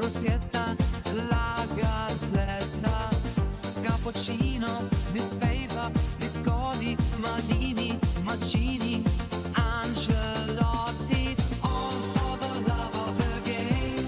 bruschetta, la gazzetta, cappuccino, newspaper, biscotti, manini, macini, angelotti, all for the love of the game.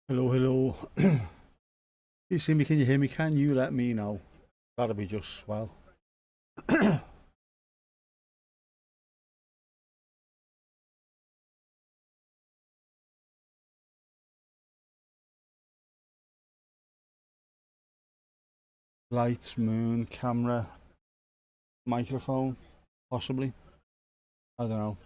Hello, hello. You see me? Can you hear me? Can you let me know? That'll be just swell. Lights, moon, camera, microphone, possibly. I don't know.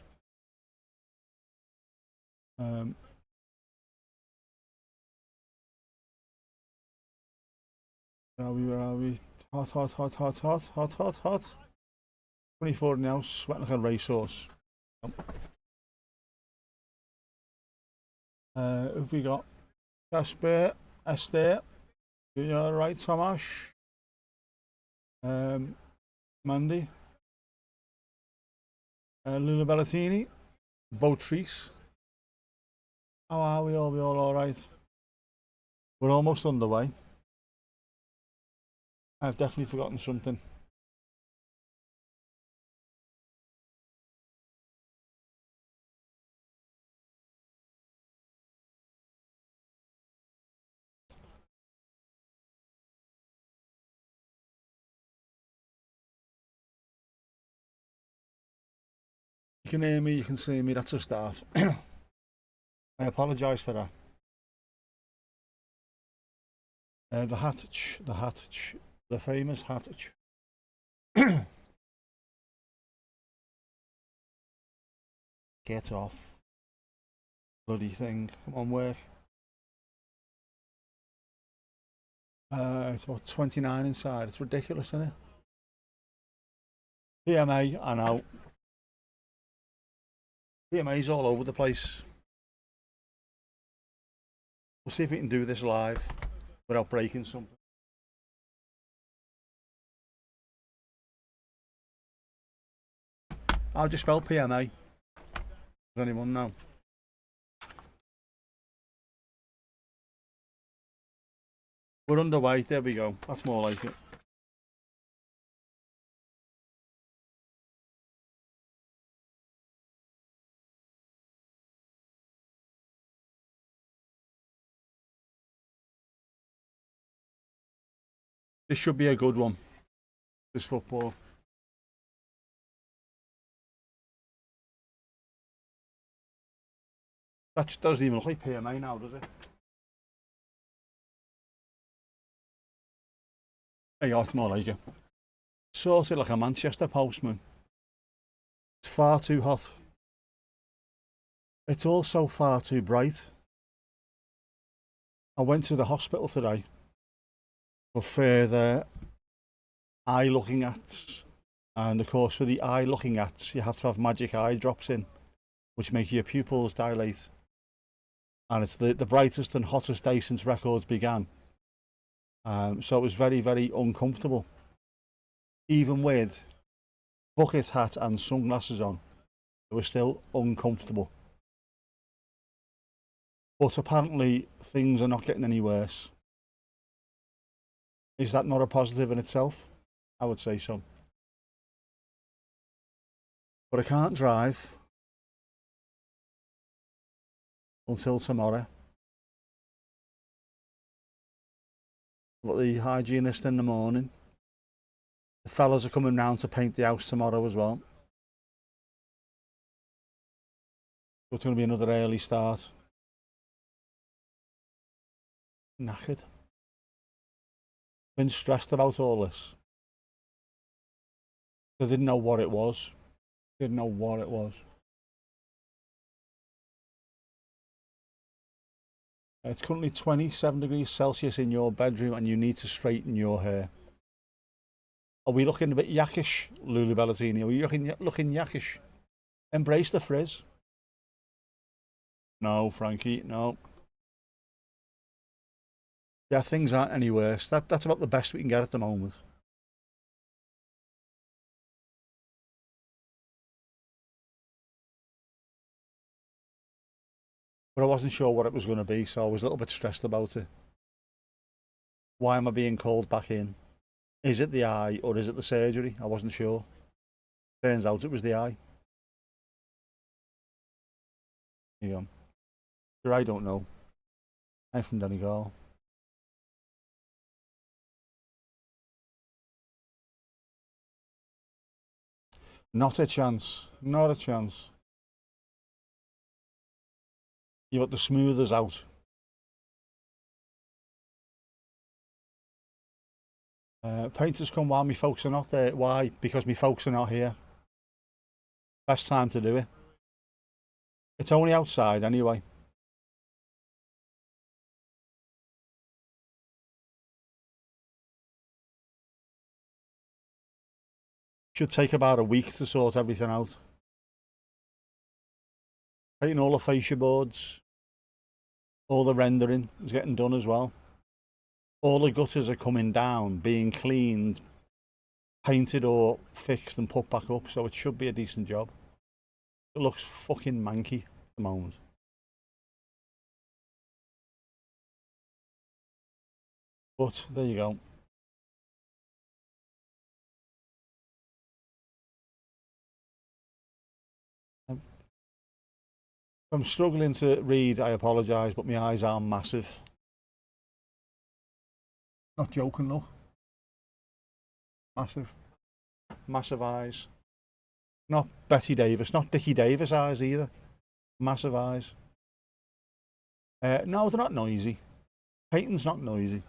Where are we? Hot, hot, hot, hot, hot, hot, hot, hot. 24 now, sweating like a racehorse. Who've we got? Casper, Esther. You alright, Tomash? Mandy. Luna Bellatini. Botrice. How are we all? We all alright? We're almost underway. I've definitely forgotten something. You can hear me, you can see me, that's a start. I apologise for that. The Hattich, the famous Hattich. Get off. Bloody thing. Come on, work. It's about 29 inside. It's ridiculous, isn't it? PMA, I know. PMA's all over the place. We'll see if we can do this live without breaking something. How do you spell PMA? Does anyone know? We're underway, there we go. That's more like it. This should be a good one, this football. That just doesn't even look like PMA now, does it? There you go, it's more like it. Sort of like a Manchester postman. It's far too hot. It's also far too bright. I went to the hospital today for further eye looking at, and of course for the eye looking at you have to have magic eye drops in, which make your pupils dilate, and it's the brightest and hottest day since records began. So it was very, very uncomfortable, even with bucket hat and sunglasses on. It was still uncomfortable, but apparently things are not getting any worse. Is that not a positive in itself? I would say so. But I can't drive until tomorrow. I've got the hygienist in the morning. The fellas are coming round to paint the house tomorrow as well. So it's going to be another early start. Knackered. Been stressed about all this. I didn't know what it was. Didn't know what it was. It's currently 27 degrees Celsius in your bedroom and you need to straighten your hair. Are we looking a bit yakkish, Lulu Bellatini? Are we looking yakkish? Embrace the frizz. No, Frankie, no. Yeah, things aren't any worse. That's about the best we can get at the moment. But I wasn't sure what it was going to be, so I was a little bit stressed about it. Why am I being called back in? Is it the eye or is it the surgery? I wasn't sure. Turns out it was the eye. Here you go. Sure, I don't know. I'm from Donegal. Not a chance. Not a chance. You've got the smoothers out. Painters come while me folks are not there. Why? Because me folks are not here. Best time to do it. It's only outside anyway. Should take about a week to sort everything out. Painting all the fascia boards, all the rendering is getting done as well. All the gutters are coming down, being cleaned, painted or fixed and put back up, so it should be a decent job. It looks fucking manky at the moment. But there you go. If I'm struggling to read, I apologise, but my eyes are massive. Not joking, look. Massive. Massive eyes. Not Betty Davis, not Dickie Davis eyes either. Massive eyes. No, they're not noisy. Painting's not noisy.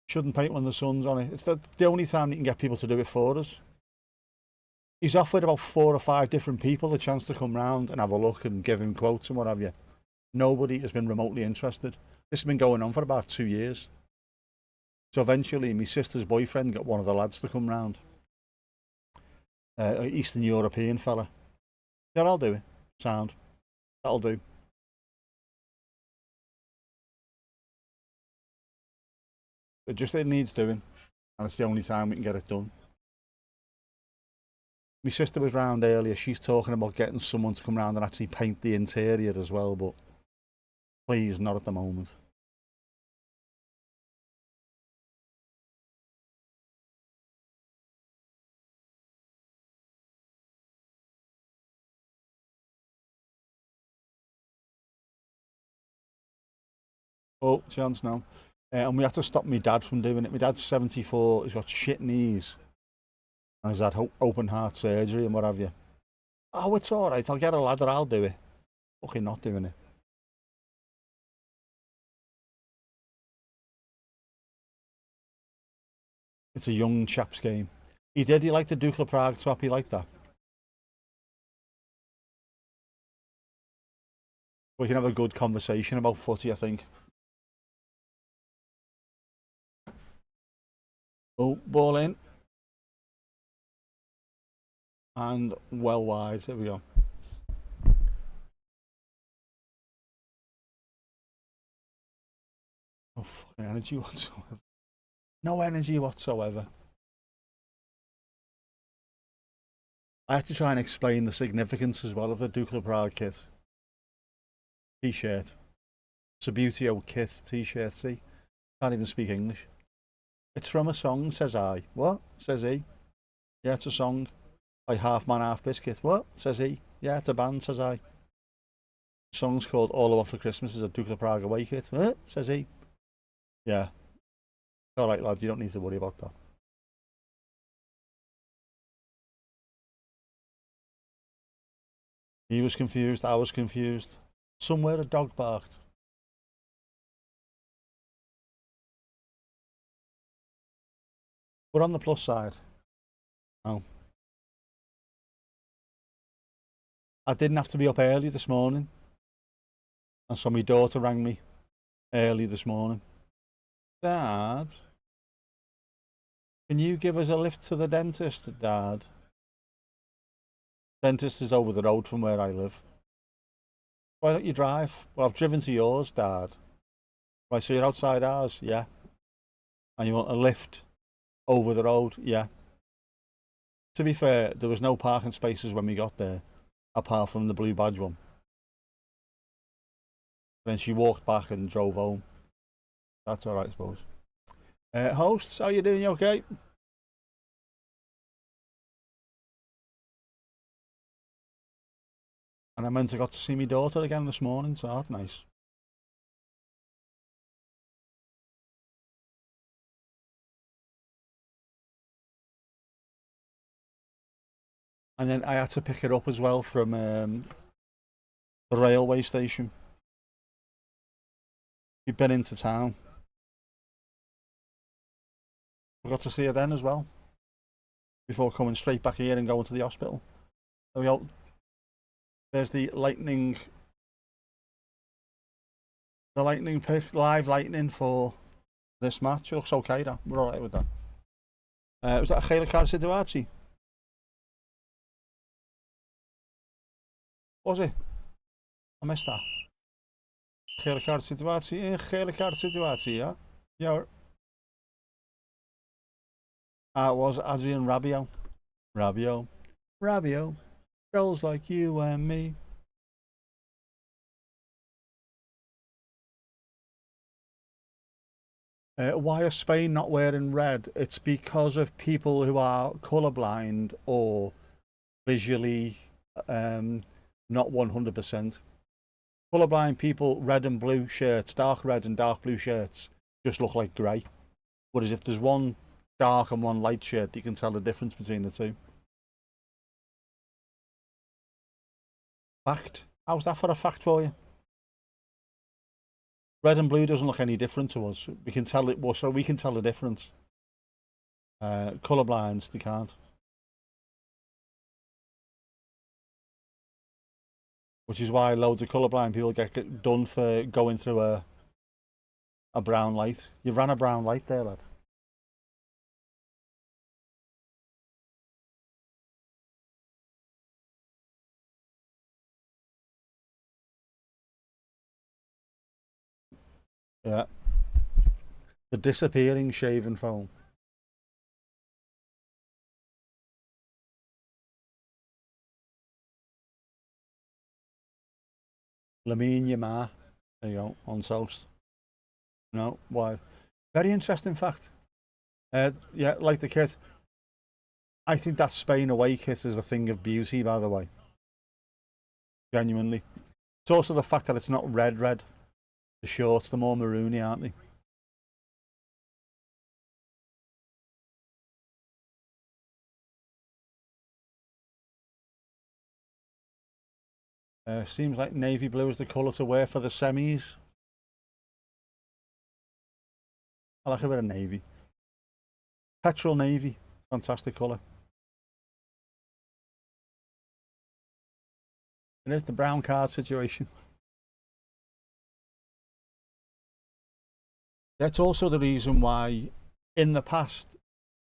Shouldn't paint when the sun's on it. It's the only time you can get people to do it for us. He's offered about 4 or 5 different people the chance to come round and have a look and give him quotes and what have you. Nobody has been remotely interested. This has been going on for about 2 years. So eventually, my sister's boyfriend got one of the lads to come round. Eastern European fella. Yeah, I'll do it. Sound. That'll do. It needs doing, and it's the only time we can get it done. My sister was round earlier. She's talking about getting someone to come round and actually paint the interior as well, but please, not at the moment. Oh, chance now. And we had to stop my dad from doing it. My dad's 74. He's got shit knees, and he's had open heart surgery and what have you. Oh, it's all right. I'll get a ladder. I'll do it. Fucking not doing it. It's a young chap's game. He did. He liked the Duke of Prague top. He liked that. We can have a good conversation about footy, I think. Oh, ball in. And well wide. There we go. No fucking energy whatsoever. No energy whatsoever. I had to try and explain the significance as well of the Duke of Prague kit. T-shirt. It's a beauty old kit T-shirt, see? Can't even speak English. It's from a song, says I. What? Says he. Yeah, it's a song. By Half Man, Half Biscuit. What? Says he. Yeah, it's a band, says I. The song's called All I Want for Christmas is a Duke of Prague away kit. What? Says he. Yeah. Alright, lad, you don't need to worry about that. He was confused, I was confused. Somewhere a dog barked. But on the plus side, no. I didn't have to be up early this morning. And so my daughter rang me early this morning. Dad, can you give us a lift to the dentist, Dad? Dentist is over the road from where I live. Why don't you drive? Well, I've driven to yours, Dad. Right, so you're outside ours, yeah. And you want a lift over the road, yeah. To be fair, there was no parking spaces when we got there, apart from the blue badge one. Then she walked back and drove home. That's all right, I suppose. Hosts, how you doing? You okay? And I meant to got to see my daughter again this morning, so that's nice. And then I had to pick her up as well from the railway station. We've been into town. We got to see her then as well, before coming straight back here and going to the hospital. There we go. There's the lightning pick, live lightning for this match. It looks okay, though. We're alright with that. Was that a gele kaart situatie? Was it? I missed that. Gele kaart situatie, gele kaart situatie, ja? Ja hoor. It was Adrian Rabiot. Rabiot. Girls like you and me. Why are Spain not wearing red? It's because of people who are colourblind or visually not 100%. Colourblind people, red and blue shirts, dark red and dark blue shirts, just look like grey. Whereas if there's one dark and one light shirt, you can tell the difference between the two. Fact? How's that for a fact for you? Red and blue doesn't look any different to us. We can tell it. Well, so we can tell the difference. Colourblind, they can't. Which is why loads of colourblind people get done for going through a brown light. You ran a brown light there, lad. Yeah. The disappearing shaving foam. Lamine Yamal. There you go, on toast. No, why? Very interesting fact. Yeah, like the kit. I think that Spain away kit is a thing of beauty, by the way. Genuinely. It's also the fact that it's not red. The shorts, they're more maroony, aren't they? Seems like navy blue is the colour to wear for the semis. I like a bit of navy. Petrol navy, fantastic colour. It is the brown card situation. That's also the reason why, in the past,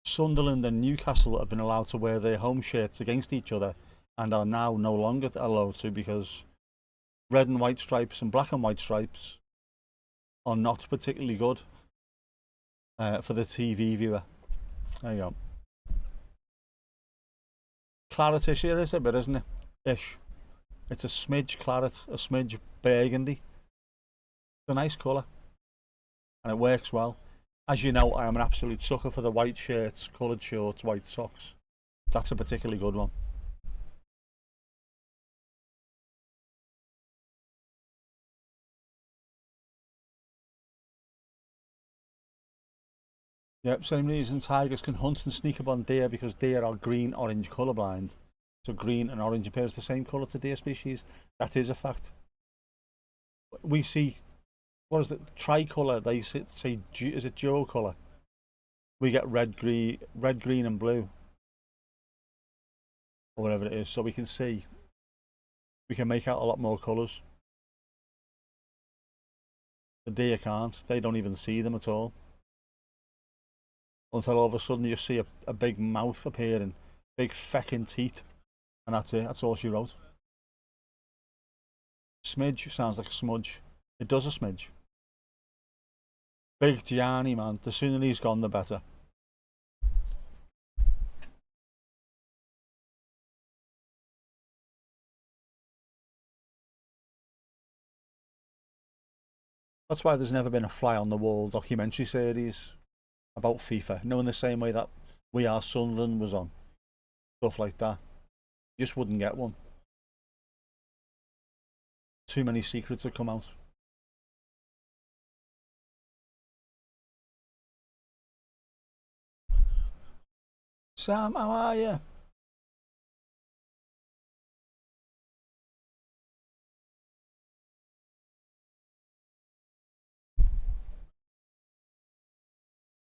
Sunderland and Newcastle have been allowed to wear their home shirts against each other and are now no longer allowed to, because red and white stripes and black and white stripes are not particularly good for the TV viewer. There you go. Claretish here is a bit, isn't it? Ish. It's a smidge claret, a smidge burgundy. It's a nice colour. And it works well. As you know, I am an absolute sucker for the white shirts, coloured shorts, white socks. That's a particularly good one. Yep, same reason tigers can hunt and sneak up on deer, because deer are green-orange colourblind. So green and orange appears the same colour to deer species. That is a fact. We see, what is it, tricolour, they say, is it dual colour? We get red, green and blue. Or whatever it is, so we can see. We can make out a lot more colours. The deer can't, they don't even see them at all. Until all of a sudden you see a big mouth appearing, big fecking teeth. And that's it. That's all she wrote. Smidge sounds like a smudge. It does a smidge. Big Gianni, man. The sooner he's gone, the better. That's why there's never been a fly on the wall documentary series about FIFA. No, in the same way that We Are Sunderland was on. Stuff like that. You just wouldn't get one. Too many secrets have come out. Sam, how are you?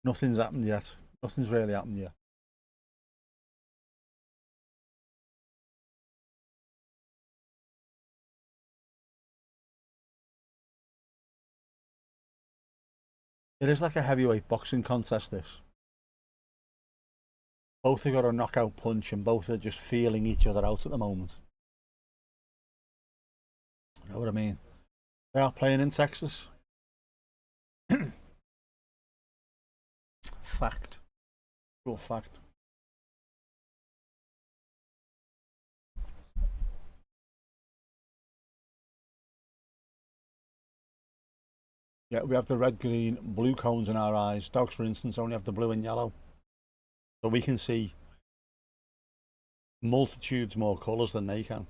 Nothing's happened yet. Nothing's really happened yet. It is like a heavyweight boxing contest, this. Both have got a knockout punch and both are just feeling each other out at the moment. You know what I mean? They are playing in Texas. Fact. Real fact. Yeah, we have the red, green, blue cones in our eyes. Dogs, for instance, only have the blue and yellow. So we can see multitudes more colours than they can.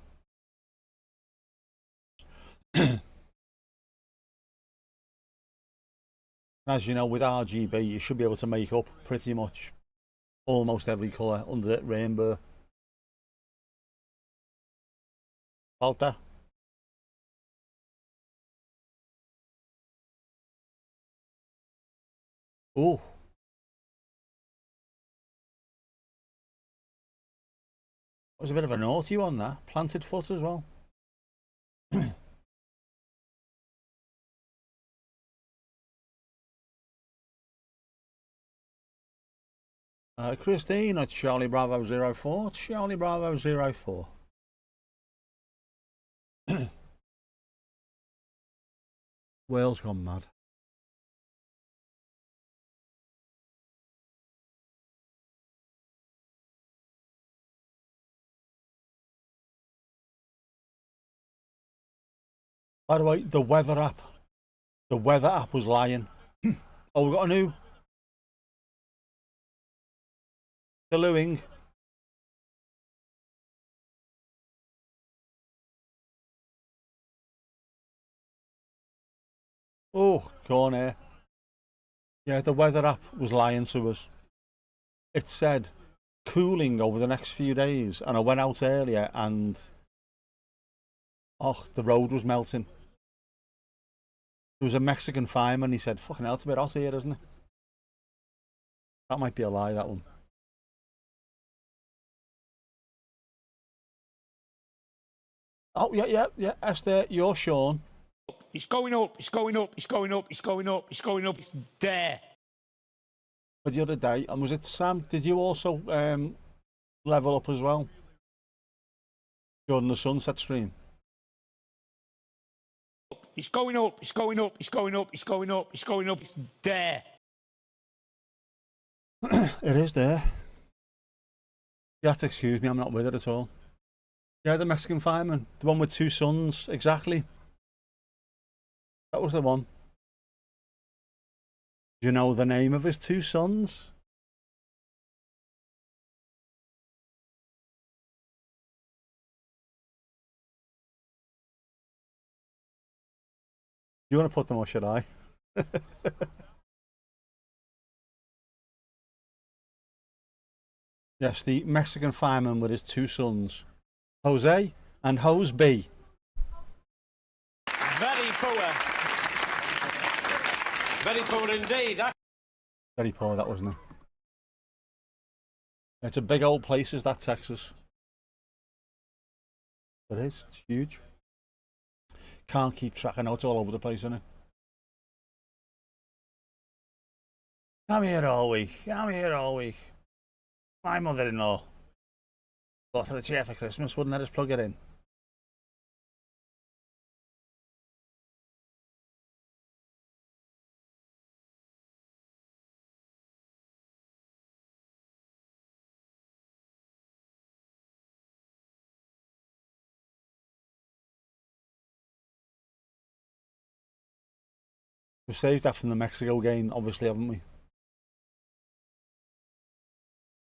As you know, with RGB, you should be able to make up pretty much almost every colour under the rainbow. About that. Oh. It was a bit of a naughty one, that. Planted foot as well. Christine, it's Charlie Bravo 04. It's Charlie Bravo 04. Wales gone mad. By the way, the weather app. The weather app was lying. Oh, we've got a new. Delewing. Oh, corner. Yeah, the weather app was lying to us. It said cooling over the next few days, and I went out earlier and oh, the road was melting. There was a Mexican fireman, he said, fucking hell, it's a bit hot here, isn't it? That might be a lie, that one. Oh, yeah. Esther, you're Sean. It's going up, it's going up, it's going up, it's going up, it's going up, it's there. But the other day, and was it Sam, did you also level up as well? During the sunset stream? It's going up, it's going up, it's going up, it's going up, it's going up, it's there. It is there. You have to excuse me, I'm not with it at all. Yeah, the Mexican fireman, the one with two sons, exactly. That was the one. Do you know the name of his two sons? Do you want to put them or should I? Yes, the Mexican fireman with his two sons, Jose and Hose B. Very poor. Very poor indeed. Very poor, that wasn't it? It's a big old place, is that Texas? It is, it's huge. Can't keep track, I know it's all over the place, isn't it? I'm here all week, I'm here all week. My mother-in-law. Bought her a chair for Christmas, wouldn't let us plug it in. We've saved that from the Mexico game, obviously, haven't we?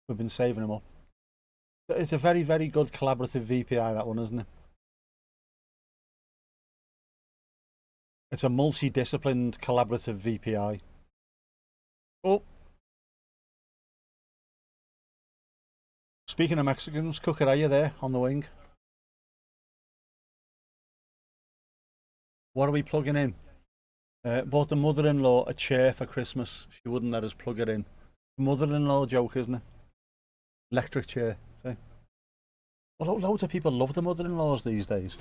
We've been saving them up. It's a very, very good collaborative VPI, that one, isn't it? It's a multi-disciplined collaborative VPI. Oh. Speaking of Mexicans, Cucurella there on the wing. What are we plugging in? Bought the mother-in-law a chair for Christmas. She wouldn't let us plug it in. Mother-in-law joke, isn't it? Electric chair. See? Well, loads of people love the mother-in-laws these days.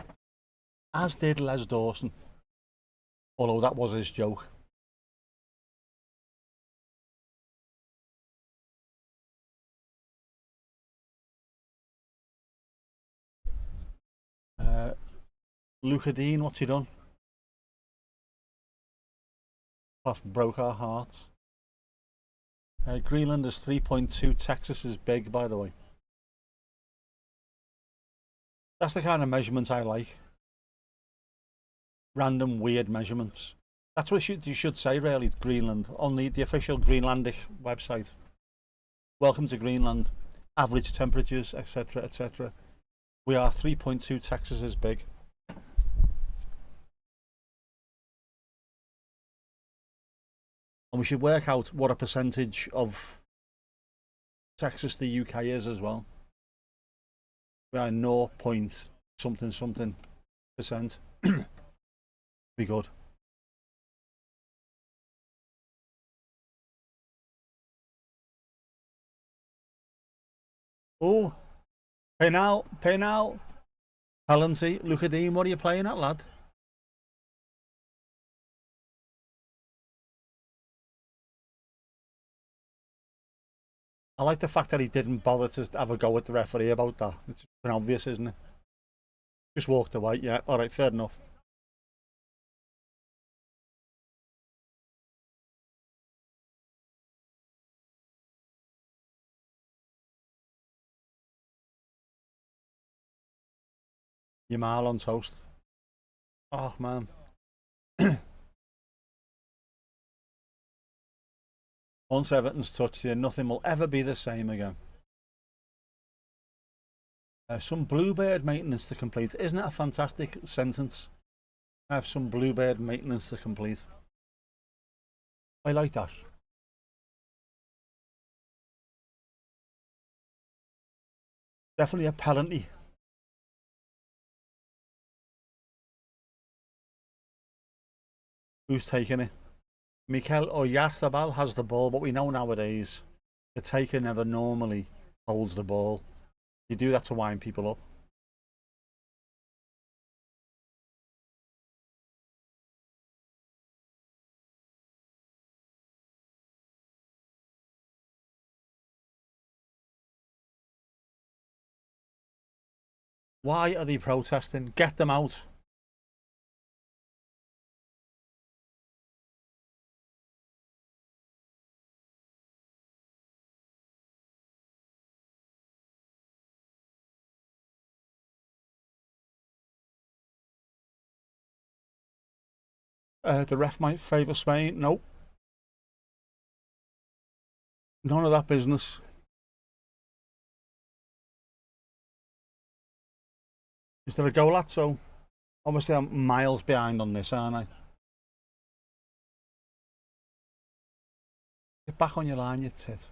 As did Les Dawson. Although that was his joke. Luca Dean, what's he done? Broke our hearts. Greenland is 3.2. Texas is big, by the way. That's the kind of measurement I like. Random, weird measurements. That's what you should say, really, Greenland, on the official Greenlandic website. Welcome to Greenland. Average temperatures, etc., etc. We are 3.2. Texas is big. And we should work out what a percentage of Texas the UK is as well. We are 0 point something something percent. Be good. Oh, pay now, pay now. Palanty, Luca Dean, what are you playing at, lad? I like the fact that he didn't bother to have a go at the referee about that. It's obvious, isn't it? Just walked away. Yeah, alright, fair enough. Yamal on toast. Oh, man. Once Everton's touched here, nothing will ever be the same again. Some bluebird maintenance to complete. Isn't it a fantastic sentence? I have some bluebird maintenance to complete. I like that. Definitely a penalty. Who's taking it? Mikel Oyarzabal has the ball, but we know nowadays the taker never normally holds the ball. You do that to wind people up. Why are they protesting? Get them out. The ref might favour Spain. Nope. None of that business. Is there a goal at? So obviously I'm miles behind on this, aren't I? Get back on your line, you tit.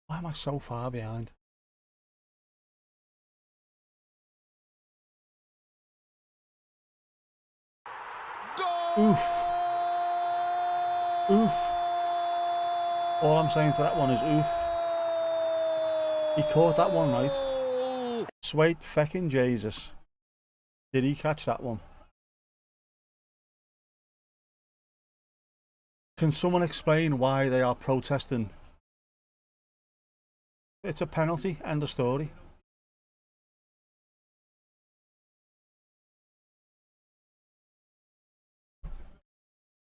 Why am I so far behind? Oof. Oof. All I'm saying to that one is oof. He caught that one right. Sweet feckin' Jesus. Did he catch that one? Can someone explain why they are protesting? It's a penalty. End of story.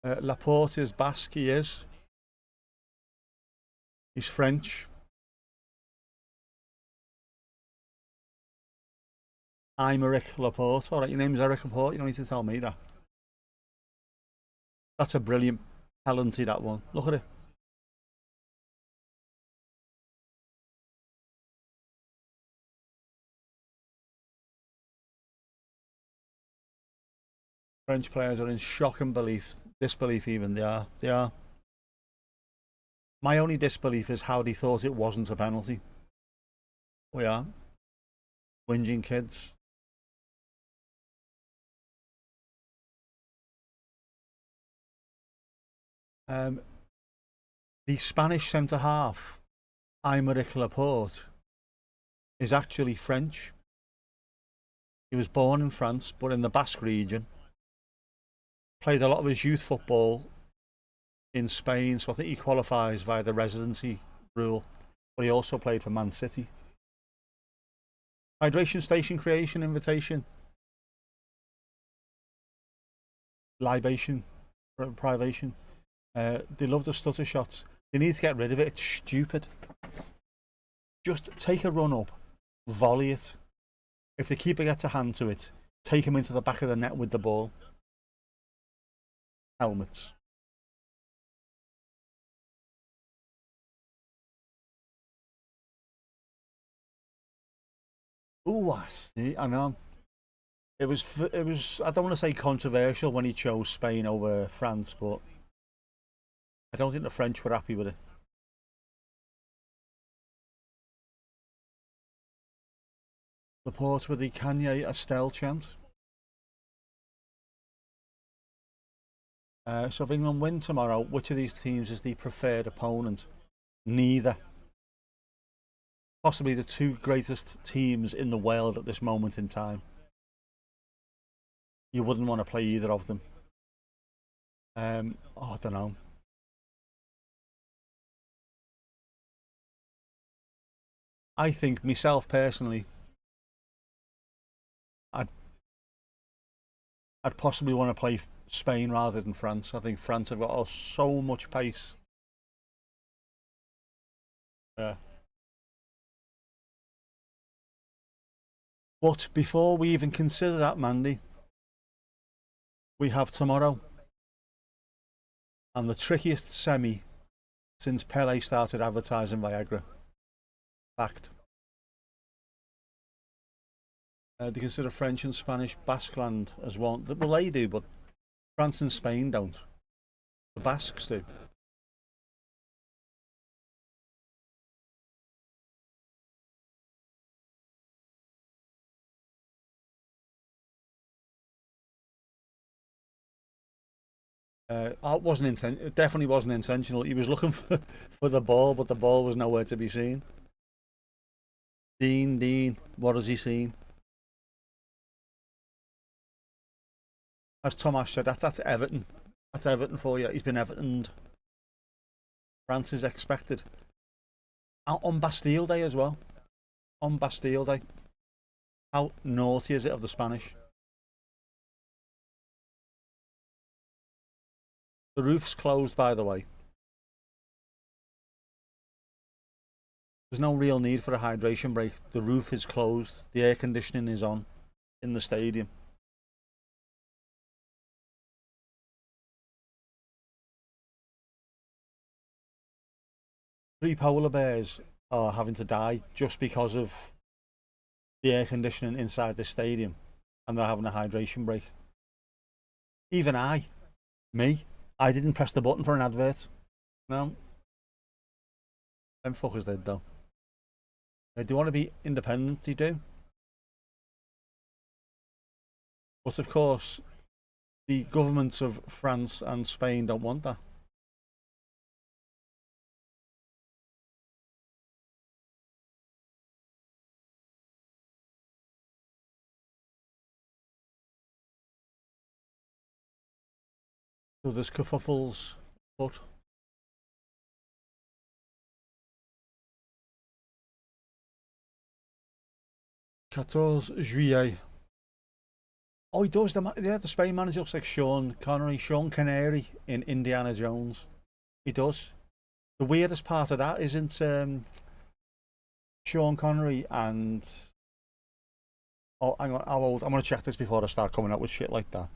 Laporte is Basque. He is. He's French. I'm Eric Laporte. All right, your name's Eric Laporte. You don't need to tell me that. That's a brilliant penalty, that one. Look at it. French players are in shock and disbelief even. They are. They are. My only disbelief is how they thought it wasn't a penalty. We are. Whinging kids. The Spanish centre half, Aymeric Laporte, is actually French. He was born in France, but in the Basque region. Played a lot of his youth football in Spain, so I think he qualifies via the residency rule. But he also played for Man City. Hydration station creation invitation. Libation, privation. They love the stutter shots. They need to get rid of it. It's stupid. Just take a run up, volley it. If the keeper gets a hand to it, take him into the back of the net with the ball. Helmets. Ooh, I see. I know. It was. I don't want to say controversial when he chose Spain over France, but I don't think the French were happy with it. Laporte with the Kanye Estelle chant. So if England win tomorrow, which of these teams is the preferred opponent? Neither. Possibly the two greatest teams in the world at this moment in time. You wouldn't want to play either of them. I don't know. I think myself personally, I'd possibly want to play Spain rather than France. I think France have got so much pace. Yeah. But before we even consider that, Mandy, we have tomorrow. And the trickiest semi since Pele started advertising Viagra. Fact. They consider French and Spanish Basqueland as one. Well, they do, but France and Spain don't. The Basques do. It wasn't it definitely wasn't intentional. He was looking for the ball, but the ball was nowhere to be seen. Dean, what has he seen? As Tomas said, that's Everton. That's Everton for you. He's been Evertoned. France is expected. On Bastille Day as well. On Bastille Day. How naughty is it of the Spanish? The roof's closed, by the way. There's no real need for a hydration break. The roof is closed. The air conditioning is on in the stadium. Three polar bears are having to die just because of the air conditioning inside the stadium, and they're having a hydration break. Even I didn't press the button for an advert. No. Them fuckers did, though. They do want to be independent, they do. But of course, the governments of France and Spain don't want that. So there's kerfuffles foot. Juillet. Oh, he does. The Spain manager looks like Sean Connery in Indiana Jones. He does. The weirdest part of that isn't Sean Connery and... Oh, hang on, how old? I'm going to check this before I start coming up with shit like that.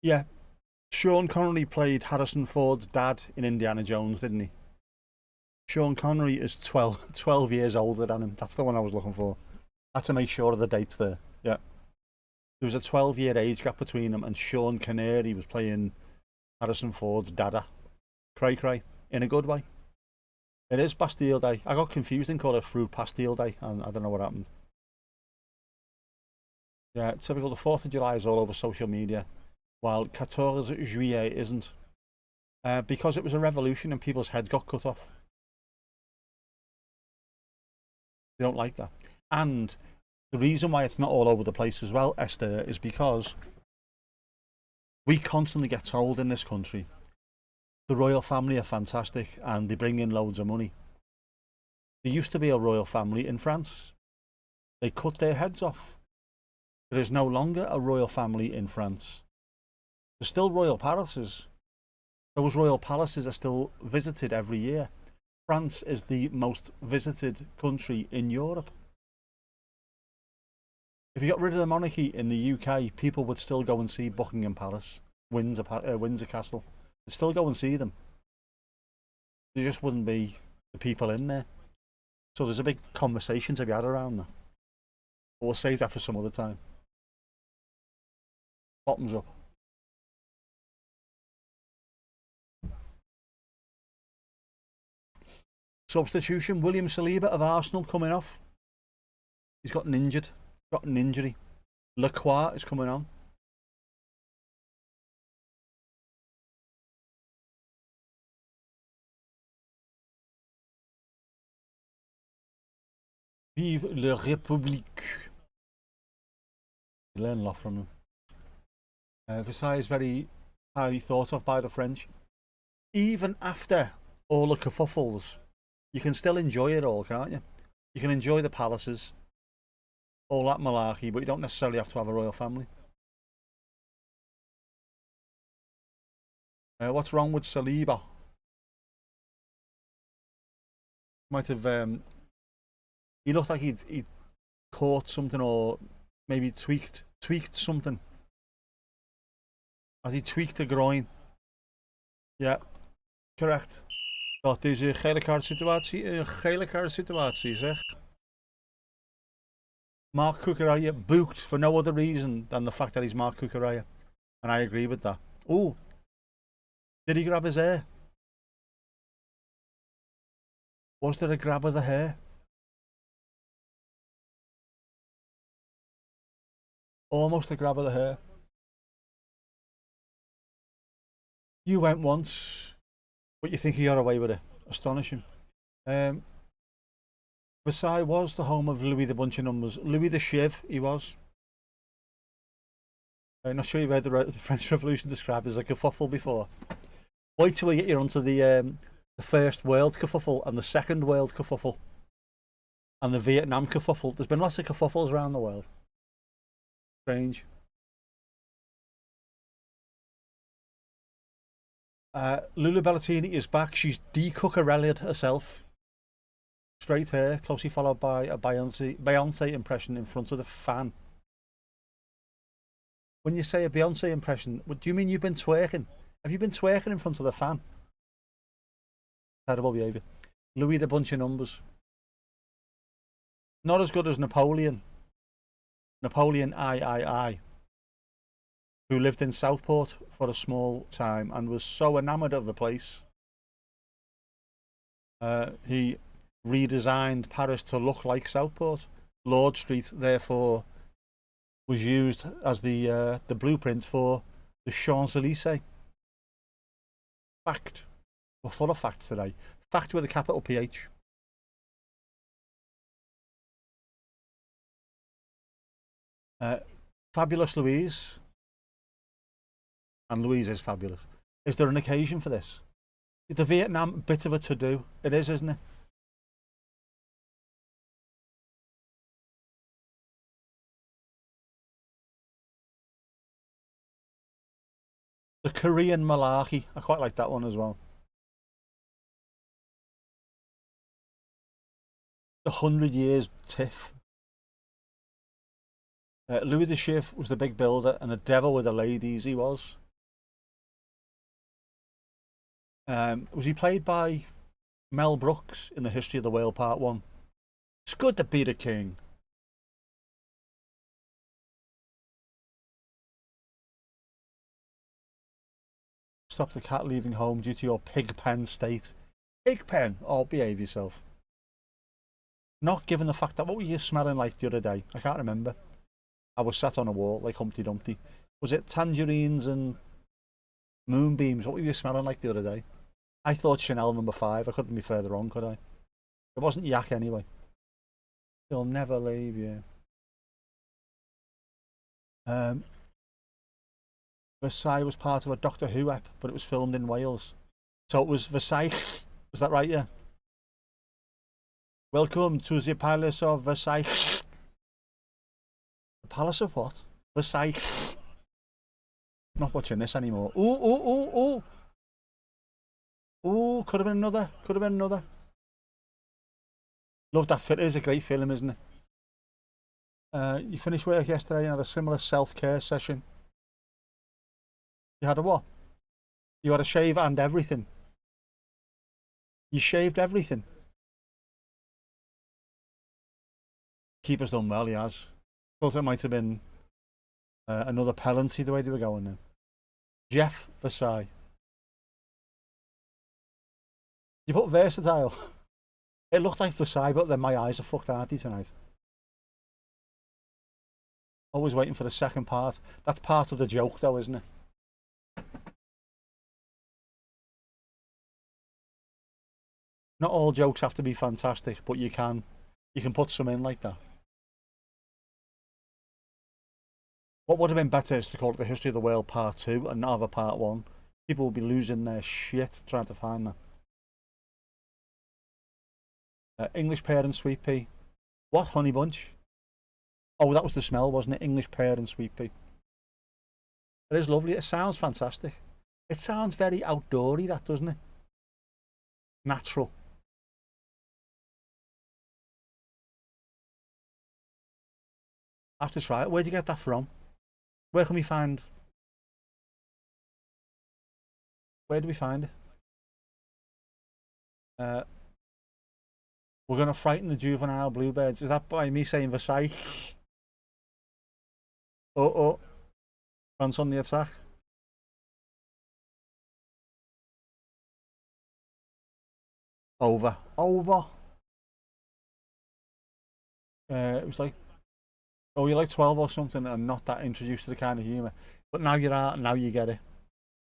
Yeah, Sean Connery played Harrison Ford's dad in Indiana Jones, didn't he? Sean Connery is 12 years older than him. That's the one I was looking for. I had to make sure of the dates there. Yeah. There was a 12-year age gap between them, and Sean Connery was playing Harrison Ford's dada. Cray. In a good way. It is Bastille Day. I got confused and called it Fruit Pastille Day, and I don't know what happened. Yeah, it's typical. The 4th of July is all over social media, while 14 Juillet isn't. Because it was a revolution and people's heads got cut off. They don't like that. And the reason why it's not all over the place as well, Esther, is because we constantly get told in this country the royal family are fantastic and they bring in loads of money. There used to be a royal family in France. They cut their heads off. There is no longer a royal family in France. There's still royal palaces. Those royal palaces are still visited every year. France is the most visited country in Europe. If you got rid of the monarchy in the UK, people would still go and see Buckingham Palace, Windsor Castle. They'd still go and see them. There just wouldn't be the people in there. So there's a big conversation to be had around that. But we'll save that for some other time. Bottoms up. Substitution, William Saliba of Arsenal coming off. He's got an injury. Lacroix is coming on. Vive la République. You learn a lot from him. Versailles is very highly thought of by the French. Even after all the kerfuffles, you can still enjoy it all, can't you? You can enjoy the palaces, all that malarkey, but you don't necessarily have to have a royal family. What's wrong with Saliba? Might have... he looked like he'd caught something or maybe tweaked something. Has he tweaked the groin? Ja, correct. Dat is een gele kaart situatie, zeg. Mark Cucurella booked for no other reason than the fact that he's Mark Cucurella. And I agree with that. Oh, did he grab his hair? Was there a grab of the hair? Almost a grab of the hair. You went once, but you think you got away with it. Astonishing. Versailles was the home of Louis the Bunch of Numbers. Louis the Shiv, he was. I'm not sure you've heard the French Revolution described as a kerfuffle before. Wait till we get you onto the First World Kerfuffle and the Second World Kerfuffle and the Vietnam Kerfuffle. There's been lots of kerfuffles around the world. Strange. Lulu Bellatini is back. She's de-Cucurella'd herself. Straight hair, closely followed by a Beyonce impression in front of the fan. When you say a Beyonce impression, what do you mean you've been twerking? Have you been twerking in front of the fan? Terrible behaviour. Louis the Bunch of Numbers. Not as good as Napoleon. Napoleon I, who lived in Southport for a small time and was so enamoured of the place. He redesigned Paris to look like Southport. Lord Street, therefore, was used as the blueprint for the Champs-Élysées, Fact. We're full of facts today. Fact with a capital PH. Fabulous Louise. And Louise is fabulous. Is there an occasion for this? The Vietnam, bit of a to-do. It is, isn't it? The Korean malarkey. I quite like that one as well. The 100 Years Tiff. Louis the Shiv was the big builder, and the devil with the ladies he was. Was he played by Mel Brooks in The History of the World Part 1? It's good to be the king. Stop the cat leaving home due to your pig pen state. Pig pen? Oh, behave yourself. Not given the fact that, what were you smelling like the other day? I can't remember. I was sat on a wall like Humpty Dumpty. Was it tangerines and moonbeams? What were you smelling like the other day? I thought Chanel number 5. I couldn't be further wrong, could I? It wasn't yak anyway. He'll never leave you. Versailles was part of a Doctor Who ep, but it was filmed in Wales. So it was Versailles. Was that right? Yeah. Welcome to the Palace of Versailles. The Palace of what? Versailles. Not watching this anymore. Ooh, ooh, ooh, ooh. Ooh, could have been another. Could have been another. Love that film. It is a great film, isn't it? You finished work yesterday and had a similar self-care session. You had a what? You had a shave and everything. You shaved everything. Keeper's done well, he has. Thought it might have been another penalty the way they were going then. Jeff Versailles. You put versatile. It looked like Versailles, but then my eyes are fucked, aren't they, tonight? Always waiting for the second part. That's part of the joke, though, isn't it? Not all jokes have to be fantastic, but you can put some in like that. What would have been better is to call it The History of the World Part 2 and not have a Part 1. People will be losing their shit trying to find that. English pear and sweet pea. What? Honey bunch? Oh, that was the smell, wasn't it? English pear and sweet pea. It is lovely. It sounds fantastic. It sounds very outdoory, that, doesn't it? Natural. I have to try it. Where'd you get that from? Where can we find? Where do we find it? We're going to frighten the juvenile bluebirds. Is that by me saying Versailles? Oh. France on the attack. Over. It was like, oh, you're like 12 or something and not that introduced to the kind of humour. But now you are, now you get it.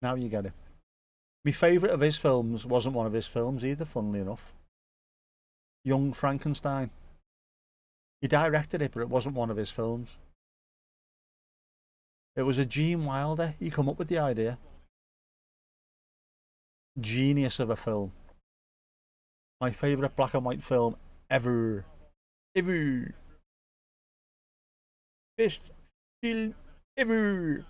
My favourite of his films wasn't one of his films either, funnily enough. Young Frankenstein. He directed it, but it wasn't one of his films. It was a Gene Wilder. He come up with the idea. Genius of a film. My favourite black and white film ever. Best film ever.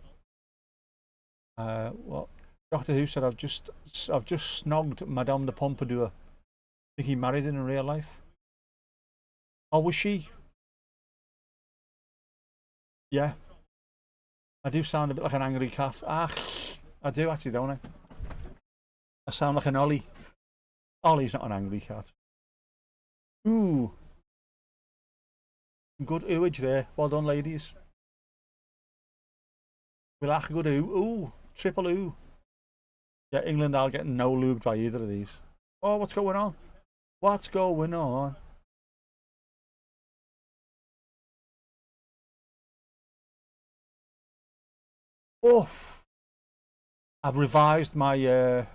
What? Doctor Who said I've just snogged Madame de Pompadour. Think he married in real life? Oh, was she? Yeah. I do sound a bit like an angry cat. Ah, I do actually, don't I? I sound like an Ollie. Ollie's not an angry cat. Ooh. Good ooage there. Well done, ladies. We like a good ooh. Ooh. Triple ooh. Yeah, England are getting no lubed by either of these. Oh, what's going on? What's going on? Oof. I've revised my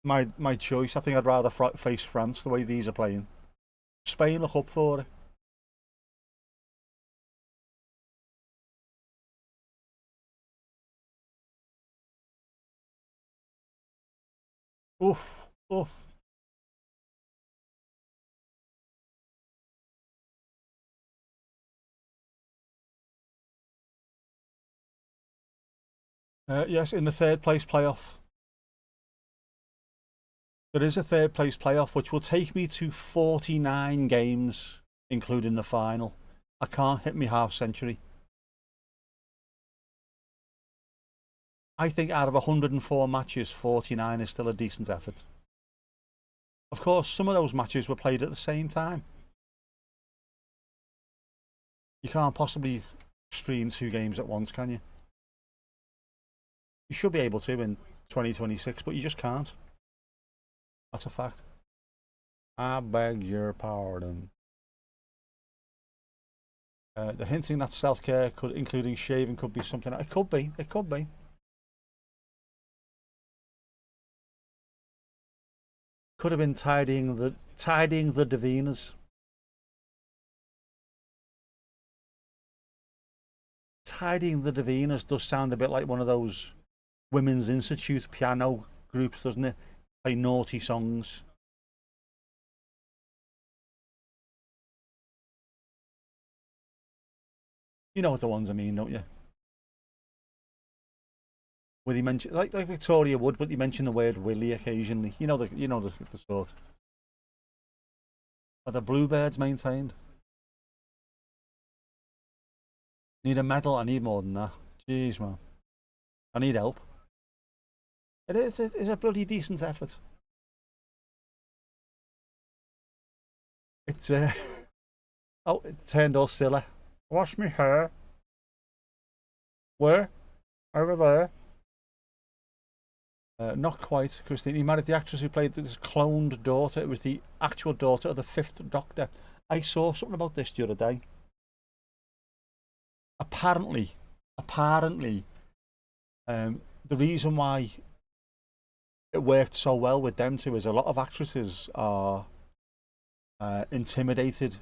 my choice. I think I'd rather face France the way these are playing. Spain look up for it. Oof, oof. Yes, in the third place playoff. There is a third place playoff, which will take me to 49 games, including the final. I can't hit me half century. I think out of 104 matches, 49 is still a decent effort. Of course, some of those matches were played at the same time. You can't possibly stream 2 games at once, can you? You should be able to in 2026, but you just can't. That's a fact. I beg your pardon. The hinting that self-care, including shaving, could be something. It could be. It could be. Could have been tidying the Davinas. Tidying the Davinas does sound a bit like one of those women's institute piano groups, doesn't it? Play naughty songs. You know what the ones I mean, don't you? Where they mention like Victoria Wood, but they mention the word Willie occasionally. You know the sort. Are the Bluebirds maintained? Need a medal? I need more than that. Jeez, man. I need help. It's a bloody decent effort. It's oh, it turned all silly. Wash me hair. Where? Over there. Not quite, Christine. He married the actress who played this cloned daughter. It was the actual daughter of the 5th Doctor. I saw something about this the other day. Apparently, the reason why it worked so well with them two is a lot of actresses are intimidated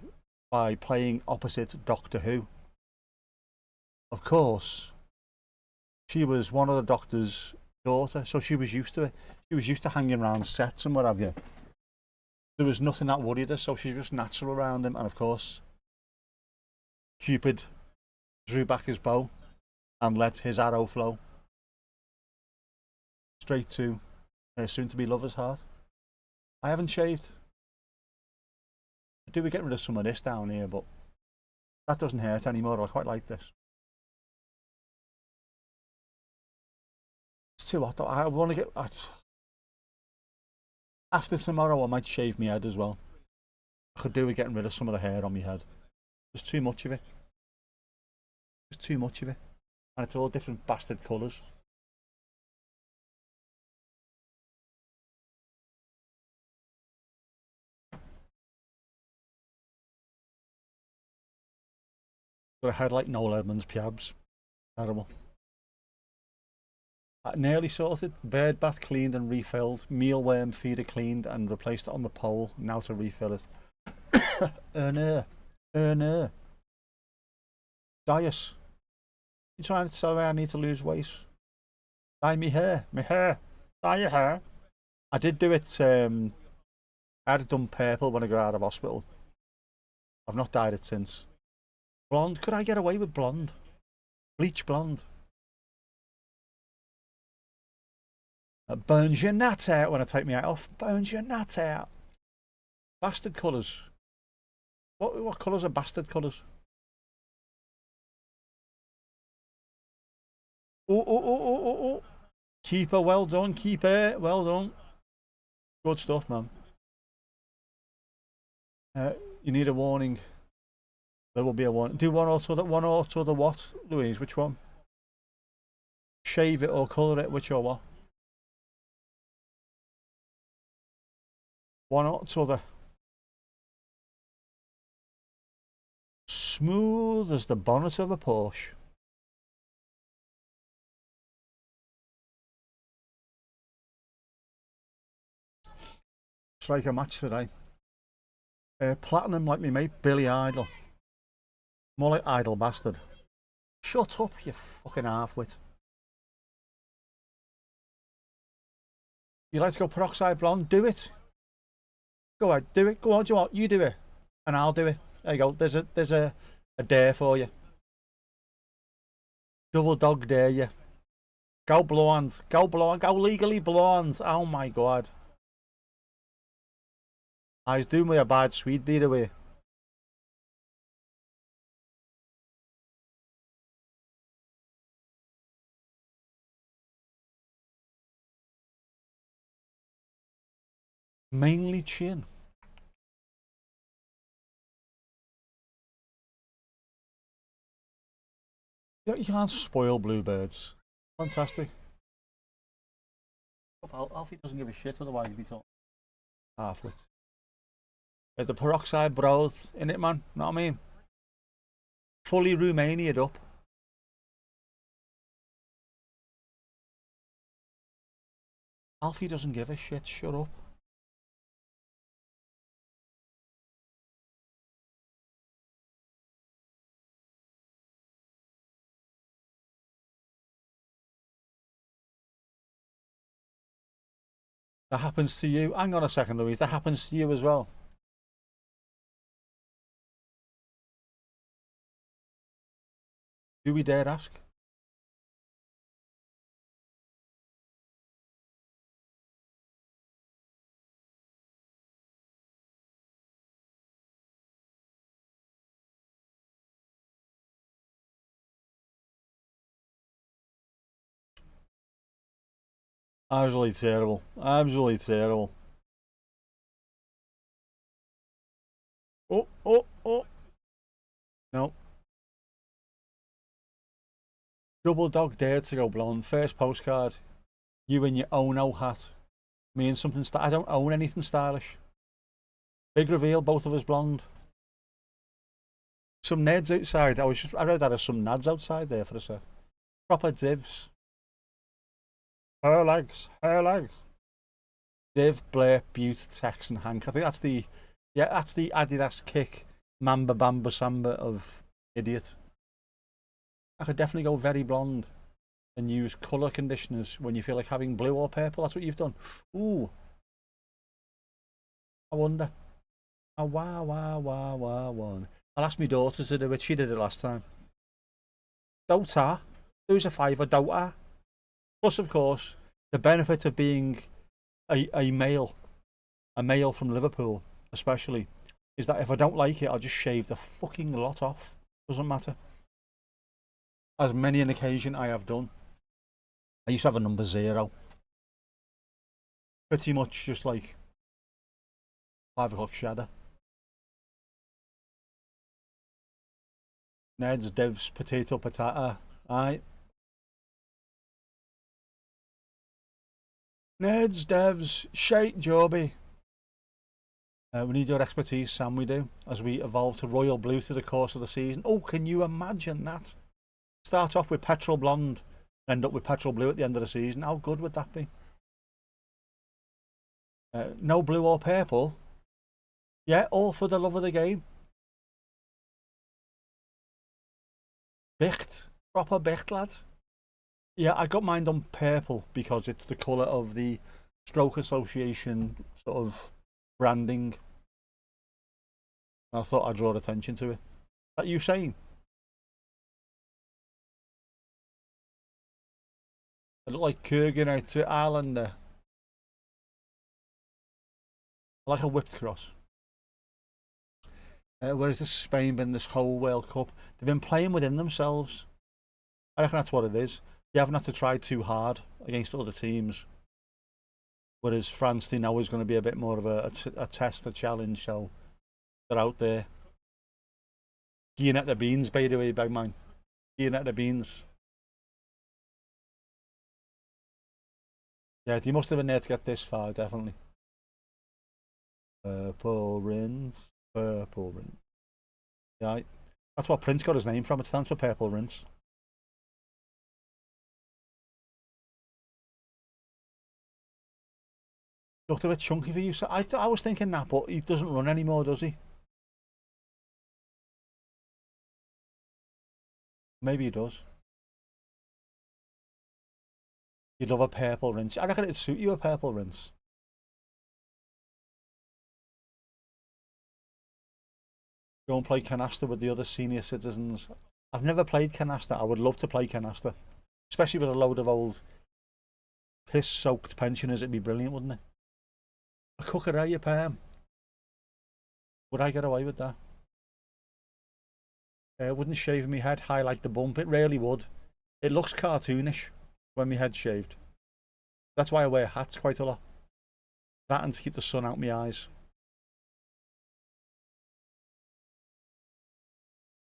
by playing opposite Doctor Who. Of course, she was one of the Doctor's daughter, so she was used to it. She was used to hanging around sets and what have you. There was nothing that worried her, so she's just natural around him. And of course, Cupid drew back his bow and let his arrow flow straight to her soon-to-be lover's heart. I haven't shaved. I do be getting rid of some of this down here, but that doesn't hurt anymore. I quite like this. It's too hot though. I want to get... After tomorrow I might shave my head as well. I could do with getting rid of some of the hair on my head. There's too much of it. There's too much of it. And it's all different bastard colours. Got a head like Noel Edmonds' Piabs. Terrible. Nearly sorted. Bird bath cleaned and refilled. Mealworm feeder cleaned and replaced it on the pole. Now to refill it. Erner. Diet. You trying to tell me I need to lose weight? Dye me hair. My hair. Dye your hair. I did do it. I had it done purple when I got out of hospital. I've not dyed it since. Blonde. Could I get away with blonde? Bleach blonde. Burns your nut out when I take my hat off. Burns your nut out. Bastard colours. What colours are bastard colours? Oh. Keeper, well done. Keeper, well done. Good stuff, man. You need a warning. There will be a warning. Do one or the what, Louise? Which one? Shave it or colour it, which or what? One or t'other. Smooth as the bonnet of a Porsche. striker match today. Platinum like me mate, Billy Idol. More like Idol Bastard. Shut up, you fucking half-wit. You like to go peroxide blonde? Do it. Go ahead, do it. Go on, do you want? You do it. And I'll do it. There you go. There's a dare for you. Double dog dare you. Go blonde. Go blonde. Go legally blonde. Oh my god. I was doing with a bad sweet beat away. Mainly chin. You can't spoil bluebirds. Fantastic. Alfie doesn't give a shit, otherwise he'd be talking half-wit. The peroxide broth in it, man. Know what I mean? Fully Romania'd up. Alfie doesn't give a shit. Shut up. That happens to you. Hang on a second, Louise. That happens to you as well. Do we dare ask? Absolutely terrible. Absolutely terrible. Oh, oh, oh. No. Double dog dared to go blonde. First postcard. You in your Ono hat. Me in something I don't own anything stylish. Big reveal, both of us blonde. Some Neds outside. I read that as some Nads outside there for a sec. Proper divs. Her legs. Her legs. Div, Blair, Butte, Tex and Hank. I think that's the Adidas kick Mamba Bamba Samba of idiot. I could definitely go very blonde and use colour conditioners when you feel like having blue or purple. That's what you've done. Ooh. I wonder. Oh, wow. I'll ask my daughter to do it. She did it last time. Dota. Who's a fiver? Dota. Plus, of course, the benefit of being a male from Liverpool, especially, is that if I don't like it, I'll just shave the fucking lot off. Doesn't matter. As many an occasion I have done. I used to have a number 0. Pretty much just like 5 o'clock shadow. Ned's, Dev's, potato, patata. Aye. Ned's, Dev's, shite, Joby. We need your expertise, Sam, we do, as we evolve to royal blue through the course of the season. Oh, can you imagine that? Start off with petrol blonde, end up with petrol blue at the end of the season. How good would that be? No blue or purple. Yeah, all for the love of the game. Bicht. Proper Bicht, lad. Yeah, I got mine on purple because it's the colour of the Stroke Association sort of branding. I thought I'd draw attention to it. Is that you saying? I look like Kurgan out to Islander. I like a whipped cross. Whereas this Spain been this whole World Cup? They've been playing within themselves. I reckon that's what it is. You haven't had to try too hard against other teams. Whereas France, they know, is going to be a bit more of a test, a challenge. So they're out there. Geeing at the beans, by the way, big man. Geeing at the beans. Yeah, you must have been there to get this far, definitely. Purple rinse. Purple rinse. Yeah, that's what Prince got his name from. It stands for Purple Rinse. Looked a bit chunky for you. So I was thinking that, but he doesn't run anymore, does he? Maybe he does. You'd love a purple rinse. I reckon it'd suit you, a purple rinse. Go and play canasta with the other senior citizens. I've never played canasta. I would love to play canasta, especially with a load of old piss-soaked pensioners. It'd be brilliant, wouldn't it? A cookery, a perm. Would I get away with that? Wouldn't shaving my head highlight the bump? It really would. It looks cartoonish when my head's shaved. That's why I wear hats quite a lot. That and to keep the sun out my eyes.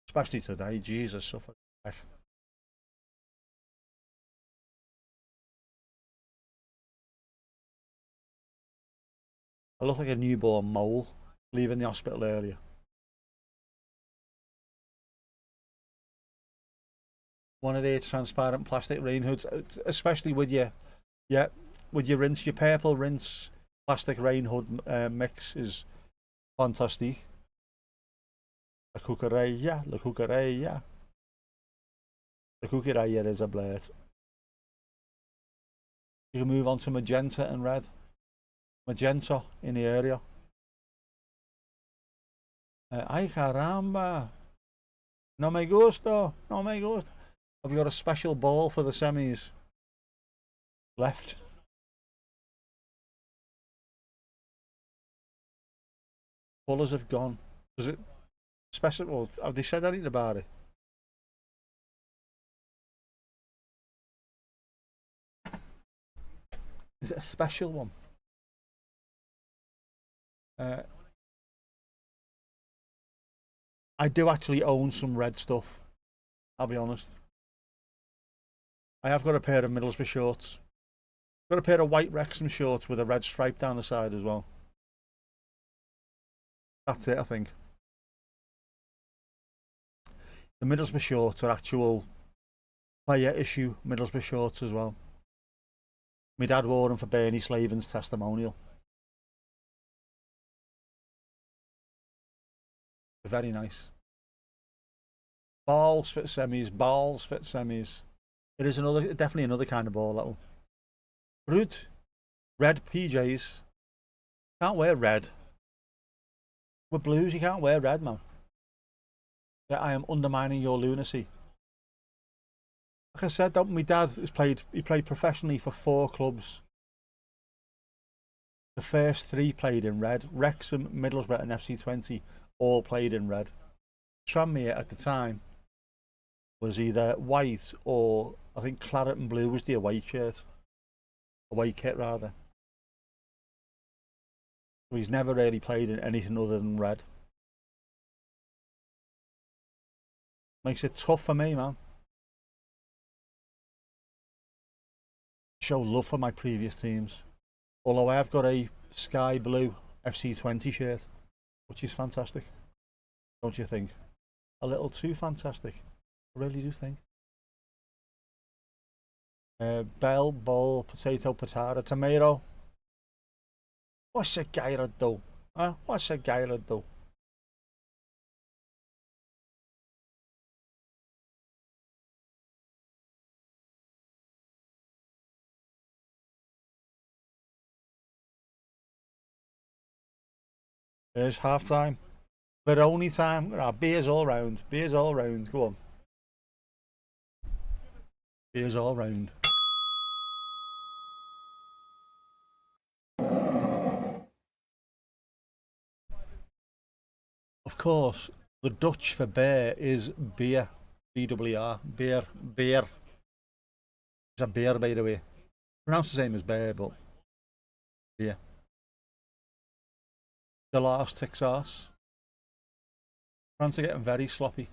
Especially today, Jesus, suffer. I look like a newborn mole leaving the hospital earlier. One of these transparent plastic rain hoods, especially with your, yeah, with your rinse, your purple rinse plastic rain hood mix is fantastic. La cucaraia, la cucaraia. The cucaraia is a blade. You can move on to magenta and red. Magenta in the area. Ay caramba. No me gusta. No me gusta. Have you got a special ball for the semis? Left. Colours have gone. Does it special? Well, have they said anything about it? Is it a special one? I do actually own some red stuff. I'll be honest. I have got a pair of Middlesbrough shorts. Got a pair of white Wrexham shorts with a red stripe down the side as well. That's it, I think. The Middlesbrough shorts are actual player issue Middlesbrough shorts as well. My dad wore them for Bernie Slavin's testimonial. They're very nice. Balls fit semis, balls fit semis. It is definitely another kind of ball, that one. Rude. Red PJs. Can't wear red. With blues, you can't wear red, man. Yeah, I am undermining your lunacy. Like I said, my dad he played professionally for 4 clubs. The first 3 played in red. Wrexham, Middlesbrough and FC20 all played in red. Tranmere at the time was either white or I think claret and blue was the away shirt. Away kit rather. So he's never really played in anything other than red. Makes it tough for me, man. Show love for my previous teams. Although I have got a sky blue FC20 shirt, which is fantastic. Don't you think? A little too fantastic. I really do think. Bell, ball, potato, patata, tomato. What's a gaira do? Huh? What's a gaira do? There's half time. But only time. Beers all round. Beers all round. Go on. Beers all round. Of course, the Dutch for bear is beer. BWR. Beer. Beer. It's a beer, by the way. Pronounced the same as bear, but beer. The last Texas. France are getting very sloppy.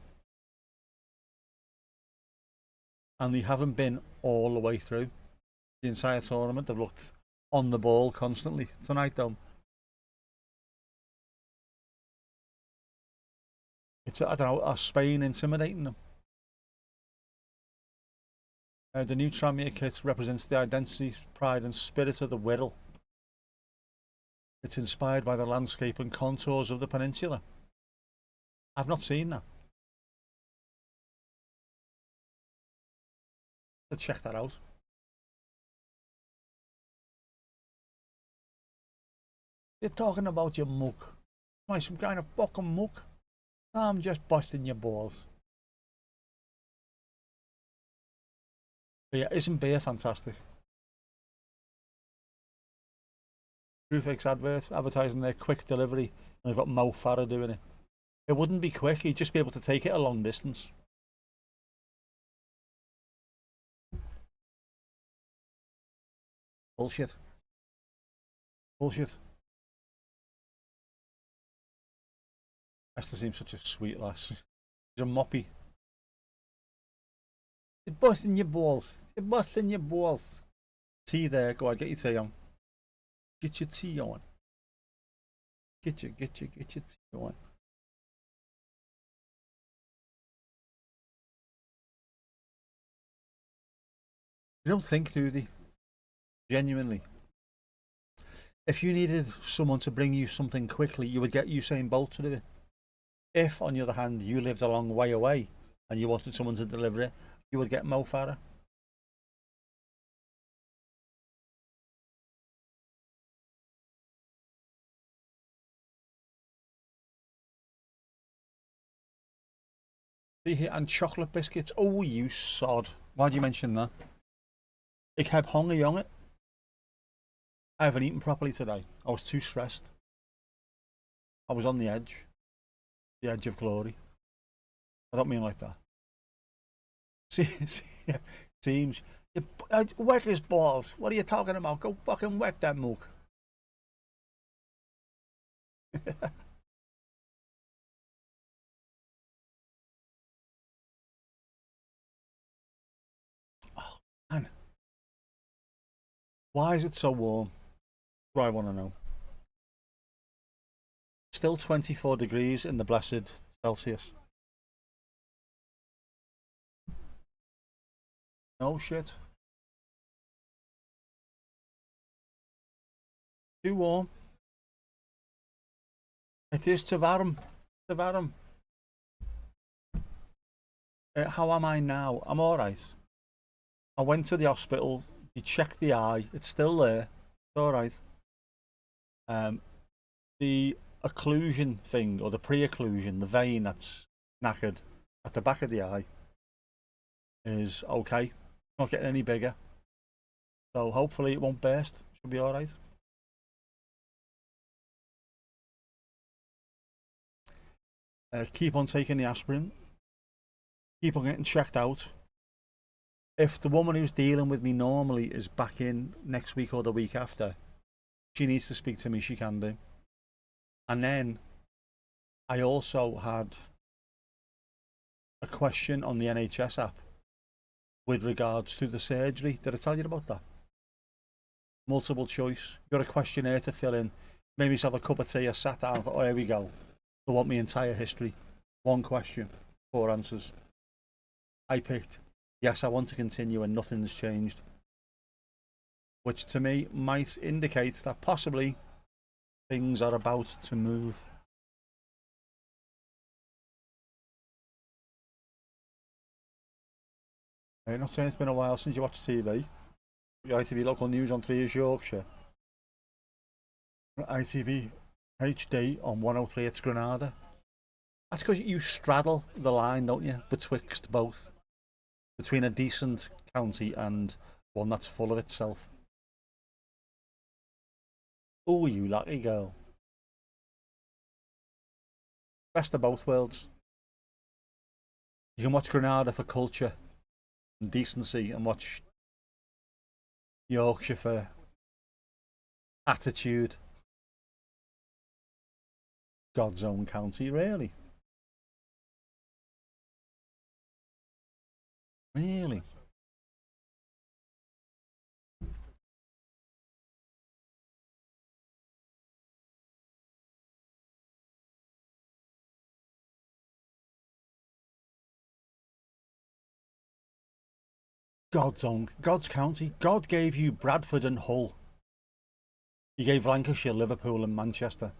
And they haven't been all the way through the entire tournament. They've looked on the ball constantly. Tonight, though, it's, I don't know, are Spain intimidating them? The new Tranmere kit represents the identity, pride and spirit of the Wirral. It's inspired by the landscape and contours of the peninsula. I've not seen that. Let's check that out. You're talking about your muck. Am I some kind of fucking muck? I'm just busting your balls. But yeah, isn't beer fantastic? Screwfix advertising their quick delivery, and they've got Mo Farah doing it. It wouldn't be quick, he'd just be able to take it a long distance. Bullshit. Bullshit. Esther seems such a sweet lass. She's a moppy. You're busting your balls. You're busting your balls. Tea there. Go on, get your tea on. Get your tea on. Get your tea on. They don't think, do they? Genuinely. If you needed someone to bring you something quickly, you would get Usain Bolt to do it. If, on the other hand, you lived a long way away and you wanted someone to deliver it, you would get Mo Farah. And chocolate biscuits. Oh, you sod. Why'd you mention that? Ik heb honger, jongen. I haven't eaten properly today. I was too stressed. I was on the edge. The edge of glory. I don't mean like that. Seems. Whack his balls. What are you talking about? Go fucking whack that mook. Oh, man. Why is it so warm? What I want to know. Still 24 degrees in the blessed Celsius. No shit. Too warm. It is te warm. Te warm. How am I now? I'm alright. I went to the hospital. He checked the eye. It's still there. It's alright. The occlusion thing, or the pre-occlusion, the vein that's knackered at the back of the eye, is okay. Not getting any bigger. So hopefully it won't burst. Should be alright. Keep on taking the aspirin. Keep on getting checked out. If the woman who's dealing with me normally is back in next week or the week after, she needs to speak to me, she can do. And then I also had a question on the NHS app with regards to the surgery. Did I tell you about that? Multiple choice. You got a questionnaire to fill in. Made myself a cup of tea. I sat down and thought, oh, here we go. I want my entire history. One question, 4 answers. I picked, yes, I want to continue and nothing's changed. Which to me might indicate that possibly things are about to move. I'm not saying it's been a while since you watched TV. Your ITV local news on 3 is Yorkshire. ITV HD on 103 it's Granada. That's because you straddle the line, don't you, betwixt both. Between a decent county and one that's full of itself. Oh, you lucky girl. Best of both worlds. You can watch Granada for culture and decency and watch Yorkshire for attitude. God's own county, really. Really. God's county. God gave you Bradford and Hull. He gave Lancashire, Liverpool and Manchester.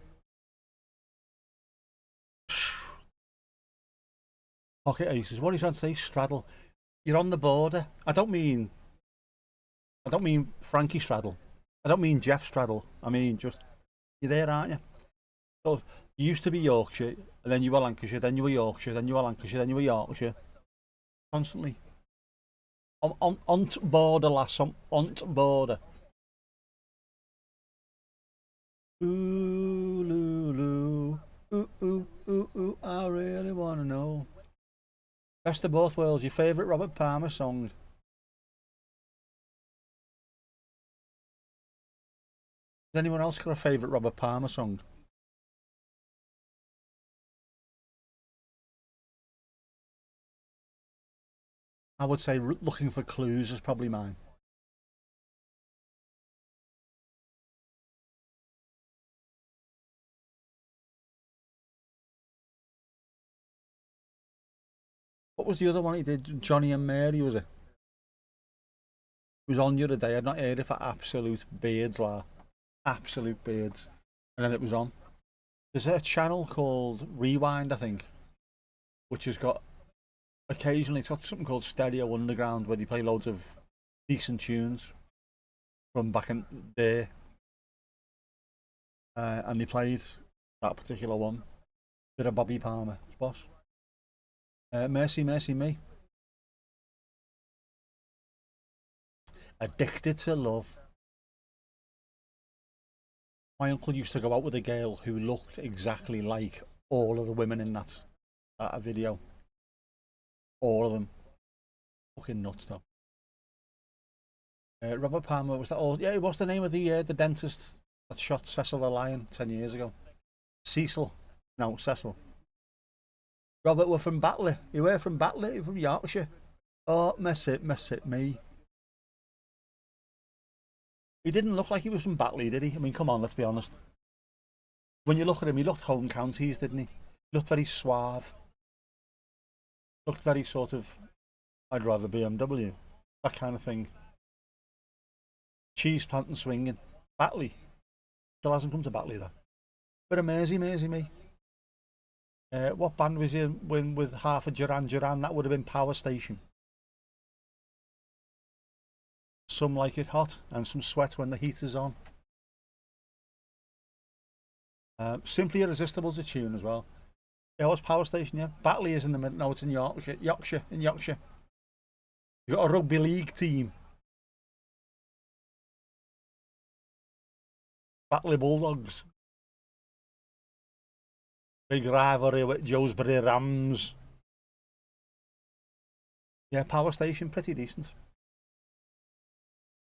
Pocket aces. What are you trying to say? Straddle. You're on the border. I don't mean Frankie Straddle. I don't mean Jeff Straddle. I mean just you're there, aren't you? So you used to be Yorkshire, and then you were Lancashire, then you were Yorkshire, then you were Lancashire, then you were Yorkshire. Constantly. On border, lass. On border. Ooh, loo, loo. Ooh, ooh, ooh, ooh. I really want to know. Best of both worlds. Your favourite Robert Palmer song? Has anyone else got a favourite Robert Palmer song? I would say Looking for Clues is probably mine. What was the other one he did? Johnny and Mary, was it? It was on the other day. I'd not heard it for absolute beards, like absolute beards. And then it was on. There's a channel called Rewind, I think, which has got occasionally, it's got something called Stereo Underground, where they play loads of decent tunes from back in the day. And they played that particular one. Bit of Bobby Palmer, boss. Mercy, Mercy Me. Addicted to Love. My uncle used to go out with a girl who looked exactly like all of the women in that video. All of them. Fucking nuts though. Robert Palmer, was that all? Yeah, what's the name of the dentist that shot Cecil the Lion 10 years ago? Cecil. No, Cecil. Robert, we're from Batley. You were from Batley? You're from Yorkshire. Oh, mess it, me. He didn't look like he was from Batley, did he? I mean, come on, let's be honest. When you look at him, he looked home counties, didn't he? He looked very suave. Looked very sort of, I'd rather BMW. That kind of thing. Cheese planting swinging. Batley. Still hasn't come to Batley, though. But amazing me. What band was he in with half a Duran Duran? That would have been Power Station. Some Like It Hot and Some Sweat When the Heat Is On. Simply Irresistible's a tune as well. Yeah, what's Power Station? Yeah, Batley is in the middle. No, it's in Yorkshire. In Yorkshire. You've got a rugby league team. Batley Bulldogs. Big rivalry with Joesbury Rams. Yeah, Power Station, pretty decent.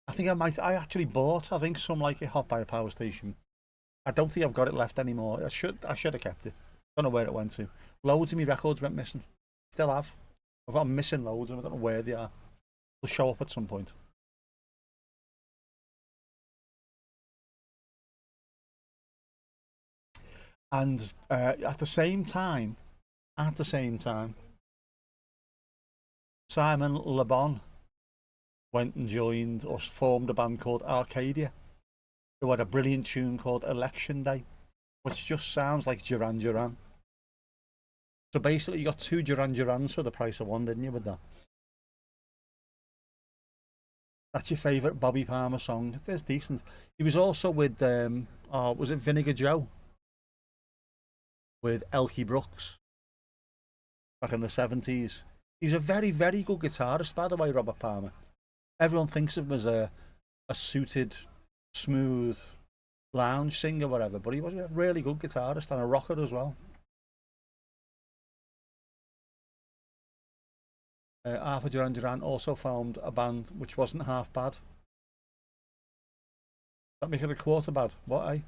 I think I actually bought, I think, Some Like It Hot by a Power Station. I don't think I've got it left anymore. I should have kept it. Don't know where it went to. Loads of me records went missing. Still have. I've got them missing loads and I don't know where they are. They'll show up at some point. And at the same time, Simon Le Bon went and joined or formed a band called Arcadia, who had a brilliant tune called Election Day, which just sounds like Duran Duran. So basically you got two Duran Durans for the price of one, didn't you, with that? That's your favourite Bobby Palmer song. It's decent. He was also with, was it Vinegar Joe? With Elkie Brooks back in the 70s. He's a very, very good guitarist, by the way, Robert Palmer. Everyone thinks of him as a suited, smooth lounge singer, whatever, but he was a really good guitarist and a rocker as well. Arthur Duran Duran also formed a band which wasn't half bad. That make it a quarter bad? What, eh?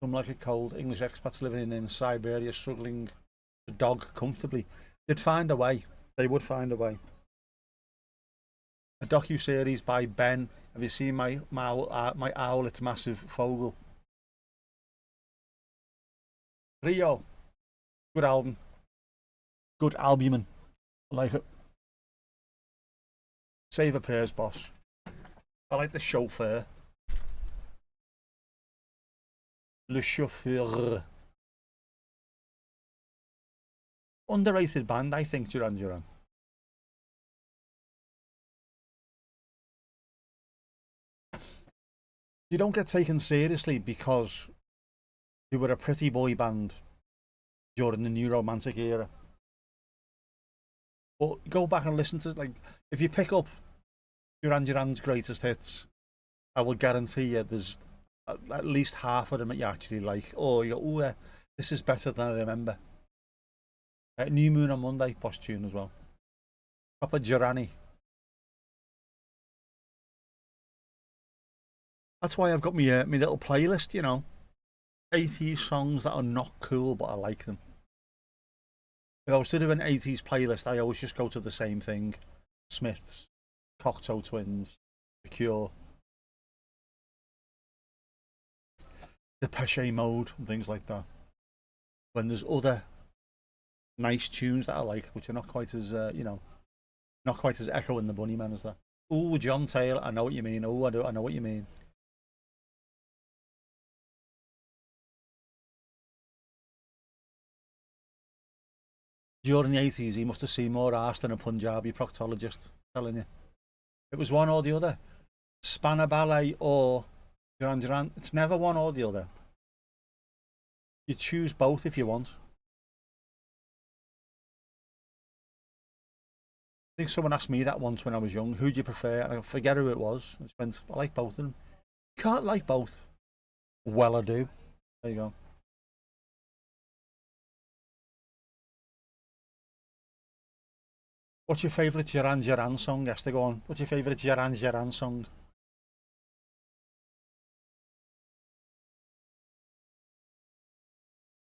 Some Like It Cold, English expats living in Siberia struggling to dog comfortably. They'd find a way. They would find a way. A docu-series by Ben. Have you seen my owl? It's Massive Fogel. Rio. Good album. Good albumin. I like it. Save a prayers, boss. I like the chauffeur. Le chauffeur. Underrated band, I think, Duran Duran. You don't get taken seriously because you were a pretty boy band during the new romantic era. But go back and listen to, like, if you pick up Duran Duran's greatest hits, I will guarantee you there's at least half of them that you actually like. Or you go, oh, this is better than I remember. New Moon on Monday, boss tune as well. Proper Durani. That's why I've got my little playlist, you know. 80s songs that are not cool, but I like them. If I was to do an 80s playlist, I always just go to the same thing. Smiths, Cocteau Twins, The Cure, Depeche Mode, and things like that. When there's other nice tunes that I like, which are not quite as, you know, not quite as Echo and the Bunnymen as that. Oh, John Taylor, I know what you mean. Oh, I know what you mean. During the 80s, he must have seen more arse than a Punjabi proctologist, telling you. It was one or the other. Spanner Ballet or Duran Duran. It's never one or the other. You choose both if you want. I think someone asked me that once when I was young. Who do you prefer? And I forget who it was. I like both of them. You can't like both. Well, I do. There you go. What's your favourite Duran Duran song? Esther, go on. What's your favourite Duran Duran song?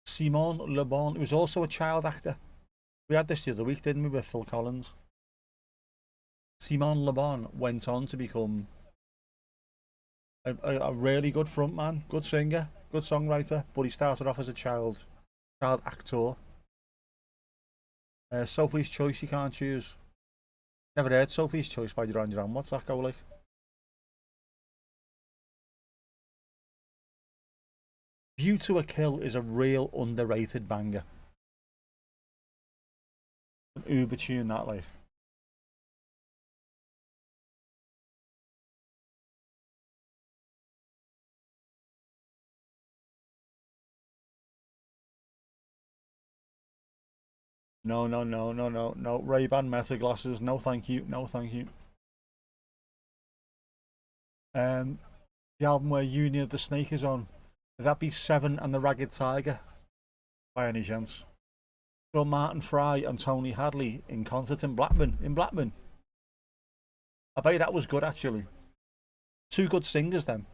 Simon Le Bon. He was also a child actor. We had this the other week, didn't we, with Phil Collins? Simon Le Bon went on to become a really good frontman, good singer, good songwriter, but he started off as a child actor. Sophie's Choice, you can't choose. Never heard Sophie's Choice by Duran Duran. What's that go like? View to a Kill is a real underrated banger. An uber tune, that, like. No, no, no, no, no, no. Ray-Ban Meta glasses. No, thank you. No, thank you. The album where Union of the Snake is on. Would that be Seven and the Ragged Tiger? By any chance? So Martin Fry and Tony Hadley in concert in Blackburn. I bet you that was good, actually. Two good singers then.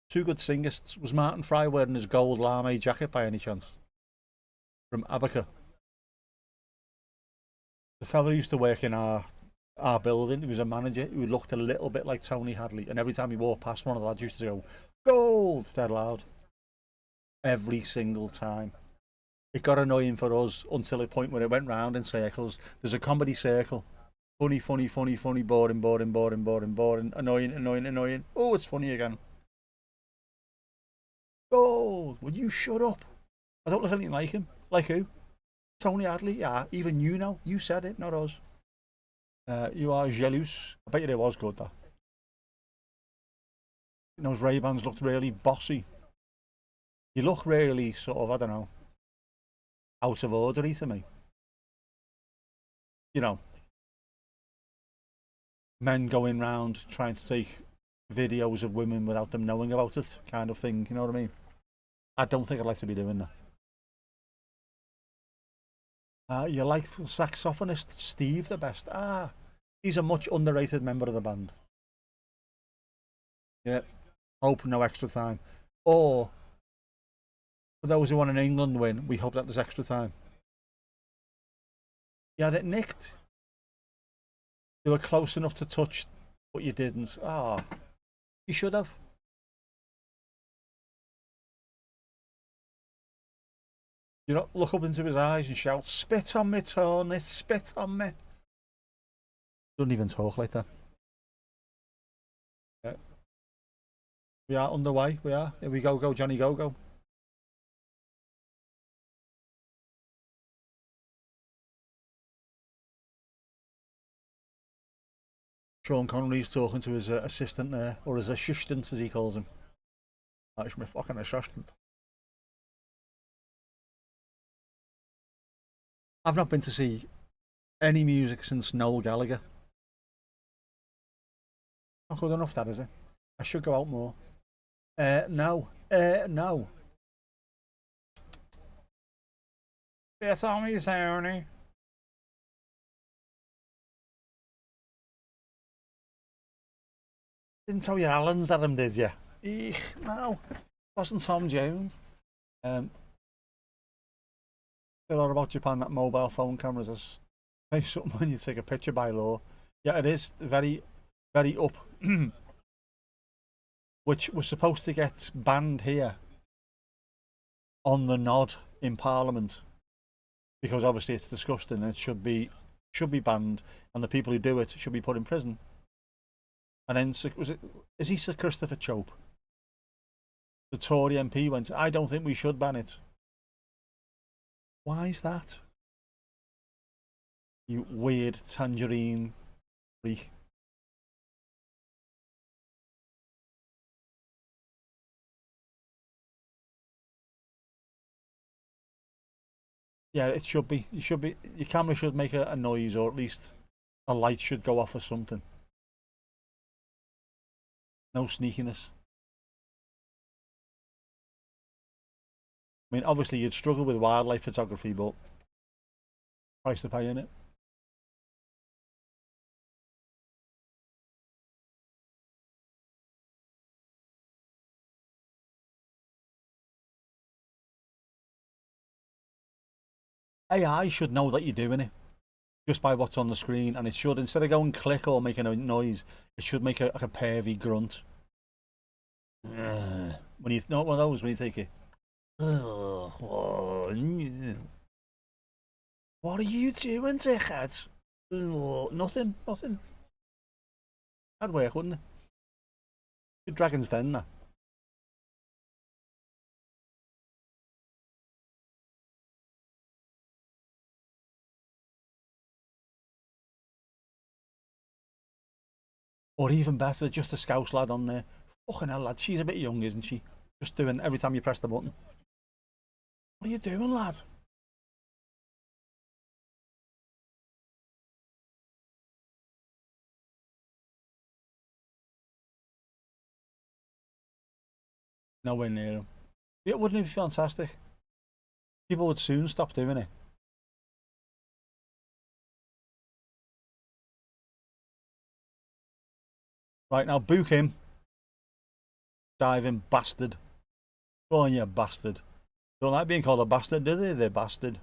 Two good singers. Was Martin Fry wearing his gold lame jacket by any chance? From Abaca. The fella who used to work in our building, he was a manager who looked a little bit like Tony Hadley, and every time he walked past, one of the lads used to go, "Gold!" dead loud. Every single time. It got annoying for us until the point where it went round in circles. There's a comedy circle. Funny, funny, funny, funny, boring, boring, boring, boring, boring, annoying, annoying, annoying. Oh, it's funny again. Gold! Will you shut up? I don't look anything like him. Like who? Tony Hadley? Yeah, even you know. You said it, not us. You are jealous. I bet you it was good, that. Those Ray-Bans looked really bossy. You look really sort of, I don't know, out of ordery to me. You know, men going round trying to take videos of women without them knowing about it, kind of thing. You know what I mean? I don't think I'd like to be doing that. You like the saxophonist Steve the best? He's a much underrated member of the band. Yeah. Hope no extra time. Or, for those who want an England win, we hope that there's extra time. You had it nicked. You were close enough to touch, but you didn't. You should have. You know, look up into his eyes and shout, "Spit on me, Tony, spit on me." Doesn't even talk like that. We are underway. We are. Here we go, go, Johnny, go, go. Sean Connery's talking to his assistant there, or his assistant as he calls him. That's my fucking assistant. I've not been to see any music since Noel Gallagher. Not good enough, that is it. I should go out more. No. No. Beth on me, Sony. Didn't throw your Allens at him, did you? Eek, no. Wasn't Tom Jones. A lot about Japan, that mobile phone cameras is very something when you take a picture by law. Yeah, it is very, very up. Which was supposed to get banned here on the nod in Parliament, because obviously it's disgusting and it should be banned, and the people who do it should be put in prison. And then is he Sir Christopher Chope? The Tory MP went, I don't think we should ban it. Why is that? You weird tangerine freak. Yeah, it should be. You should be. Your camera should make a noise, or at least a light should go off or something. No sneakiness. I mean, obviously you'd struggle with wildlife photography, but price to pay in it. AI should know that you're doing it just by what's on the screen, and it should, instead of going click or making a noise, it should make like a pervy grunt. When you know one of those when you take it. What are you doing, dickhead? Nothing, nothing. That'd work, wouldn't it? Good Dragon's Den, that. Or even better, just a Scouse lad on there. Fucking hell, lad, she's a bit young, isn't she? Just doing every time you press the button. What are you doing, lad? Nowhere near him. Yeah, wouldn't it be fantastic? People would soon stop doing it. Right, now book him. Diving bastard. Go on, you bastard. Don't like being called a bastard, do they? They're bastard.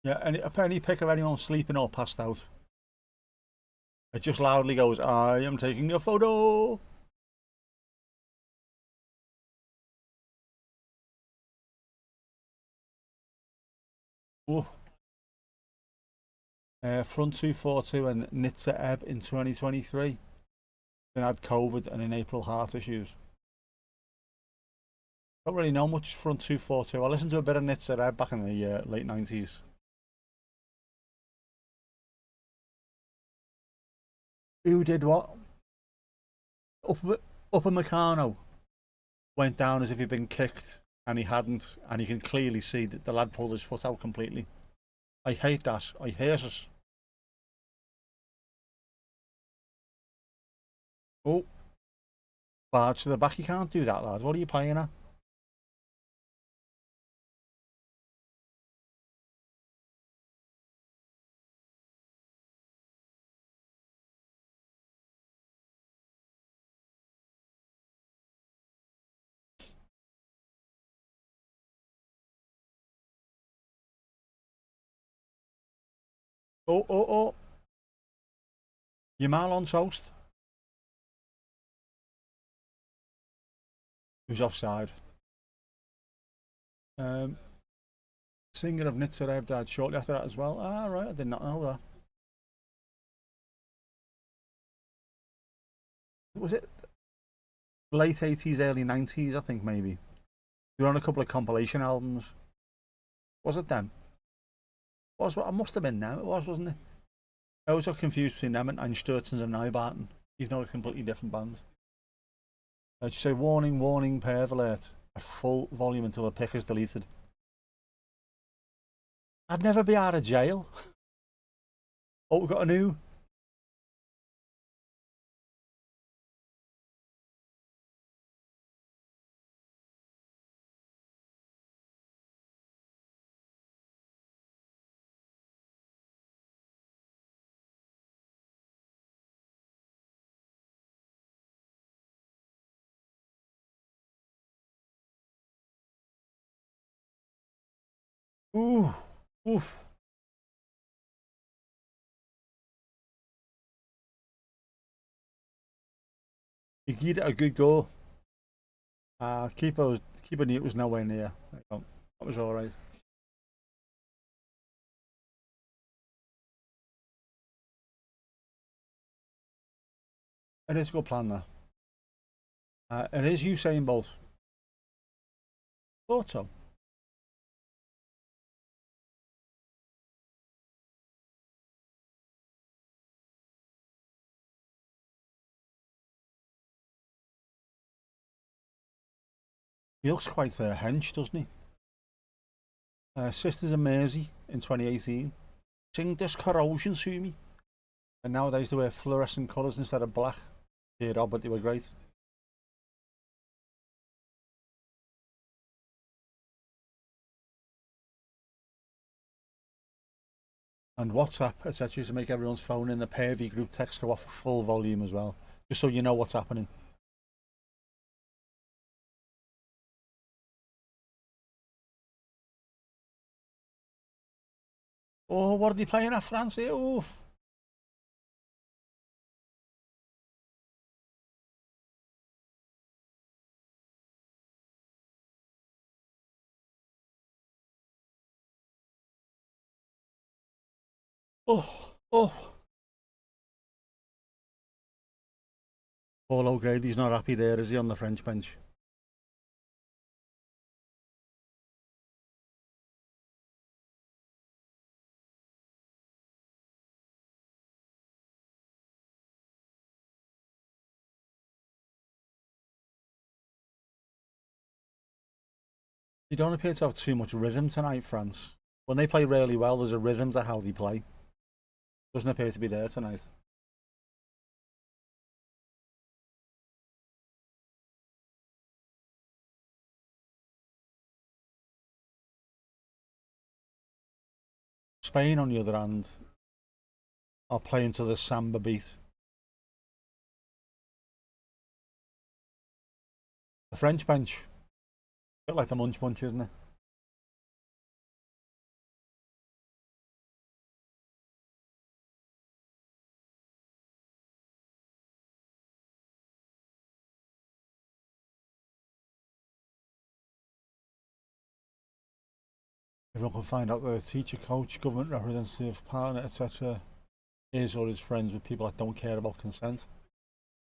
Yeah, and apparently pick of anyone sleeping or passed out. It just loudly goes, I am taking a photo. Ooh. Front 242 and Nitsa Ebb in 2023. Then had COVID and in April heart issues. Don't really know much Front 242. I listened to a bit of Nitsa Ebb back in the late 90s. Who did what? Upper Meccano went down as if he'd been kicked, and he hadn't, and you can clearly see that the lad pulled his foot out completely. I hate that. I hate it. Oh, barge to the back. You can't do that, lad. What are you playing at? Oh, oh, oh. Your mal on toast. He was offside. Singer of Nitsarev died shortly after that as well. Ah, right, I did not know that. Was it late 80s, early 90s, I think, maybe? They were on a couple of compilation albums. Was it them? Was what? I must have been them. It was, wasn't it? I always got confused between them and Einstürzend and Neubauten, even though they're completely different bands. I'd say warning, warning, perv alert at full volume until the pick is deleted. I'd never be out of jail. Oh, we've got a new. Ooh, oof. You gave it a good go. Keeper knew it was nowhere near. That was all right. It is a good plan there. It is Usain Bolt. Thought so. He looks quite hench, doesn't he? Sisters of Mersey in 2018. Sing this corrosion to me. And nowadays they wear fluorescent colours instead of black. Yeah, but they were great. And WhatsApp, etc., to make everyone's phone in the pervy group text go off full volume as well, just so you know what's happening. Oh, what are they playing at France here? Oof. Oh, oh. Paul O'Grady's not happy there, is he, on the French bench? They don't appear to have too much rhythm tonight, France. When they play really well, there's a rhythm to how they play. Doesn't appear to be there tonight. Spain, on the other hand, are playing to the samba beat. The French bench, a bit like the Munch Bunch, isn't it? Everyone can find out that a teacher, coach, government representative, partner, etc. is or is friends with people that don't care about consent.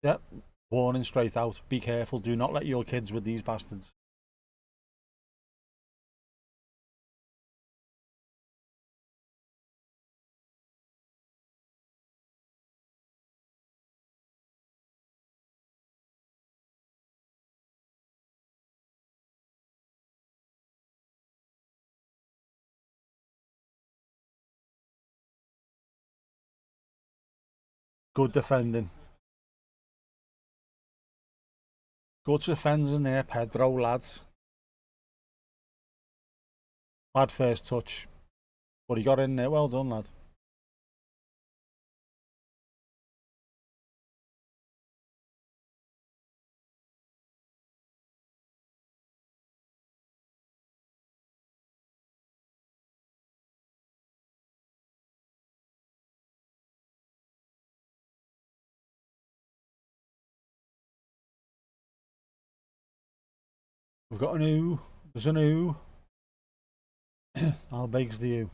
Yep. Warning straight out. Be careful. Do not let your kids with these bastards. Good defending. Good defending there, Pedro, lads. Bad first touch. But he got in there. Well done, lad. We've got an U. There's an U. How big's the U?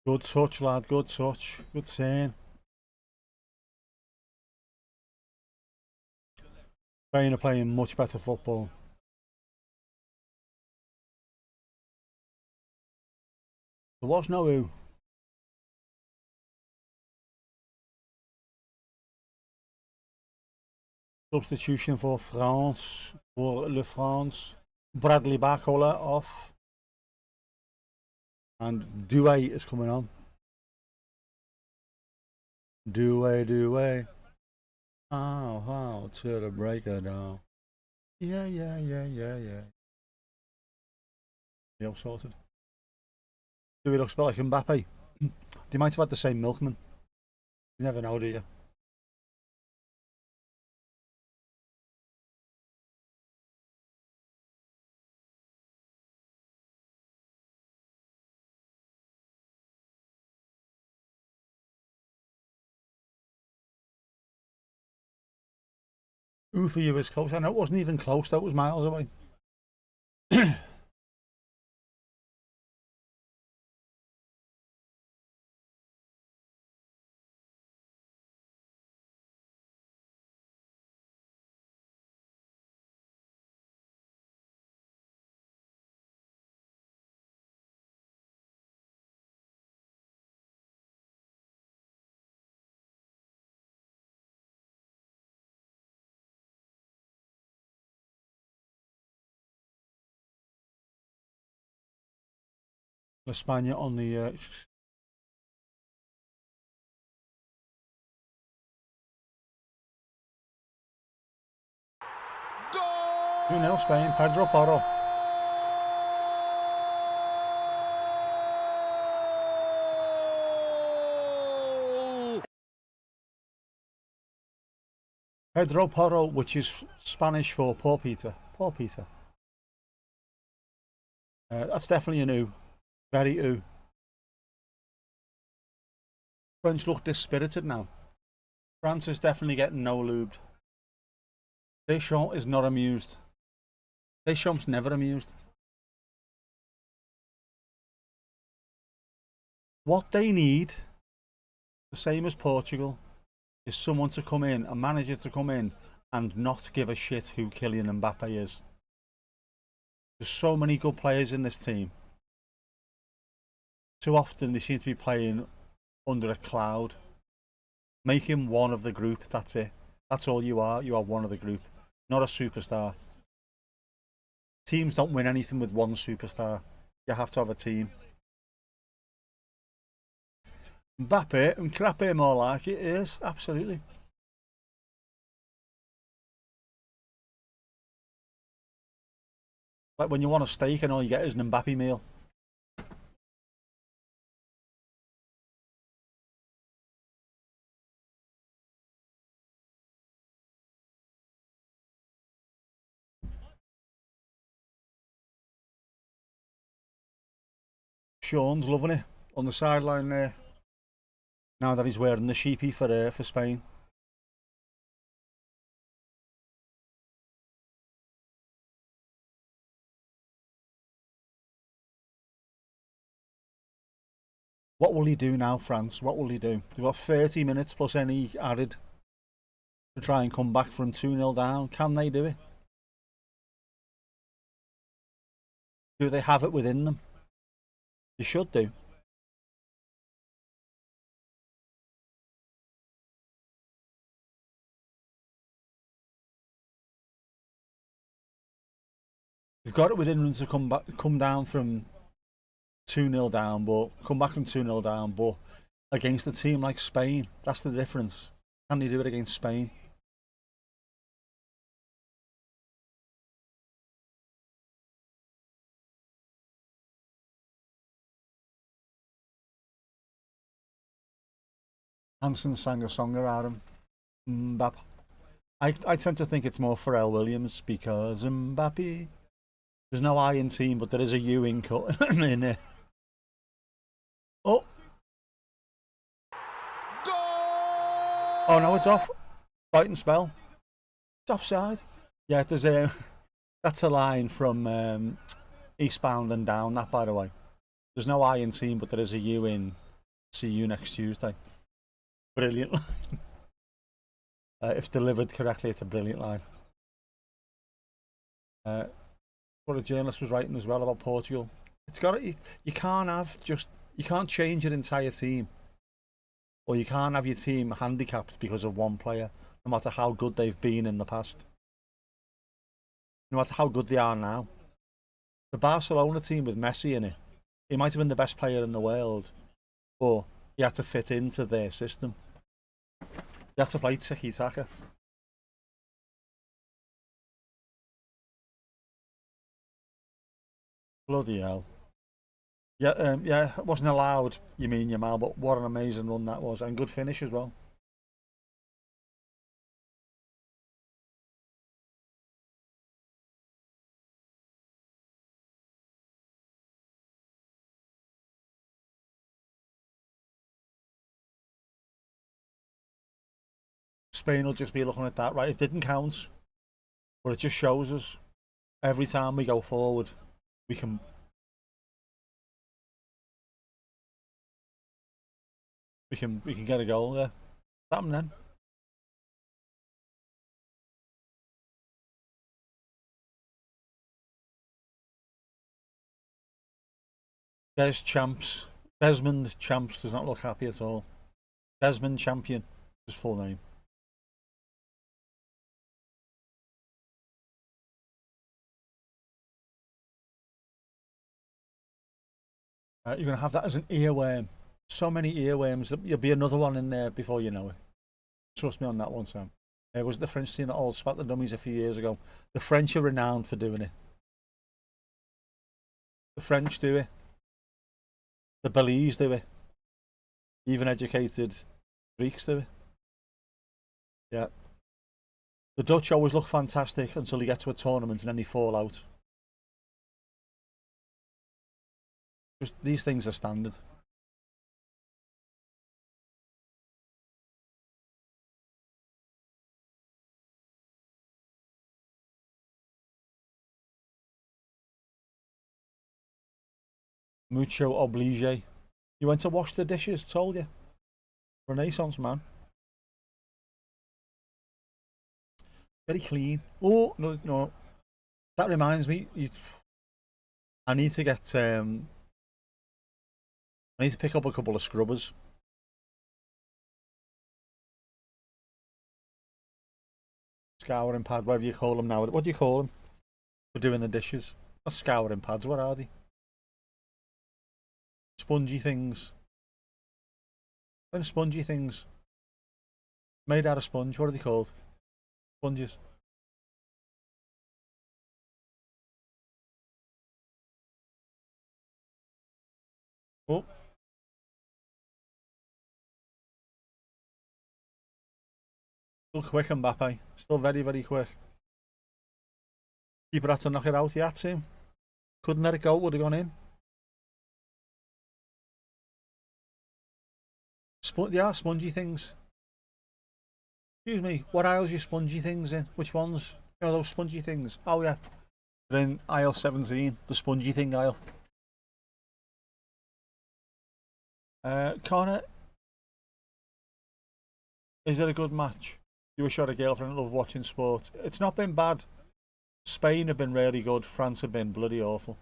Good touch, lad. Good touch. Good turn. Spain are playing much better football. There was no U. Substitution for France, for Le France. Bradley Barcola off. And Douay is coming on. Douay. How to the break of dawn. Yeah. Yeah, all sorted. Douay looks a bit like Mbappe. They might have had the same milkman. You never know, do you? Who for you is close? I know it wasn't even close, that was miles away. España on the 2-0 Spain, Pedro Porro. Pedro Porro, which is Spanish for poor Peter. Poor Peter. That's definitely an U. Very U. French look dispirited now. France is definitely getting no lubed. Deschamps is not amused. Deschamps never amused. What they need, the same as Portugal, is someone to come in, a manager to come in and not give a shit who Kylian Mbappe is. There's so many good players in this team. Too often they seem to be playing under a cloud. Make him one of the group, that's it. That's all you are. You are one of the group, not a superstar. Teams don't win anything with one superstar. You have to have a team. Mbappe and Crappe more like it is, absolutely. Like when you want a steak and all you get is an Mbappe meal. Sean's loving it on the sideline there. Now that he's wearing the sheepy for Spain. What will he do now, France? What will he do? They've got 30 minutes plus any added to try and come back from 2-0 down. Can they do it? Do they have it within them? They should do. They've got it within them to come down from 2-0 down, but come back from 2-0 down, but against a team like Spain, that's the difference. Can they do it against Spain? Hansen sang a song around him. Mbappe. I tend to think it's more Pharrell Williams because Mbappe. There's no I in team, but there is a U in cut in there. Oh. Oh no, it's off. Bite and spell. It's offside. Yeah, there's a. That's a line from Eastbound and Down. That, by the way. There's no I in team, but there is a U in. See you next Tuesday. Brilliant line. If delivered correctly, it's a brilliant line. What a journalist was writing as well about Portugal. It's got you can't change your entire team, or you can't have your team handicapped because of one player, no matter how good they've been in the past. No matter how good they are now. The Barcelona team with Messi in it, he might have been the best player in the world, but he had to fit into their system. He had to play tiki-taka. Bloody hell. Yeah, yeah, it wasn't allowed, you mean, Yamal, but what an amazing run that was, and good finish as well. Spain will just be looking at that, right? It didn't count, but it just shows us every time we go forward, we can get a goal there. What's happening then? There's Champs. Desmond Champs does not look happy at all. Desmond Champion, his full name. You're going to have that as an earworm. So many earworms. There'll be another one in there before you know it. Trust me on that one, Sam. It was the French team that all spat the dummies a few years ago. The French are renowned for doing it. The French do it. The Belize do it. Even educated Greeks do it. Yeah. The Dutch always look fantastic until they get to a tournament and then they fall out. Just these things are standard. Mucho oblige. You went to wash the dishes, told you. Renaissance man. Very clean. Oh, no, no. That reminds me, I need to get, I need to pick up a couple of scrubbers. Scouring pad, whatever you call them now. What do you call them? For doing the dishes. Not scouring pads, what are they? Spongy things. Them spongy things. Made out of sponge, what are they called? Sponges. Oh. Still quick, Mbappe. Still very, very quick. Keeper had to knock it out, yeah, team. Couldn't let it go, would have gone in. They are spongy things. Excuse me, what aisle's your spongy things in? Which ones? You know, those spongy things. Oh, yeah. They're in aisle 17, the spongy thing aisle. Connor, is it a good match? You wish you had a girlfriend that loved watching sport. It's not been bad. Spain have been really good. France have been bloody awful.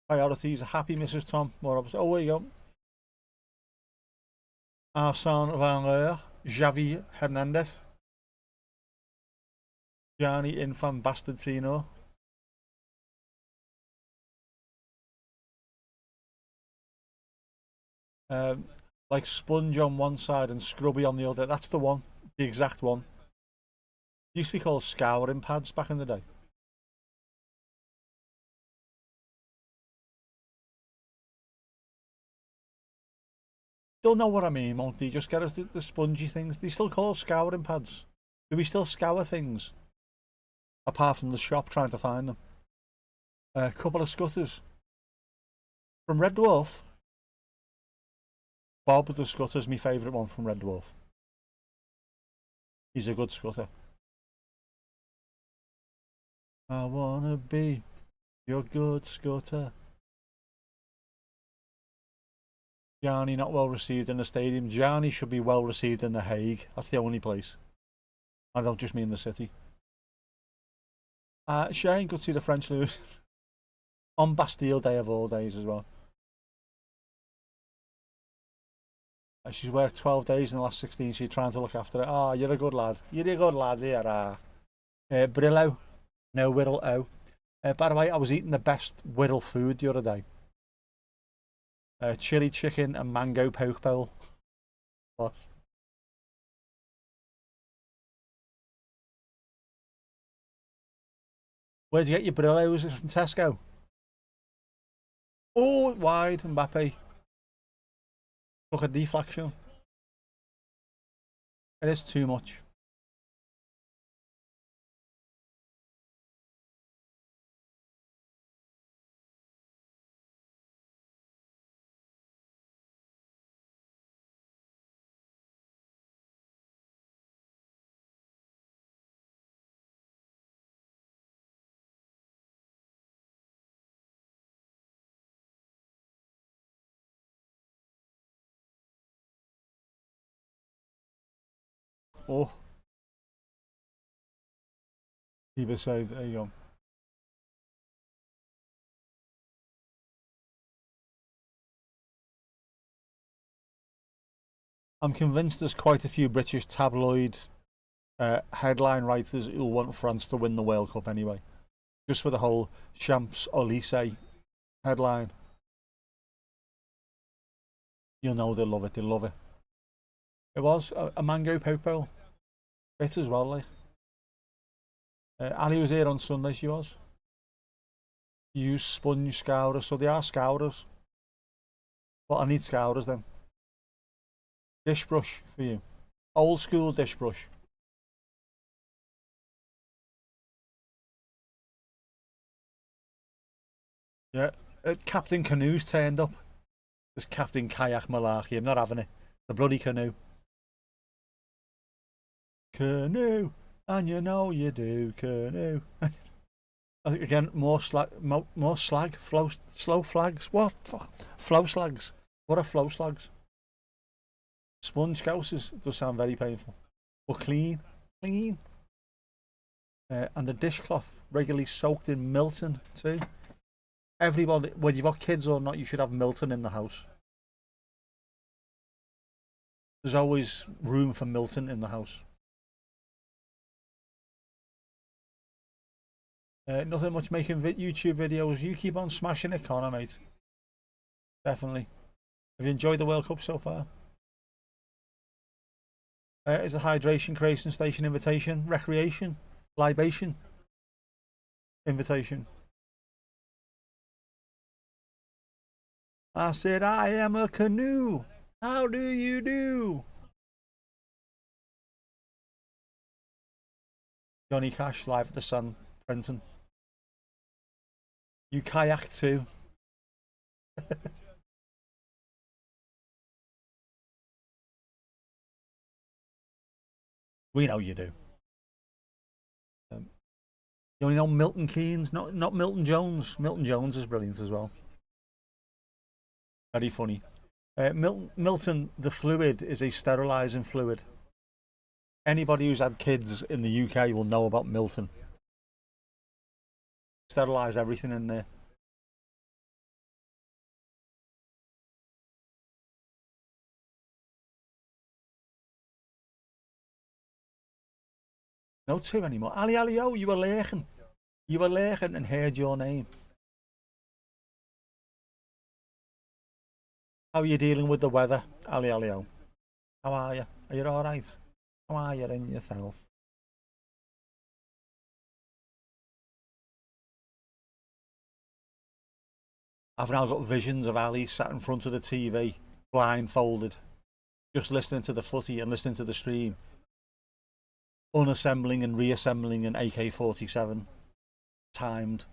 Priorities. Happy Mrs. Tom. More obviously. Oh, there you go. Arsene Wenger. Xavi Hernandez. Gianni Infam Bastardino. Like sponge on one side and scrubby on the other. That's the one. The exact one. Used to be called scouring pads back in the day. They'll know what I mean, won't they? Just get us the spongy things. They still call scouring pads. Do we still scour things? Apart from the shop trying to find them. A couple of scutters. From Red Dwarf. Bob the Scutter's my favourite one from Red Dwarf. He's a good scutter. I wanna be your good scutter. Gianni not well received in the stadium. Gianni should be well received in The Hague. That's the only place. I don't just mean the city. Shane could see the French lose. On Bastille Day of all days as well. She's worked 12 days in the last 16. She's trying to look after it. Oh, you're a good lad. You're a good lad, yeah. Brillo. No, Whittle O. By the way, I was eating the best Whittle food the other day. Chili chicken and mango poke bowl. What? Where'd you get your Brillos? From Tesco? Oh, wide, Mbappe. Took a deflection. It is too much. Oh. Either side, there you go. I'm convinced there's quite a few British tabloid headline writers who'll want France to win the World Cup anyway. Just for the whole Champs-Élysées headline. You'll know they'll love it, they'll love it. It was a mango poke bowl. Bit as well, like. Ali was here on Sunday, she was. Use sponge scourers, so they are scourers. But I need scourers then. Dish brush for you. Old school dish brush. Yeah, Captain Canoe's turned up. This Captain Kayak Malarkey, I'm not having it. The bloody canoe. Canoe, and you know you do, canoe. Again, more slag, slow flags. What? Flow slags. What are flow slags? Sponge scousers does sound very painful. But clean. And the dishcloth regularly soaked in Milton too. Everybody, whether you've got kids or not, you should have Milton in the house. There's always room for Milton in the house. Nothing much making YouTube videos. You keep on smashing it, Connor, mate. Definitely. Have you enjoyed the World Cup so far? Is the hydration creation station invitation, recreation, libation, invitation? I said, I am a canoe. How do you do? Johnny Cash live at the Sun, Prenton. You kayak too. We know you do. You only know Milton Keynes, not Milton Jones. Milton Jones is brilliant as well. Very funny. Milton, the fluid is a sterilising fluid. Anybody who's had kids in the UK will know about Milton. Sterilise everything in there. No two anymore. Ali Ali, you were lurking. You were lurking and heard your name. How are you dealing with the weather, Ali Ali? How are you? Are you alright? How are you in yourself? I've now got visions of Ali sat in front of the TV, blindfolded, just listening to the footy and listening to the stream, unassembling and reassembling an AK-47 timed.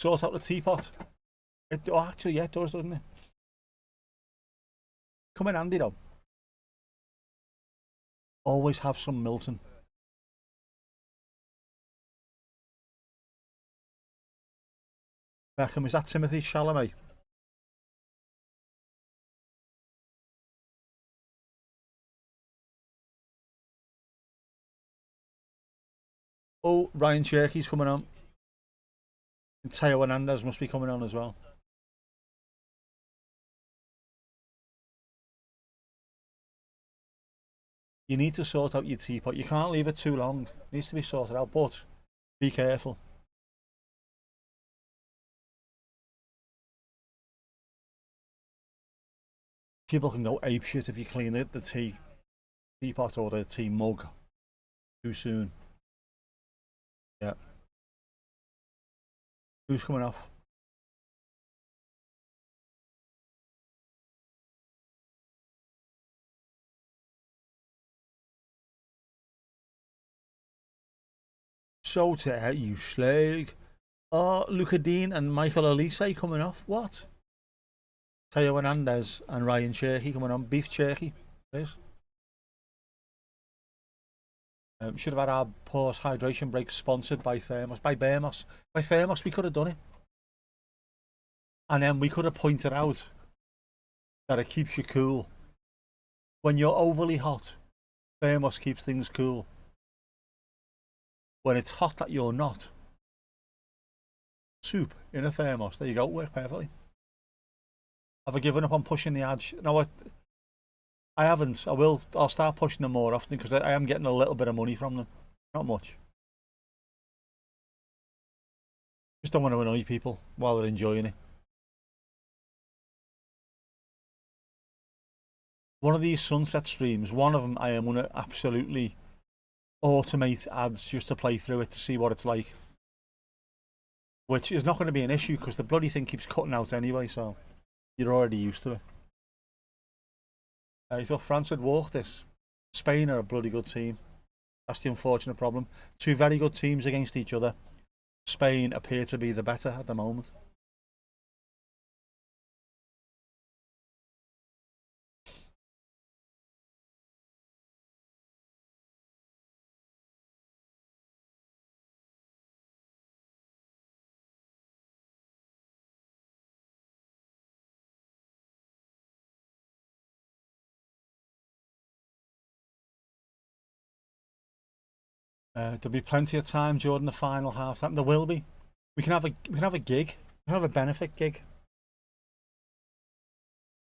Sort out the teapot. Actually, yeah, it does, doesn't it? Come in handy though. Always have some Milton. Beckham, is that Timothy Chalamet? Oh, Ryan Cherky's coming on. And Teo Hernandez must be coming on as well. You need to sort out your teapot. You can't leave it too long. It needs to be sorted out, but be careful. People can go apeshit if you clean it, the teapot or the tea mug too soon. Yeah. Who's coming off? So to you slag. Oh, Luca Dean and Michael Elise coming off. What? Teo Hernandez and Ryan Cherky coming on. Beef Cherky, please. Should have had our pause hydration break sponsored by Thermos. By Thermos. By Thermos, we could have done it. And then we could have pointed out that it keeps you cool. When you're overly hot, Thermos keeps things cool. When it's hot that you're not, soup in a thermos, there you go, work perfectly. Have I given up on pushing the ads? No, I haven't. I'll start pushing them more often because I am getting a little bit of money from them. Not much. Just don't want to annoy people while they're enjoying it. One of these sunset streams, one of them I am going to absolutely automate ads just to play through it to see what it's like. Which is not going to be an issue because the bloody thing keeps cutting out anyway, so you're already used to it. You thought France had walked this. Spain are a bloody good team. That's the unfortunate problem. Two very good teams against each other. Spain appear to be the better at the moment. There'll be plenty of time during the final half time. There will be. We can have a gig. We can have a benefit gig.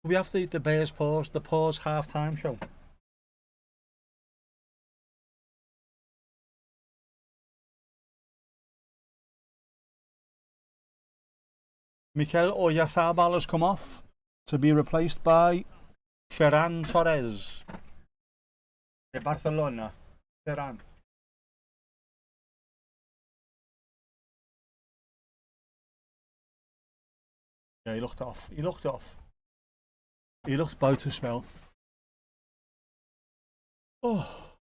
We have the Bears pause, the pause half time show. Mikel Oyarzabal has come off to be replaced by Ferran Torres. De Barcelona. Ferran. Yeah, he looked off. He looked off. He looked buitenspel. Oh.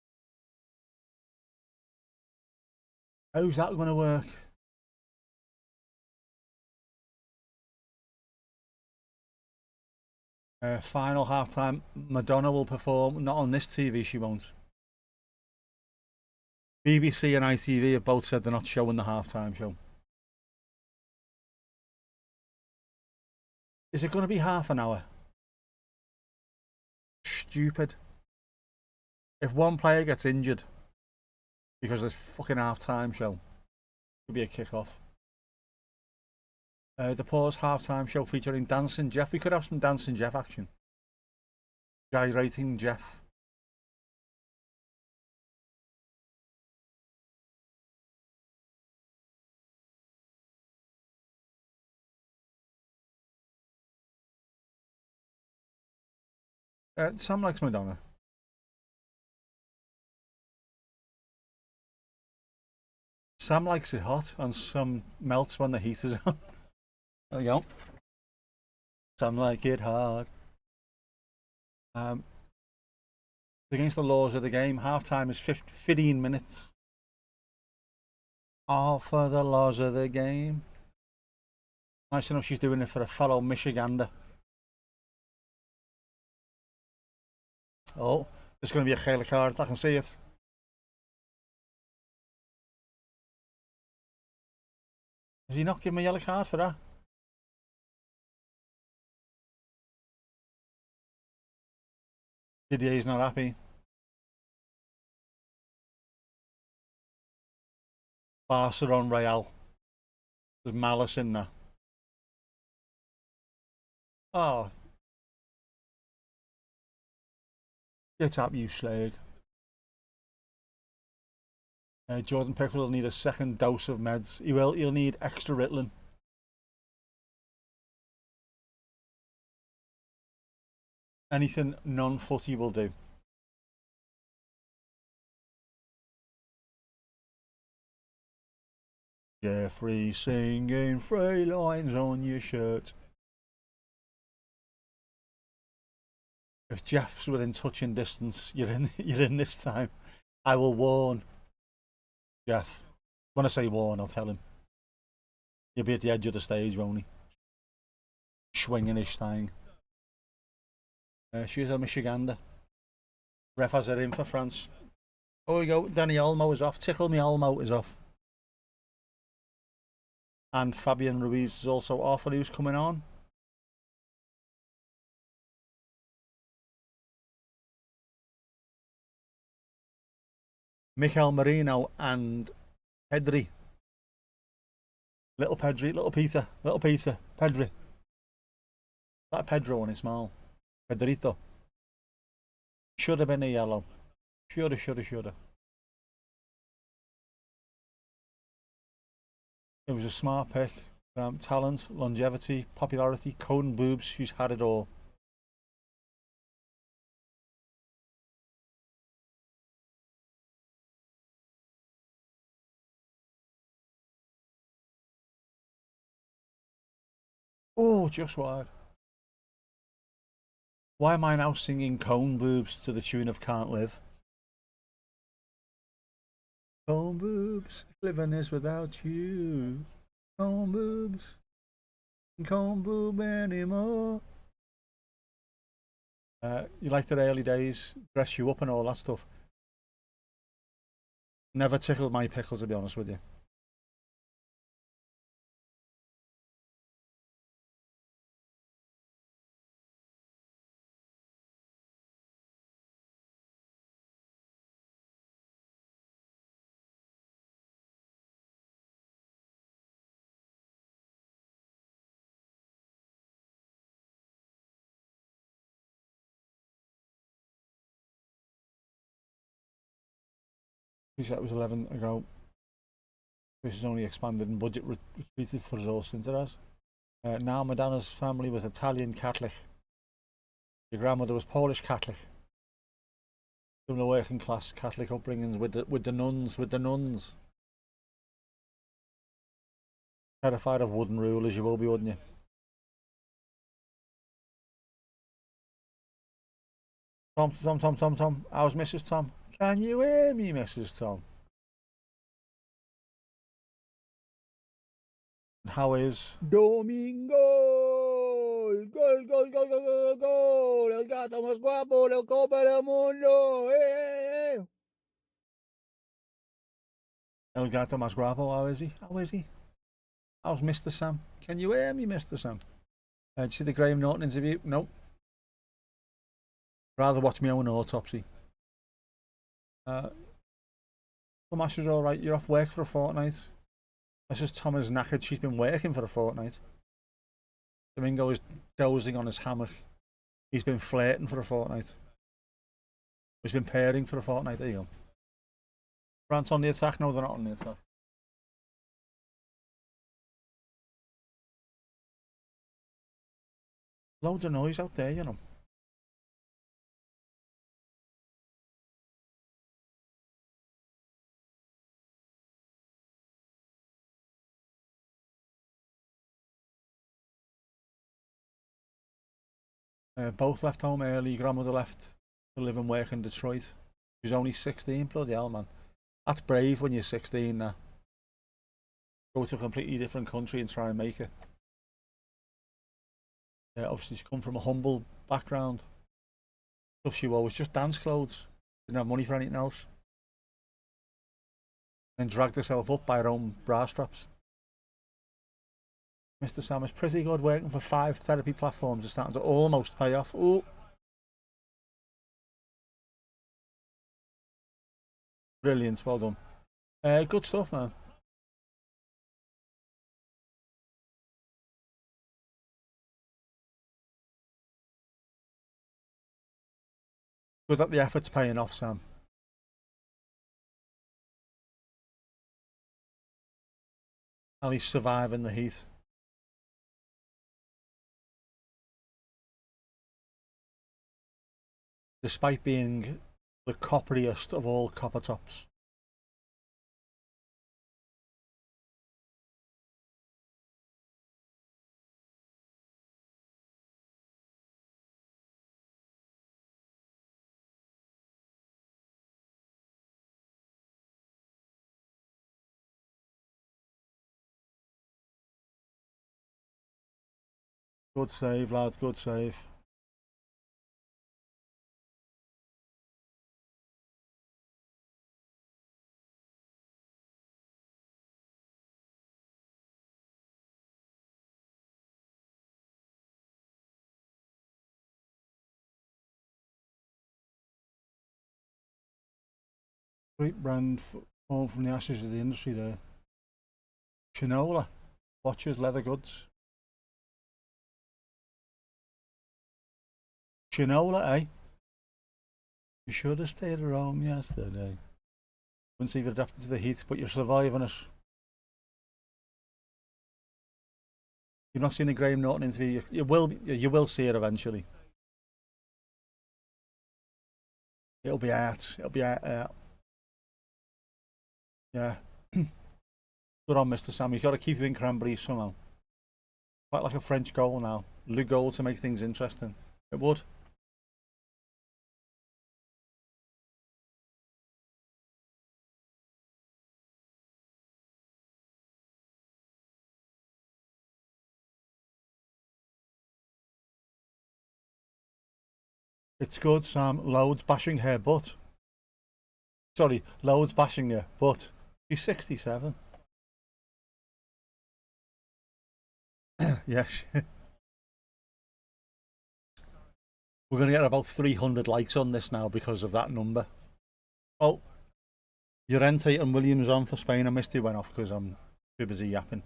How's that going to work? Final half time. Madonna will perform. Not on this TV, she won't. BBC and ITV have both said they're not showing the halftime show. Is it going to be half an hour? Stupid. If one player gets injured because there's fucking half-time show, it'll be a kick-off. The pause half-time show featuring Dancing Jeff. We could have some Dancing Jeff action. Gyrating Jeff. Sam likes Madonna. Sam likes it hot and some melts when the heat is on. There we go. Some like it hard. Against the laws of the game, half time is 15 minutes. All for the laws of the game. Nice enough she's doing it for a fellow Michigander. Oh, there's going to be a gele card, I can see it. Has he not given me a yellow card for that? Didier's not happy. Barca on Real. There's malice in there. Oh. Get up, you slag. Jordan Pickford will need a second dose of meds. He'll need extra Ritalin. Anything non-footy will do. Jeffrey singing 3 lines on your shirt. If Jeff's within touching distance, you're in this time. I will warn Jeff. When I say warn, I'll tell him. You'll be at the edge of the stage, won't he? Swinging his thing. She's a Michigander. Ref has her in for France. Oh, we go. Danny Olmo is off. Tickle Me Olmo is off. And Fabian Ruiz is also off. And who's coming on? Mikel Merino and Pedri. Little Pedri, little Peter, Pedri. That Pedro on his small. Pedrito. Should have been a yellow. Shoulda. It was a smart pick. Talent, longevity, popularity, cone boobs. She's had it all. Oh, just wide. Why am I now singing cone boobs to the tune of Can't Live? Cone boobs, living is without you. Cone boobs, cone boob anymore. You like the early days, dress you up and all that stuff. Never tickled my pickles, to be honest with you. That was 11 ago. This is only expanded and budget retreated for resource into us. Now Madonna's family was Italian Catholic. Your grandmother was Polish Catholic. Similar working class Catholic upbringings with the nuns. Terrified of wooden rulers, you will be, wouldn't you? Tom. How's Mrs. Tom? Can you hear me, Mrs. Tom? How is Domingo? Gol. El gato más guapo del Copa del Mundo. Hey. El gato más guapo, how is he? How's Mr. Sam? Can you hear me, Mr. Sam? Did you see the Graham Norton interview? Nope. Rather watch my own autopsy. Tomash is alright, you're off work for a fortnight. Mrs. Tom is knackered, she's been working for a fortnight. Domingo is dozing on his hammock. He's been flirting for a fortnight. He's been pairing for a fortnight, there you go. France on the attack? No, they're not on the attack. Loads of noise out there, you know. Both left home early. Grandmother left to live and work in Detroit. She's only 16. Bloody hell, man. That's brave when you're 16 now. Go to a completely different country and try and make it. Obviously, she come from a humble background. Stuff she wore was just dance clothes. Didn't have money for anything else. And dragged herself up by her own bra straps. Mr. Sam is pretty good, working for 5 therapy platforms. It's starting to almost pay off. Ooh. Brilliant, well done. Good stuff, man. Good that the effort's paying off, Sam. At least surviving the heat. Despite being the copperiest of all copper tops. Good save, lad, good save. Great brand formed from the ashes of the industry there. Shinola, watches, leather goods. Shinola, eh? You should have stayed at home yesterday. Once you've adapted to the heat, but you're surviving it. You've not seen the Graham Norton interview. You will see it eventually. It'll be out. It'll be out. Yeah. Good on Mr. Sam. You've got to keep it in Cranberries somehow. Quite like a French goal now. Le goal to make things interesting. It would. It's good, Sam. Loads bashing her butt. Sorry, loads bashing her butt. She's 67. Yes. We're going to get about 300 likes on this now because of that number. Oh, Llorente and Williams on for Spain. I missed it went off because I'm too busy yapping.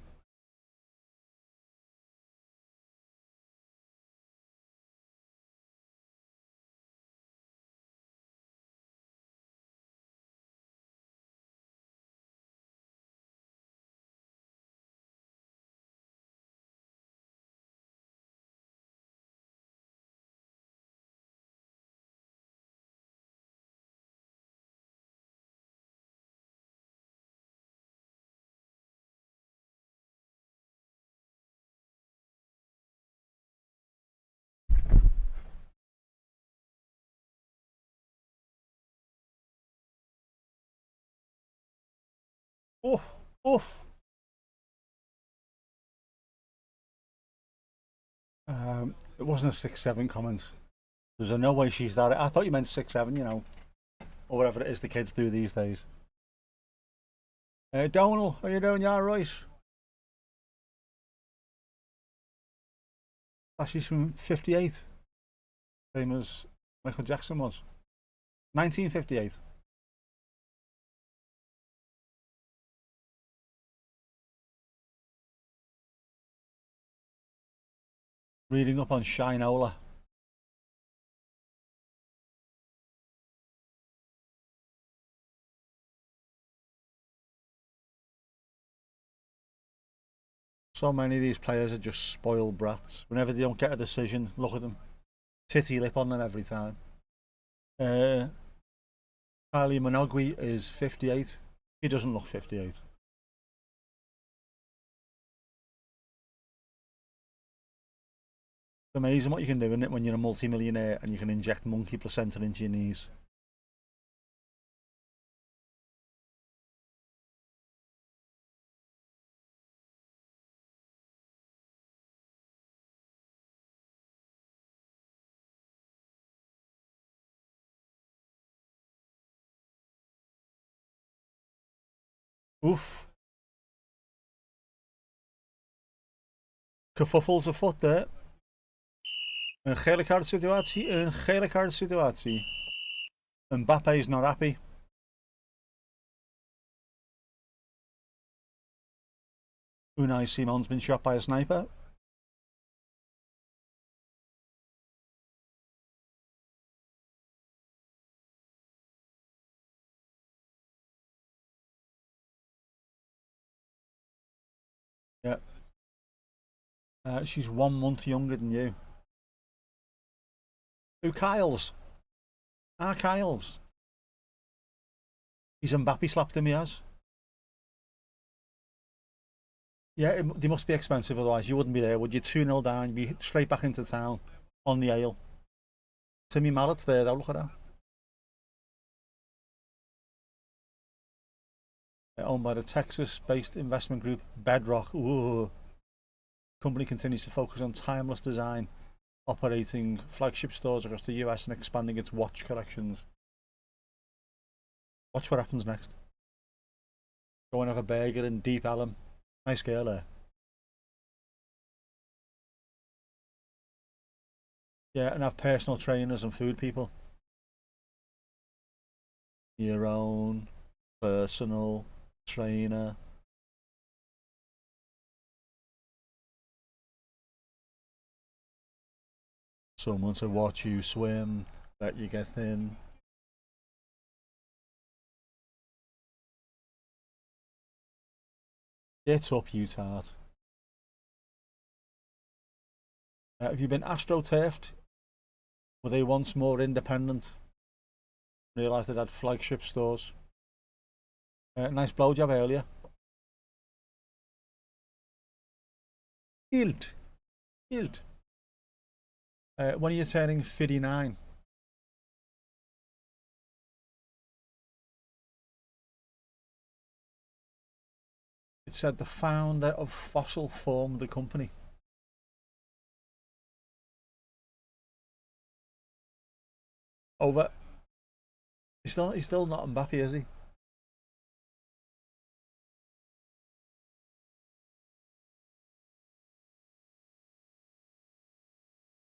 Oh, oh. It wasn't a 6'7" comment. There's no way she's that. I thought you meant 6'7", you know, or whatever it is the kids do these days. Donal, how you doing? You alright? She's from 58, same as Michael Jackson was. 1958. Reading up on Shinola. So many of these players are just spoiled brats. Whenever they don't get a decision, look at them. Titty lip on them every time. Kylie Minogue is 58. He doesn't look 58. amazing what you can do, isn't it, when you're a multi-millionaire and you can inject monkey placenta into your knees. Oof. Kerfuffels afoot there. Een gele kaart situatie, een gele kaart situatie. Mbappe is not happy. Unai Simon's been shot by a sniper. Yeah. She's 1 month younger than you. Who, Kyle's? Ah, Kyle's. He's Mbappe slapped him, he has. Yeah, they must be expensive, otherwise you wouldn't be there, would you? 2-0 down, you'd be straight back into town on the ale. Timmy Mallett's there, though, look at that. Owned by the Texas-based investment group Bedrock. Ooh. Company continues to focus on timeless design, operating flagship stores across the US and expanding its watch collections. Watch what happens next. Go and have a burger in Deep Ellum. Nice girl there. Yeah, and have personal trainers and food people. Your own personal trainer. Someone to watch you swim, let you get thin. Get up, you tart. Have you been astroturfed? Were they once more independent? Realised they had flagship stores. Nice blowjob earlier. Hilt. Hilt. When are you turning 59? It said the founder of Fossil formed the company. Over. He's still not Mbappe, is he?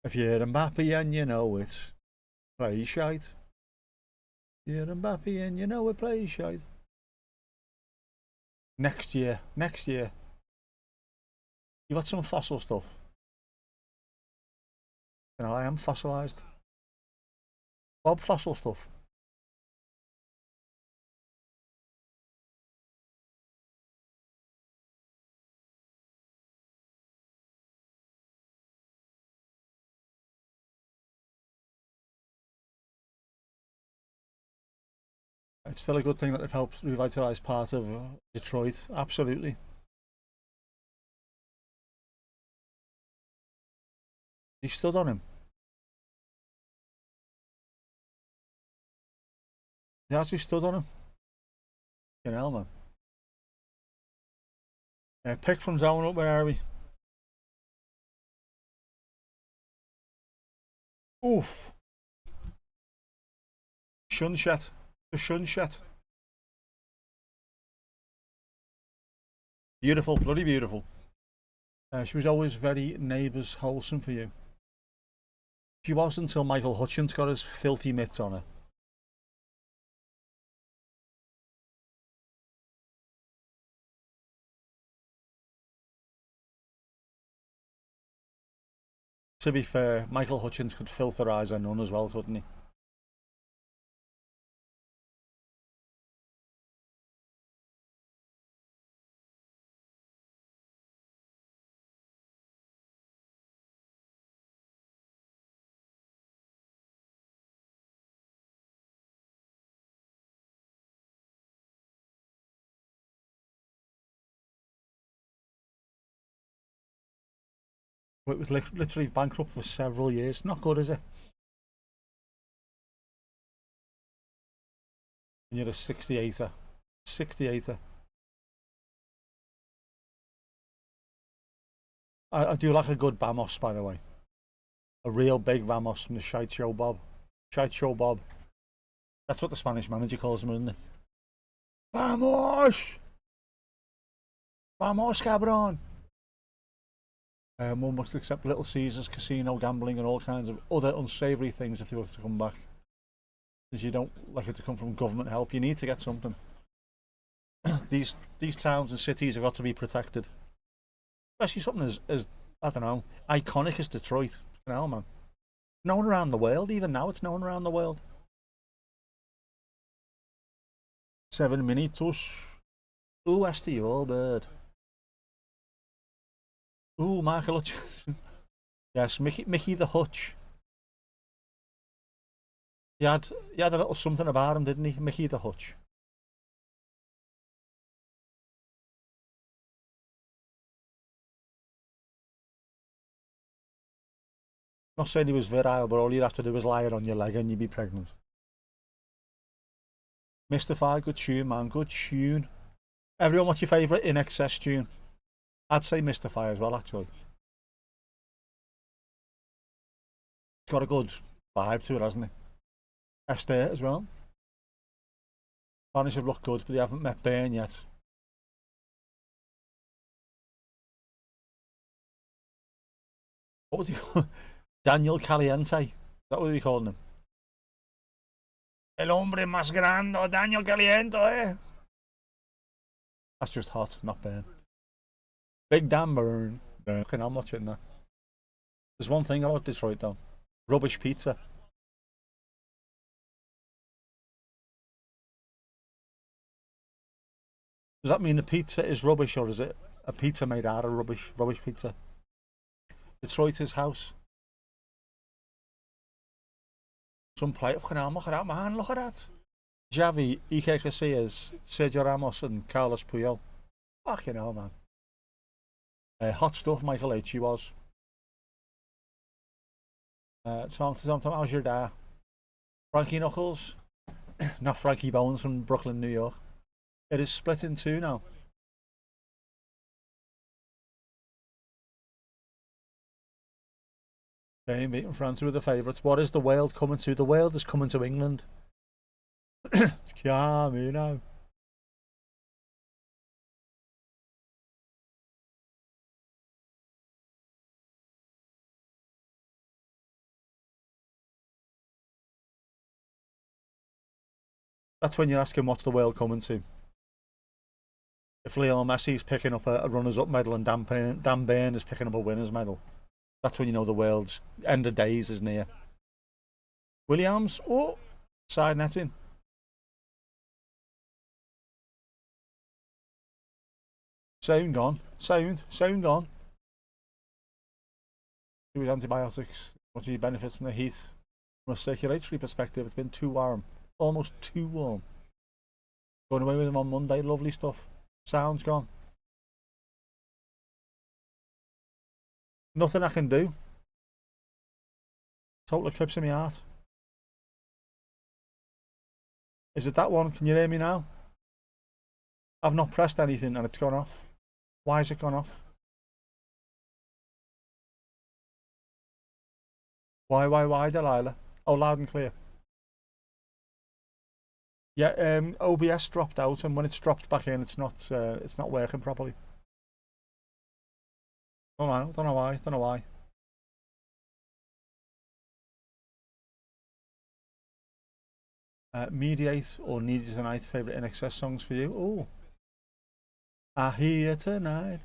If you're Mbappe and you know it, play shite. You're Mbappe and you know it, play shite. Next year. You got some fossil stuff. You know, I am fossilised. Bob fossil stuff. It's still a good thing that they've helped revitalise part of Detroit. Absolutely. He stood on him. He actually stood on him. You know, man. Pick from down up, where are we? Oof. Shunshet. The Shunshet. Beautiful, bloody beautiful. She was always very neighbours wholesome for you. She was until Michael Hutchins got his filthy mitts on her. To be fair, Michael Hutchins could filtherise a nun as well, couldn't he? It was literally bankrupt for several years. Not good, is it? And you're a 68er. 68er. I do like a good Vamos, by the way. A real big Vamos from the Shite Show Bob. Shite Show Bob. That's what the Spanish manager calls him, isn't it? Vamos! Vamos, cabron! One must accept Little Caesars, casino, gambling and all kinds of other unsavoury things if they were to come back. Because you don't like it to come from government help. You need to get something. These towns and cities have got to be protected. Especially something as I don't know, iconic as Detroit. You know, man. Known around the world. Even now it's known around the world. 7 minutos. Ooh, Esther, you old bird. Ooh, Michael Hutchinson. Yes, Mickey the Hutch. He had a little something about him, didn't he? Mickey the Hutch. Not saying he was virile, but all you'd have to do was lie it on your leg and you'd be pregnant. Mystify, good tune, man, good tune. Everyone, what's your favourite In Excess tune? I'd say Mystify as well, actually. It's got a good vibe to it, hasn't it? Esther as well. Spanish have looked good, but they haven't met Byrne yet. What was he called? Daniel Caliente. Is that what we calling him? El hombre más grande, Daniel Caliente, eh? That's just hot, not Byrne. Big Dan Byrne. Okay, I'm watching that. There's one thing about Detroit though. Rubbish pizza. Does that mean the pizza is rubbish, or is it a pizza made out of rubbish? Rubbish pizza. Detroit's house. Some play. Look at that, man. Look at that. Javi, Iker Casillas, Sergio Ramos, and Carlos Puyol. Fucking hell, man. Hot stuff, Michael H. He was. Tom, how's your day? Frankie Knuckles? Not Frankie Bones from Brooklyn, New York. It is split in two now. Spain beating France with the favourites. What is the world coming to? The world is coming to England. It's coming now. That's when you're asking what's the world coming to. If Lionel Messi's picking up a runners-up medal and Dan Byrne is picking up a winners medal, that's when you know the world's end of days is near. Williams, oh, side netting. Sound gone. Sound gone. With antibiotics, what do you benefit from the heat? From a circulatory perspective, it's been too warm. Almost too warm. Going away with him on Monday, lovely stuff. Sound's gone. Nothing I can do. Total eclipse in my heart. Is it that one? Can you hear me now? I've not pressed anything and it's gone off. Why has it gone off? Why, Delilah? Oh, loud and clear. Yeah, OBS dropped out, and when it's dropped back in, it's not working properly. Don't know why. Mediate or Needed Tonight, favourite In Excess songs for you? Oh, I Hear Tonight.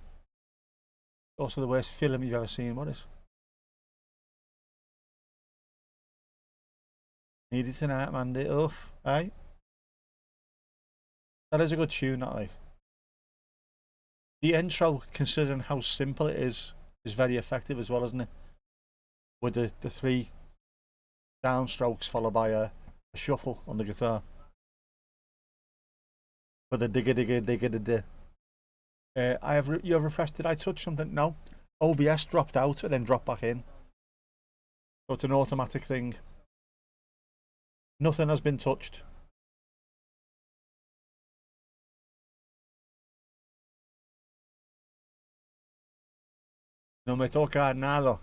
Also the worst film you've ever seen. What is? Needed Tonight, Mandy. Oof, aye. That is a good tune, that like. The intro, considering how simple it is very effective as well, isn't it? With the three downstrokes followed by a shuffle on the guitar. For the digga digga digga digga. You have refreshed. Did I touch something? No. OBS dropped out and then dropped back in. So it's an automatic thing. Nothing has been touched. No me toca nada.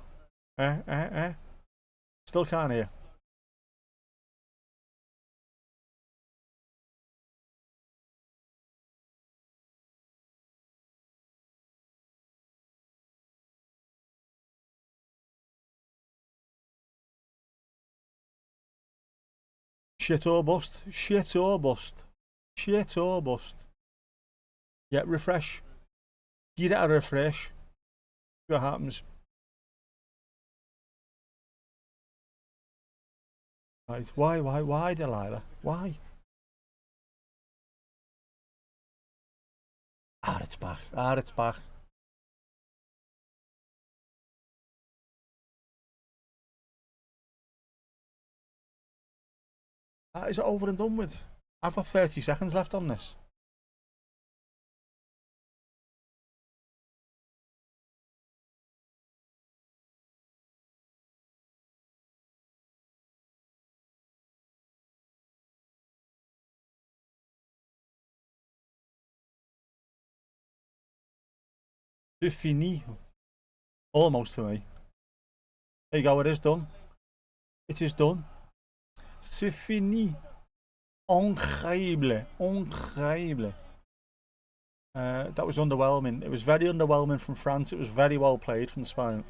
Still can't hear. Shit or bust. Shit or bust. Shit or bust. Yeah, refresh. Give it a refresh. See what happens. Right, why, Delilah? Why? Ah, it's back. Ah, it's back. Is it over and done with? I've got 30 seconds left on this. C'est fini. Almost for me. There you go, it is done. It is done. C'est fini. Incroyable. Incroyable. That was underwhelming. It was very underwhelming from France. It was very well played from Spain.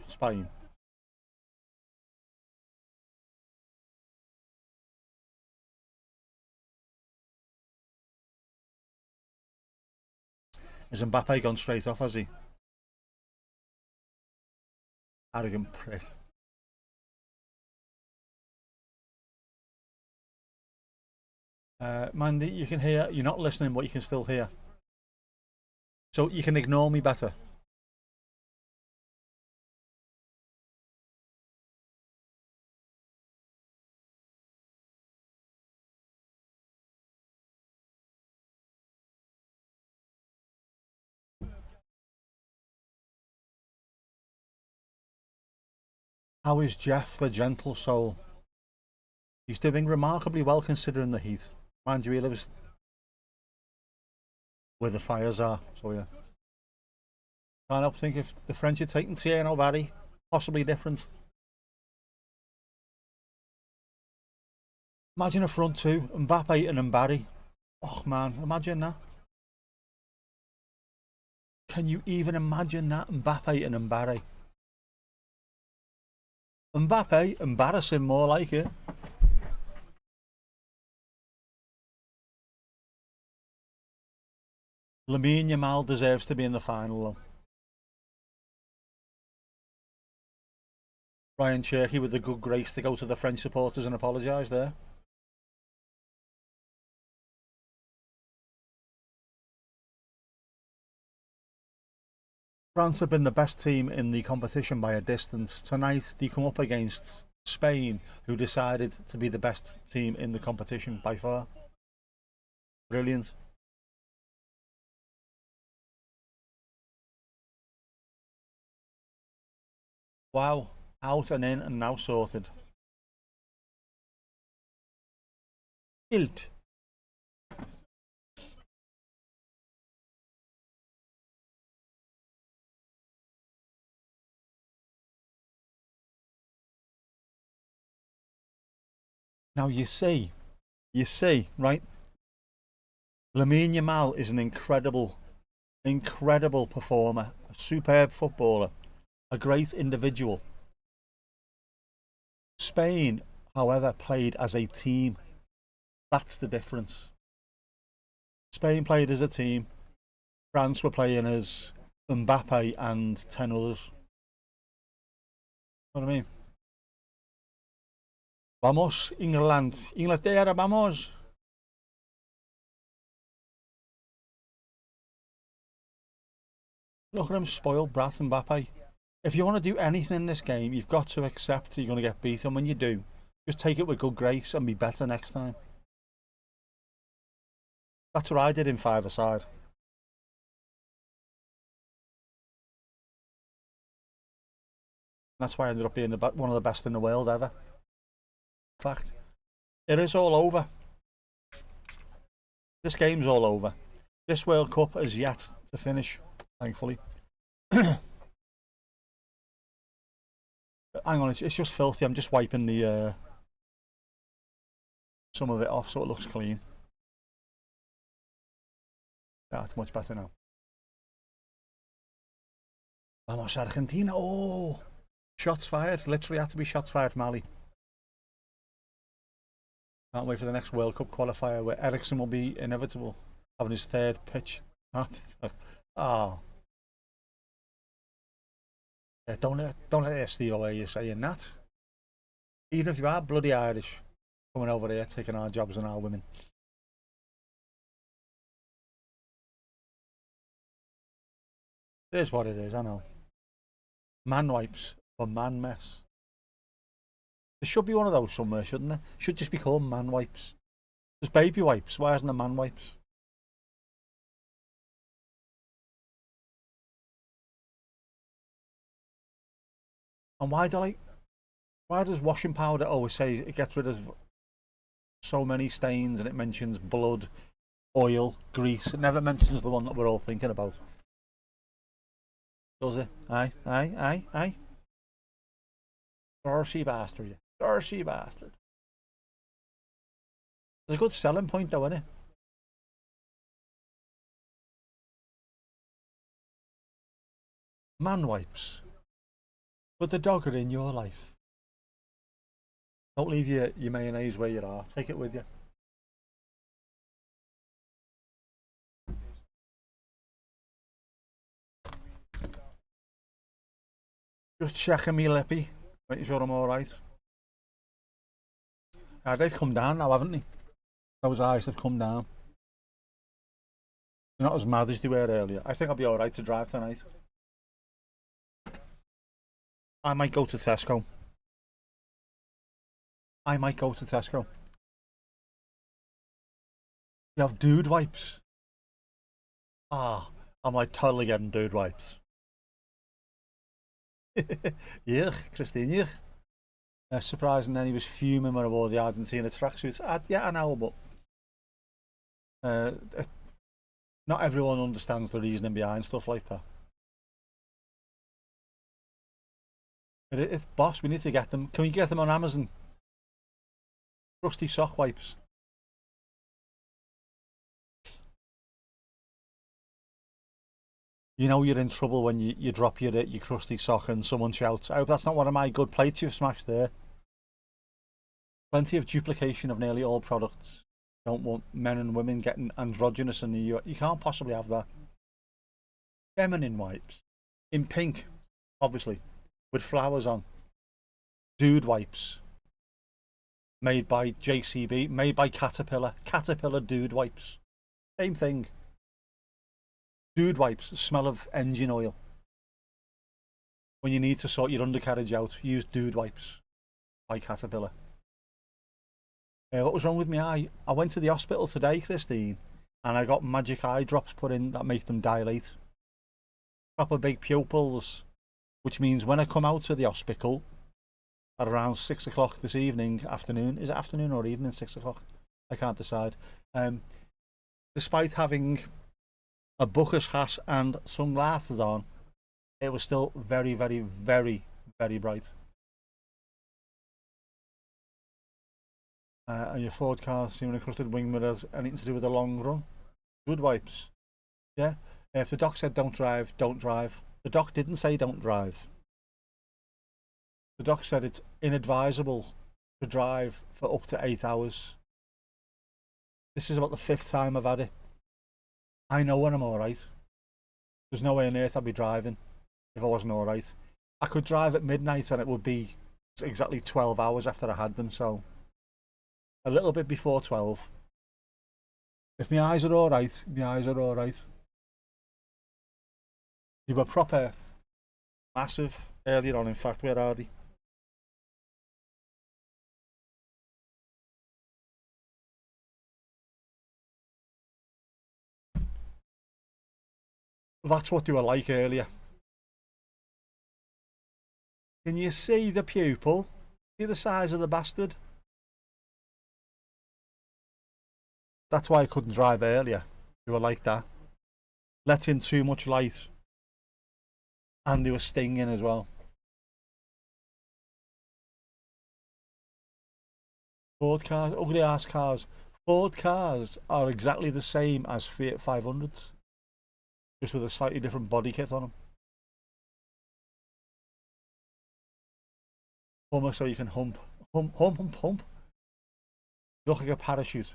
Has Mbappe gone straight off, has he? Arrogant prick. Mandy, you can hear, you're not listening, but you can still hear. So you can ignore me better. How is Jeff the gentle soul? He's doing remarkably well considering the heat. Mind you, he lives where the fires are, so yeah. Can't help think if the French had taken Thierry Henry, possibly different. Imagine a front two, Mbappe and Mbari. Oh man, imagine that. Can you even imagine that? Mbappe and Mbari. Mbappe, embarrassing more like it. Lamine Yamal deserves to be in the final though. Ryan Cherky with the good grace to go to the French supporters and apologise there. France have been the best team in the competition by a distance. Tonight they come up against Spain, who decided to be the best team in the competition by far. Brilliant. Wow, out and in and now sorted. Ilt. Now you see, right? Lamine Yamal is an incredible performer, a superb footballer, a great individual. Spain, however, played as a team. That's the difference. Spain played as a team. France were playing as Mbappe and 10 others. You know what I mean? Vamos, England. Inglaterra, vamos. Look at him, spoiled brat Mbappe. If you want to do anything in this game, you've got to accept you're going to get beaten. When you do, just take it with good grace and be better next time. That's what I did in five-a-side. That's why I ended up being one of the best in the world ever. In fact, it is all over. This game's all over. This World Cup is yet to finish, thankfully. Hang on, it's just filthy. I'm just wiping the some of it off so it looks clean. That's much better now. Vamos Argentina! Oh, shots fired. Literally had to be shots fired from Ali. Can't wait for the next World Cup qualifier where Ericsson will be inevitable, having his third pitch. Oh. Yeah, don't let it steal away you saying that. Even if you are bloody Irish, coming over here taking our jobs and our women. It is what it is, I know. Man wipes for man mess. There should be one of those somewhere, shouldn't there? Should just be called man wipes. There's baby wipes. Why isn't there man wipes? And why does washing powder always say it gets rid of so many stains and it mentions blood, oil, grease? It never mentions the one that we're all thinking about. Does it? Aye. Dirty bastard, you. Dirty bastard. It's a good selling point though, isn't it? Man wipes. But the dog are in your life. Don't leave your mayonnaise where you are. Take it with you. Just checking me lippy. Making sure I'm alright. They've come down now, haven't they? Those eyes have come down. They're not as mad as they were earlier. I think I'll be alright to drive tonight. I might go to Tesco. You have dude wipes. Ah, I'm like totally getting dude wipes. Yuck, Christine, yuck. Surprising then he was fuming when I wore the Argentina tracksuits. Yeah, I know, but not everyone understands the reasoning behind stuff like that. It's boss, we need to get them. Can we get them on Amazon? Rusty sock wipes. You know you're in trouble when you drop your crusty sock and someone shouts, I hope that's not one of my good plates you've smashed there. Plenty of duplication of nearly all products. Don't want men and women getting androgynous in the US. You can't possibly have that. Feminine wipes. In pink, obviously, with flowers on. Dude wipes. Made by JCB, made by Caterpillar. Caterpillar dude wipes. Same thing. Dude wipes smell of engine oil. When you need to sort your undercarriage out, use dude wipes by Caterpillar. What was wrong with my eye? I went to the hospital today, Christine, and I got magic eye drops put in that make them dilate. Proper big pupils, which means when I come out of the hospital at around 6 o'clock this afternoon, is it afternoon or evening, 6 o'clock? I can't decide. Despite having a bucket hat and sunglasses on, it was still very, very, very, very bright. And your Ford car seeming encrusted wing mirrors, anything to do with the long run? Good wipes. Yeah. If the doc said don't drive, don't drive. The doc didn't say don't drive. The doc said it's inadvisable to drive for up to 8 hours. This is about the 5th time I've had it. I know when I'm alright. There's no way on earth I'd be driving if I wasn't alright. I could drive at midnight and it would be exactly 12 hours after I had them, so a little bit before 12. If my eyes are alright, my eyes are alright. They were proper massive earlier on, in fact. Where are they? That's what they were like earlier. Can you see the pupil? See the size of the bastard? That's why I couldn't drive earlier. They were like that. Let in too much light. And they were stinging as well. Ford cars, ugly ass cars. Ford cars are exactly the same as Fiat 500s. Just with a slightly different body kit on them. Almost so you can hump. Hump, hump, hump, hump. Look like a parachute.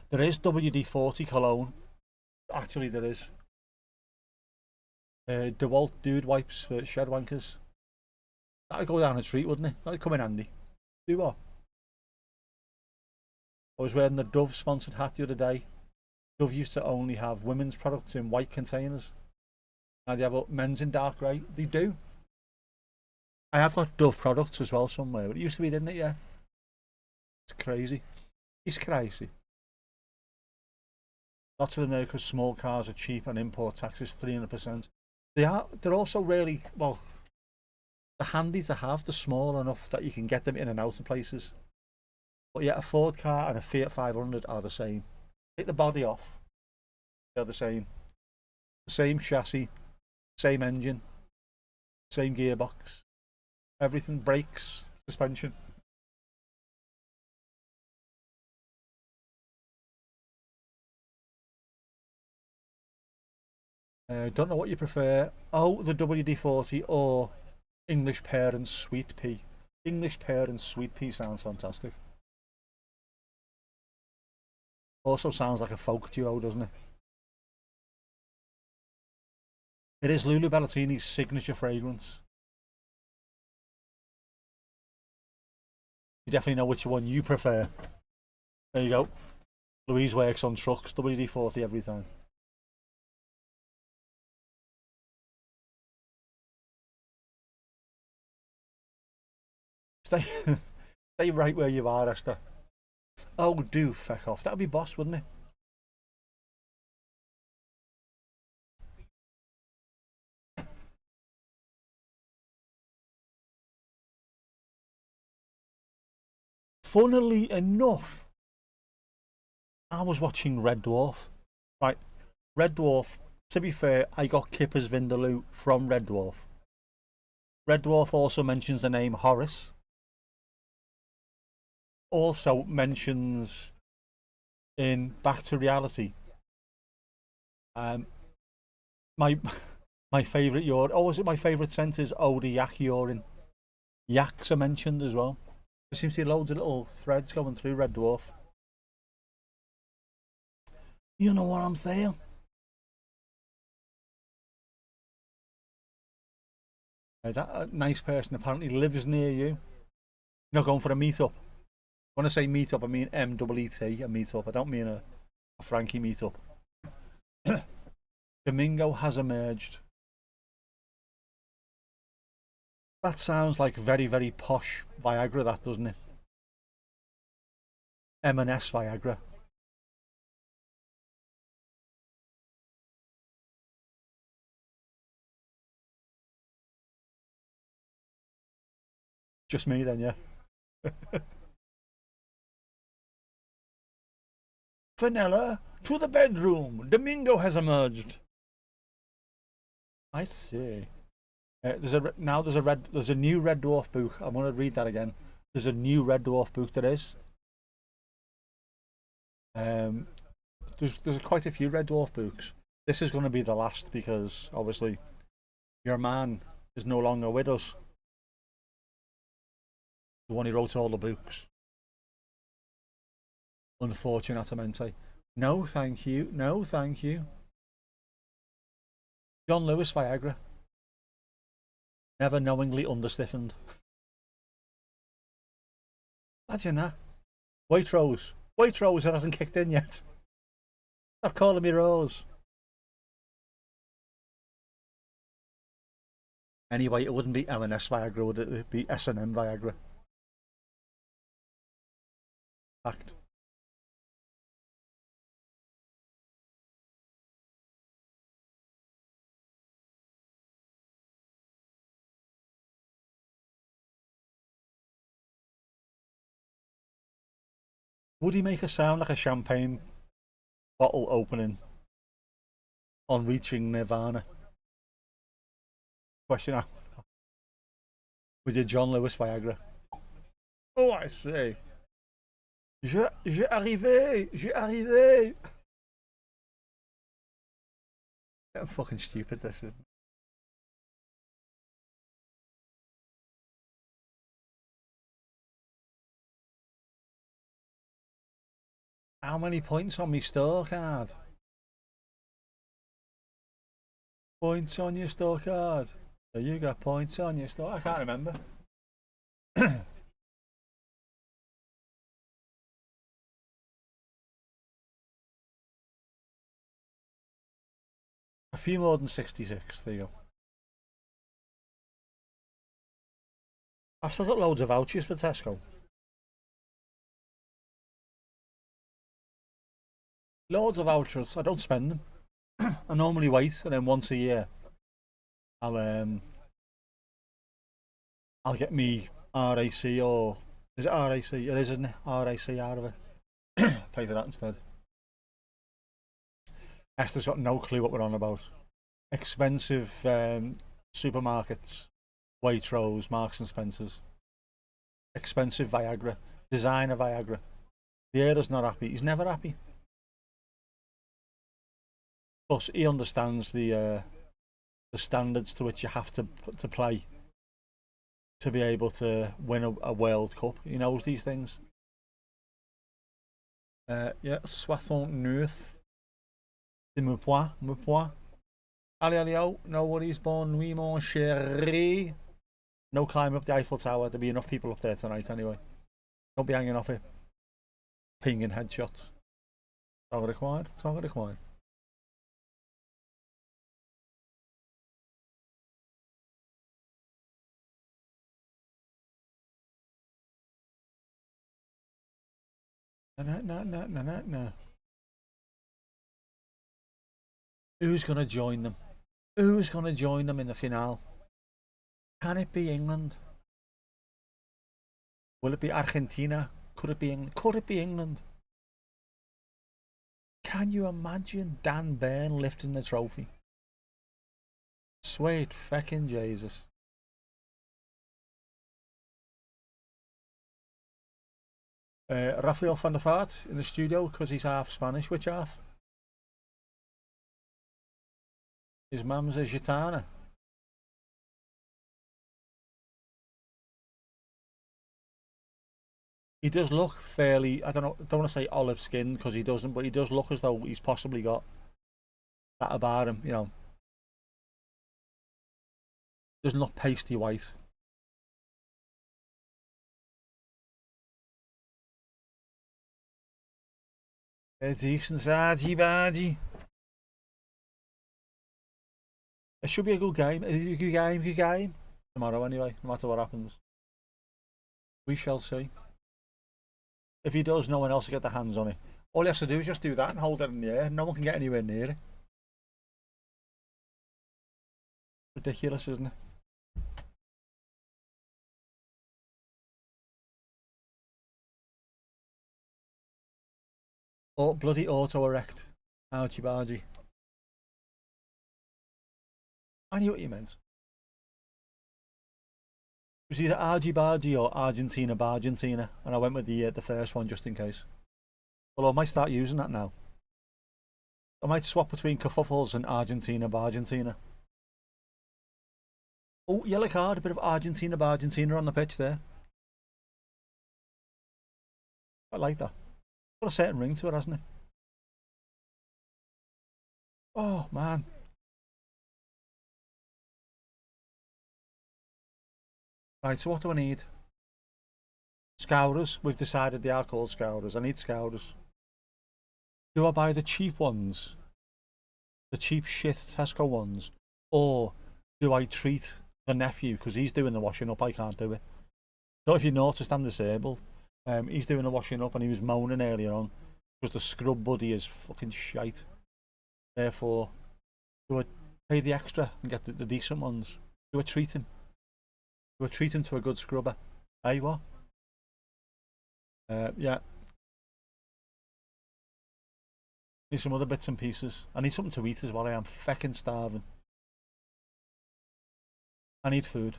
There is WD-40 cologne. Actually, there is. DeWalt Dude Wipes for shed wankers. That'd go down a treat, wouldn't it? That'd come in handy. Do what? I was wearing the Dove sponsored hat the other day. Dove used to only have women's products in white containers. Now they have men's in dark grey. They do. I have got Dove products as well somewhere, but it used to be, didn't it? Yeah. It's crazy. It's crazy. Lots of them there because small cars are cheap and import tax is 300%. They're also really, well, they're handy to have. They're small enough that you can get them in and out of places. But yeah, a Ford car and a Fiat 500 are the same. Take the body off. They're the same. The same chassis, same engine, same gearbox. Everything, brakes, suspension. Don't know what you prefer. Oh, the WD-40 or English pear and sweet pea. English pear and sweet pea sounds fantastic. Also sounds like a folk duo, doesn't it? It is Lulu Ballatini's signature fragrance. You definitely know which one you prefer. There you go. Louise works on trucks, WD-40 every time. Stay, stay right where you are, Esther. Oh, do feck off. That'd be boss, wouldn't it? Funnily enough, I was watching Red Dwarf. Right, Red Dwarf. To be fair, I got Kipper's Vindaloo from Red Dwarf. Red Dwarf also mentions the name Horace. Also mentions in Back to Reality. My my favourite urine. Oh, was it my favourite scent is the yak urine. Yaks are mentioned as well. There seems to be loads of little threads going through Red Dwarf. You know what I'm saying? That nice person apparently lives near you. You're not going for a meetup. When I say meetup, I mean M-E-E-T, a meetup. I don't mean a Frankie meetup. Domingo has emerged. That sounds like very, very posh Viagra, that, doesn't it? M&S Viagra. Just me then, yeah. Vanilla, to the bedroom. Domingo has emerged. I see. There's a new Red Dwarf book. I'm going to read that again. There's a new Red Dwarf book. There is. There's quite a few Red Dwarf books. This is going to be the last because obviously your man is no longer with us. The one who wrote all the books. Unfortunatamente. No, thank you. No, thank you. John Lewis Viagra. Never knowingly understiffened. Imagine that. Waitrose. Waitrose, it hasn't kicked in yet. Stop calling me Rose. Anyway, it wouldn't be M&S Viagra, would it? It'd be S&M Viagra. Fact. Would he make a sound like a champagne bottle opening on reaching Nirvana? Question mark. With your John Lewis Viagra. Oh, I see. J'ai arrivé! J'ai arrivé! I'm fucking stupid, this is. How many points on my store card? Points on your store card. So you got points on your store. I can't remember. A few more than 66. There you go. I've still got loads of vouchers for Tesco. Loads of vouchers. I don't spend them. I normally wait, and then once a year, I'll get me RAC, or is it RAC? It is, isn't it? RAC out of it. Pay for that instead. Esther's got no clue what we're on about. Expensive supermarkets, Waitrose, Marks and Spencers. Expensive Viagra, designer Viagra. Vieira's not happy. He's never happy. Plus, he understands the standards to which you have to play to be able to win a World Cup. He knows these things. Yeah, 69. C'est mon point, mon point. Allez, allez, oh, no worries, bon nuit, mon chéri. No climb up the Eiffel Tower. There'll be enough people up there tonight anyway. Don't be hanging off it. Pinging headshots. Talk required, talk required. No. Who's going to join them? Who's going to join them in the finale? Can it be England? Will it be Argentina? Could it be England? Could it be England? Can you imagine Dan Burn lifting the trophy? Sweet feckin' Jesus. Rafael van der Vaart in the studio because he's half Spanish. Which half? His mum's a gitana. He does look fairly, I don't want to say olive skinned because he doesn't, but he does look as though he's possibly got that about him, you know. Doesn't look pasty white. A decent argy bargy. It should be a good game. Good game. Tomorrow anyway, no matter what happens. We shall see. If he does, no one else will get their hands on it. All he has to do is just do that and hold it in the air. No one can get anywhere near it. Ridiculous, isn't it? Oh, bloody auto-erect. Ouchie bargy. I knew what you meant. It was either Argy Bargy or Argentina Bargentina, and I went with the first one just in case. Although I might start using that now. I might swap between kerfuffles and Argentina Bargentina. Oh, yellow card, a bit of Argentina Bargentina on the pitch there. I like that. Got a certain ring to it, hasn't it? Oh, man. Right, so what do I need? Scourers. We've decided they are called Scourers. I need Scourers. Do I buy the cheap ones? The cheap shit Tesco ones? Or do I treat the nephew? Because he's doing the washing up, I can't do it. So if you noticed, I'm disabled. He's doing the washing up and he was moaning earlier on because the scrub buddy is fucking shite. Therefore, do I pay the extra and get the decent ones? Do I treat him? Do I treat him to a good scrubber? Hey, what? Yeah. Need some other bits and pieces. I need something to eat as well. I am feckin' starving. I need food.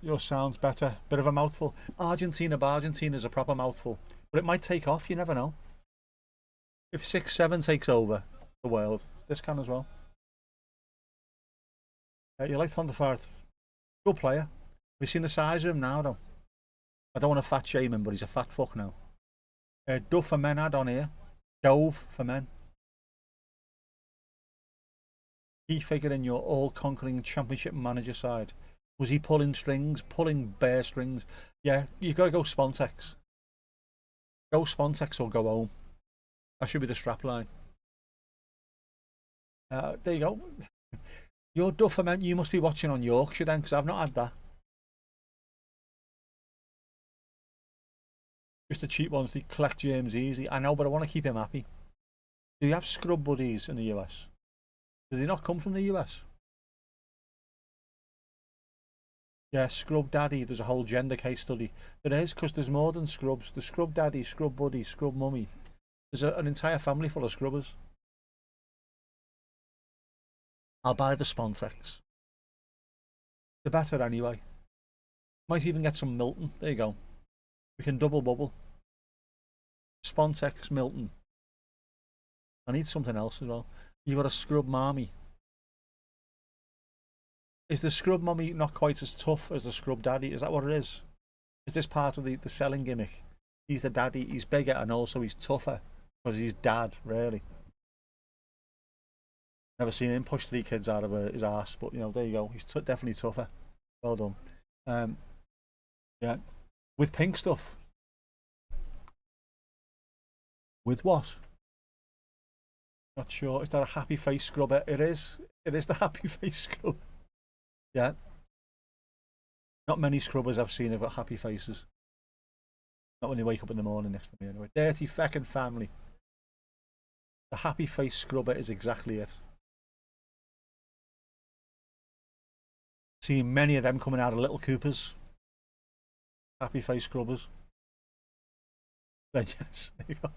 Yours sounds better. Bit of a mouthful. Argentina is a proper mouthful. But it might take off, you never know. If 6-7 takes over the world, this can as well. You like Van der Vaart? Good player. Have you seen the size of him now, though? I don't want to fat shame him, but he's a fat fuck now. Dove for men had on here. Dove for men. Key figure in your all-conquering championship manager side. Was he pulling strings? Pulling bare strings? Yeah, you got to go Spontex. Go Spontex or go home. That should be the strap line. There you go. Your Duffer man, you must be watching on Yorkshire then, because I've not had that. Just the cheap ones, they collect James easy. I know, but I want to keep him happy. Do you have scrub buddies in the US? Do they not come from the US? Yeah, scrub daddy, there's a whole gender case study. There is, because there's more than scrubs. The scrub daddy, scrub buddy, scrub mummy. There's an entire family full of scrubbers. I'll buy the Spontex. They're better anyway. Might even get some Milton. There you go. We can double bubble. Spontex, Milton. I need something else as well. You got a scrub mommy. Is the scrub mommy not quite as tough as the scrub daddy? Is that what it is? Is this part of the selling gimmick? He's the daddy, he's bigger, and also he's tougher. Because he's dad, really. Never seen him push 3 kids out of his ass, but you know, there you go. He's definitely tougher. Well done. Yeah. With pink stuff. With what? Not sure. Is that a happy face scrubber? It is. It is the happy face scrub. Yeah. Not many scrubbers I've seen have got happy faces. Not when they wake up in the morning next to me anyway. Dirty feckin' family. The happy face scrubber is exactly it. Seen many of them coming out of Little Coopers. Happy face scrubbers. Then yes, there you go.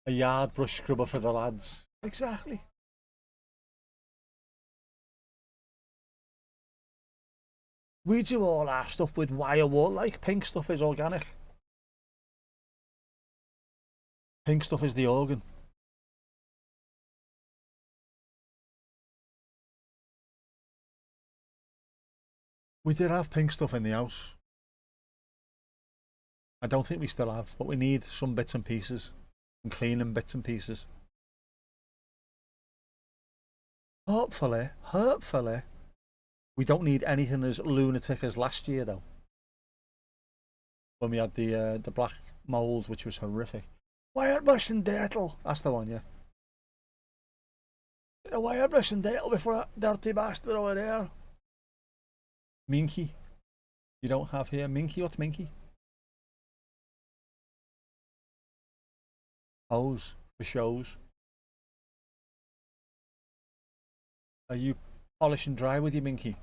A yard brush scrubber for the lads. Exactly. We do all our stuff with wire wool, like pink stuff is organic. Pink stuff is the organ. We did have pink stuff in the house. I don't think we still have, but we need some bits and pieces. And cleaning bits and pieces. Hopefully, we don't need anything as lunatic as last year though. When we had the black mould, which was horrific. Wire brush and dirtle. That's the one, yeah. A wire brush and dirtle before that dirty bastard over there. Minky. You don't have here. Minky? What's Minky? Hose for shows. Are you polish and dry with your Minky?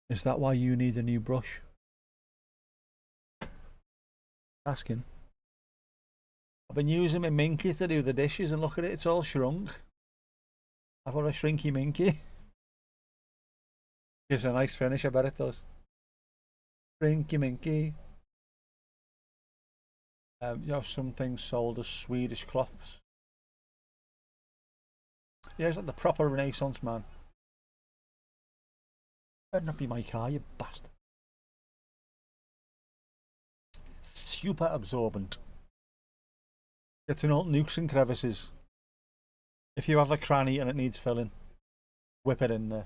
Is that why you need a new brush? Asking. I've been using my Minky to do the dishes and look at it, it's all shrunk. I've got a shrinky Minky. Gives a nice finish, I bet it does. Shrinky Minky. You have some things sold as Swedish cloths. Yeah, it's like the proper Renaissance man. Better not be my car, you bastard. Super absorbent. Gets in all nooks and crevices. If you have a cranny and it needs filling, whip it in there.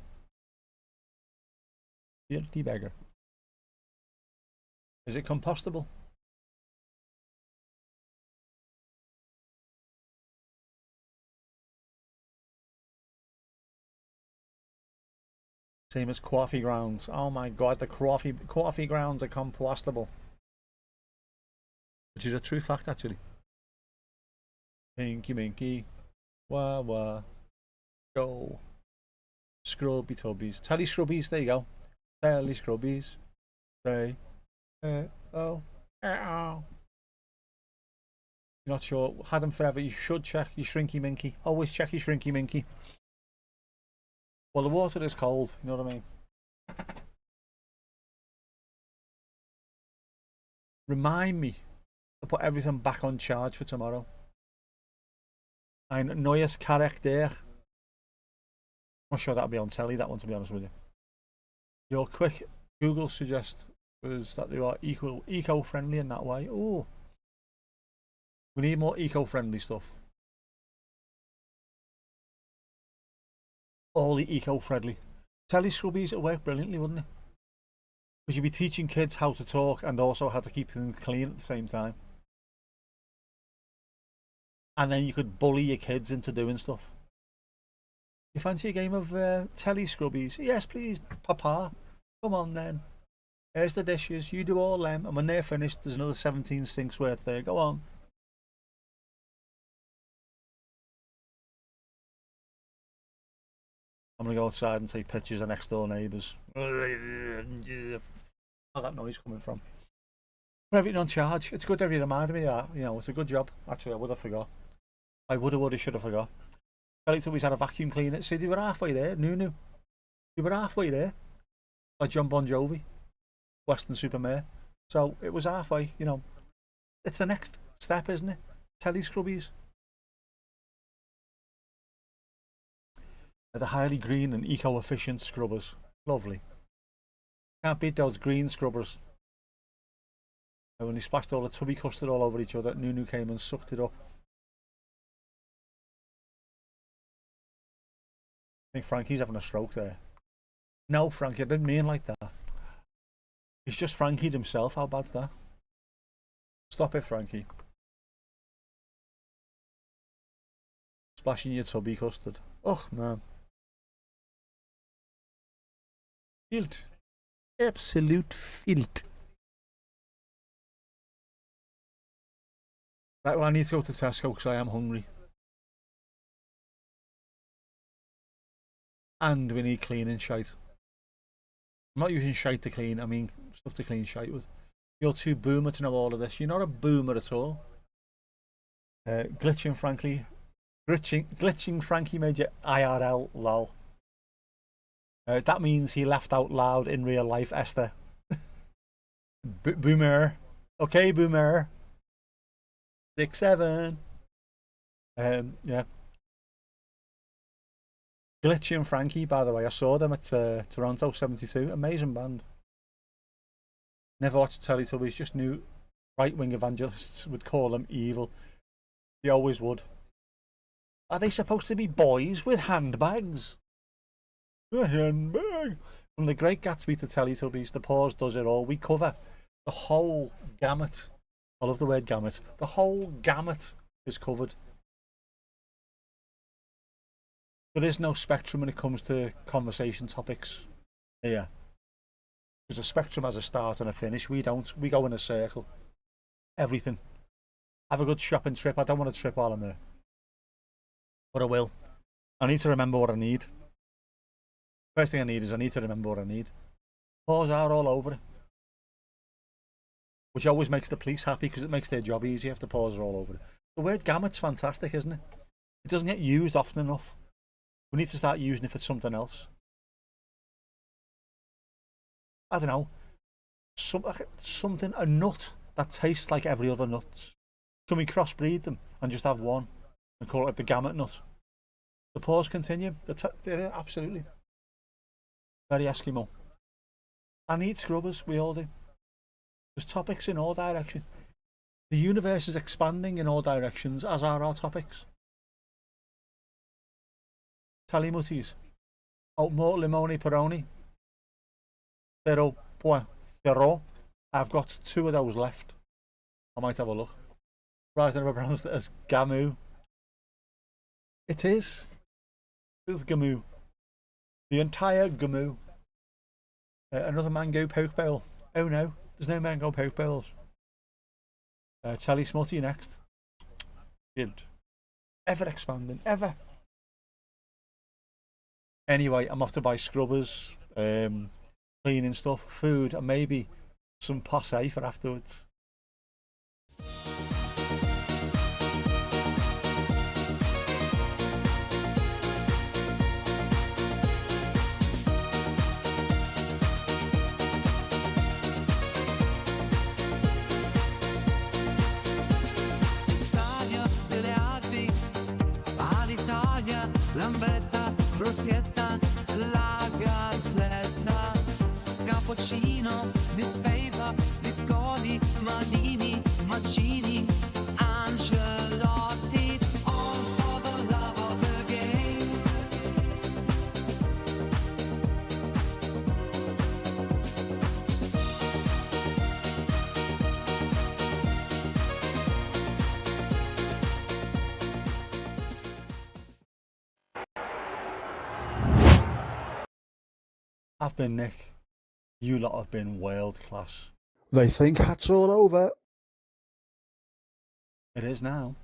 Dirty beggar. Is it compostable? Same as coffee grounds. Oh my god, the coffee grounds are compostable. Which is a true fact actually. Pinky Minky. Wah wah. Go. Scrubby Tubbies. Telly Scrubbies, there you go. Telly Scrubbies. Say, oh. You're not sure. Had them forever. You should check your Shrinky Minky. Always check your Shrinky Minky. Well, the water is cold. You know what I mean? Remind me to put everything back on charge for tomorrow. Ein neues Charakter. I'm not sure that'll be on telly, that one, to be honest with you. Your quick Google suggest was that they are eco-friendly in that way. Oh, we need more eco-friendly stuff. All the eco-friendly. Telly Scrubbies, it work brilliantly, wouldn't it? Because you'd be teaching kids how to talk and also how to keep things clean at the same time. And then you could bully your kids into doing stuff. You fancy a game of Telly Scrubbies? Yes, please, Papa. Come on then. Here's the dishes. You do all them. And when they're finished, there's another 17 stinks worth there. Go on. I'm going to go outside and take pictures of next door neighbours. Where's that noise coming from? Put everything on charge. It's good that you reminded me of that. You know, it's a good job. Actually, I would have forgot. I would have, should have forgot. Teletubbies had a vacuum cleaner. See, they were halfway there. Nunu. They were halfway there. Like John Bon Jovi. Western Supermare. So it was halfway, you know. It's the next step, isn't it? Telly Scrubbies. The highly green and eco-efficient scrubbers. Lovely. Can't beat those green scrubbers. And when they splashed all the tubby custard all over each other, Nunu came and sucked it up. I think Frankie's having a stroke there. No, Frankie, I didn't mean like that. He's just Frankie himself. How bad's that? Stop it, Frankie. Splashing your tubby custard. Oh, man. Filth. Absolute filth. Right, well, I need to go to Tesco because I am hungry. And we need cleaning shite. I'm not using shite to clean, I mean stuff to clean shite with. You're too boomer to know all of this. You're not a boomer at all. Glitching Frankie made you IRL lol. That means he laughed out loud in real life, Esther. Boomer. Okay, boomer. 6-7. Yeah. Glitching Frankie, by the way, I saw them at Toronto 72. Amazing band. Never watched Teletubbies, just knew right-wing evangelists would call them evil. They always would. Are they supposed to be boys with handbags? A handbag. From The Great Gatsby to Teletubbies, the pause does it all. We cover the whole gamut. I love the word gamut. The whole gamut is covered. There is no spectrum when it comes to conversation topics here. Because a spectrum has a start and a finish. We don't. We go in a circle. Everything. Have a good shopping trip. I don't want to trip while I'm there. But I will. I need to remember what I need. First thing I need is I need to remember what I need. Paws are all over it. Which always makes the police happy because it makes their job easier if the paws are all over it. The word gamut's fantastic, isn't it? It doesn't get used often enough. We need to start using it for something else. I don't know. Something, a nut that tastes like every other nut. Can we crossbreed them and just have one and call it the gamut nut? The pause continue. They're absolutely. Very Eskimo. I need scrubbers, we all do. There's topics in all directions. The universe is expanding in all directions, as are our topics. Talimutties. Oh, more limone peroni. 0.0. I've got 2 of those left. I might have a look. Right, I never pronounced it as Gamu. It is. It's Gamu. The entire Gamu. Another mango poke bowl. Oh no, there's no mango poke bowls. Telly Smutty next. Good. Ever expanding, ever. Anyway, I'm off to buy scrubbers, cleaning stuff, food, and maybe some posse for afterwards. Sadia delle Alpi, Alitalia, Lambretta, Bruschetta, la Gazzetta, Cappuccino, Miss Paper, Biscotti, Maldini, Mancini, Angelotti, all for the love of the game. I've been Nick. You lot have been world class. They think that's all over. It is now.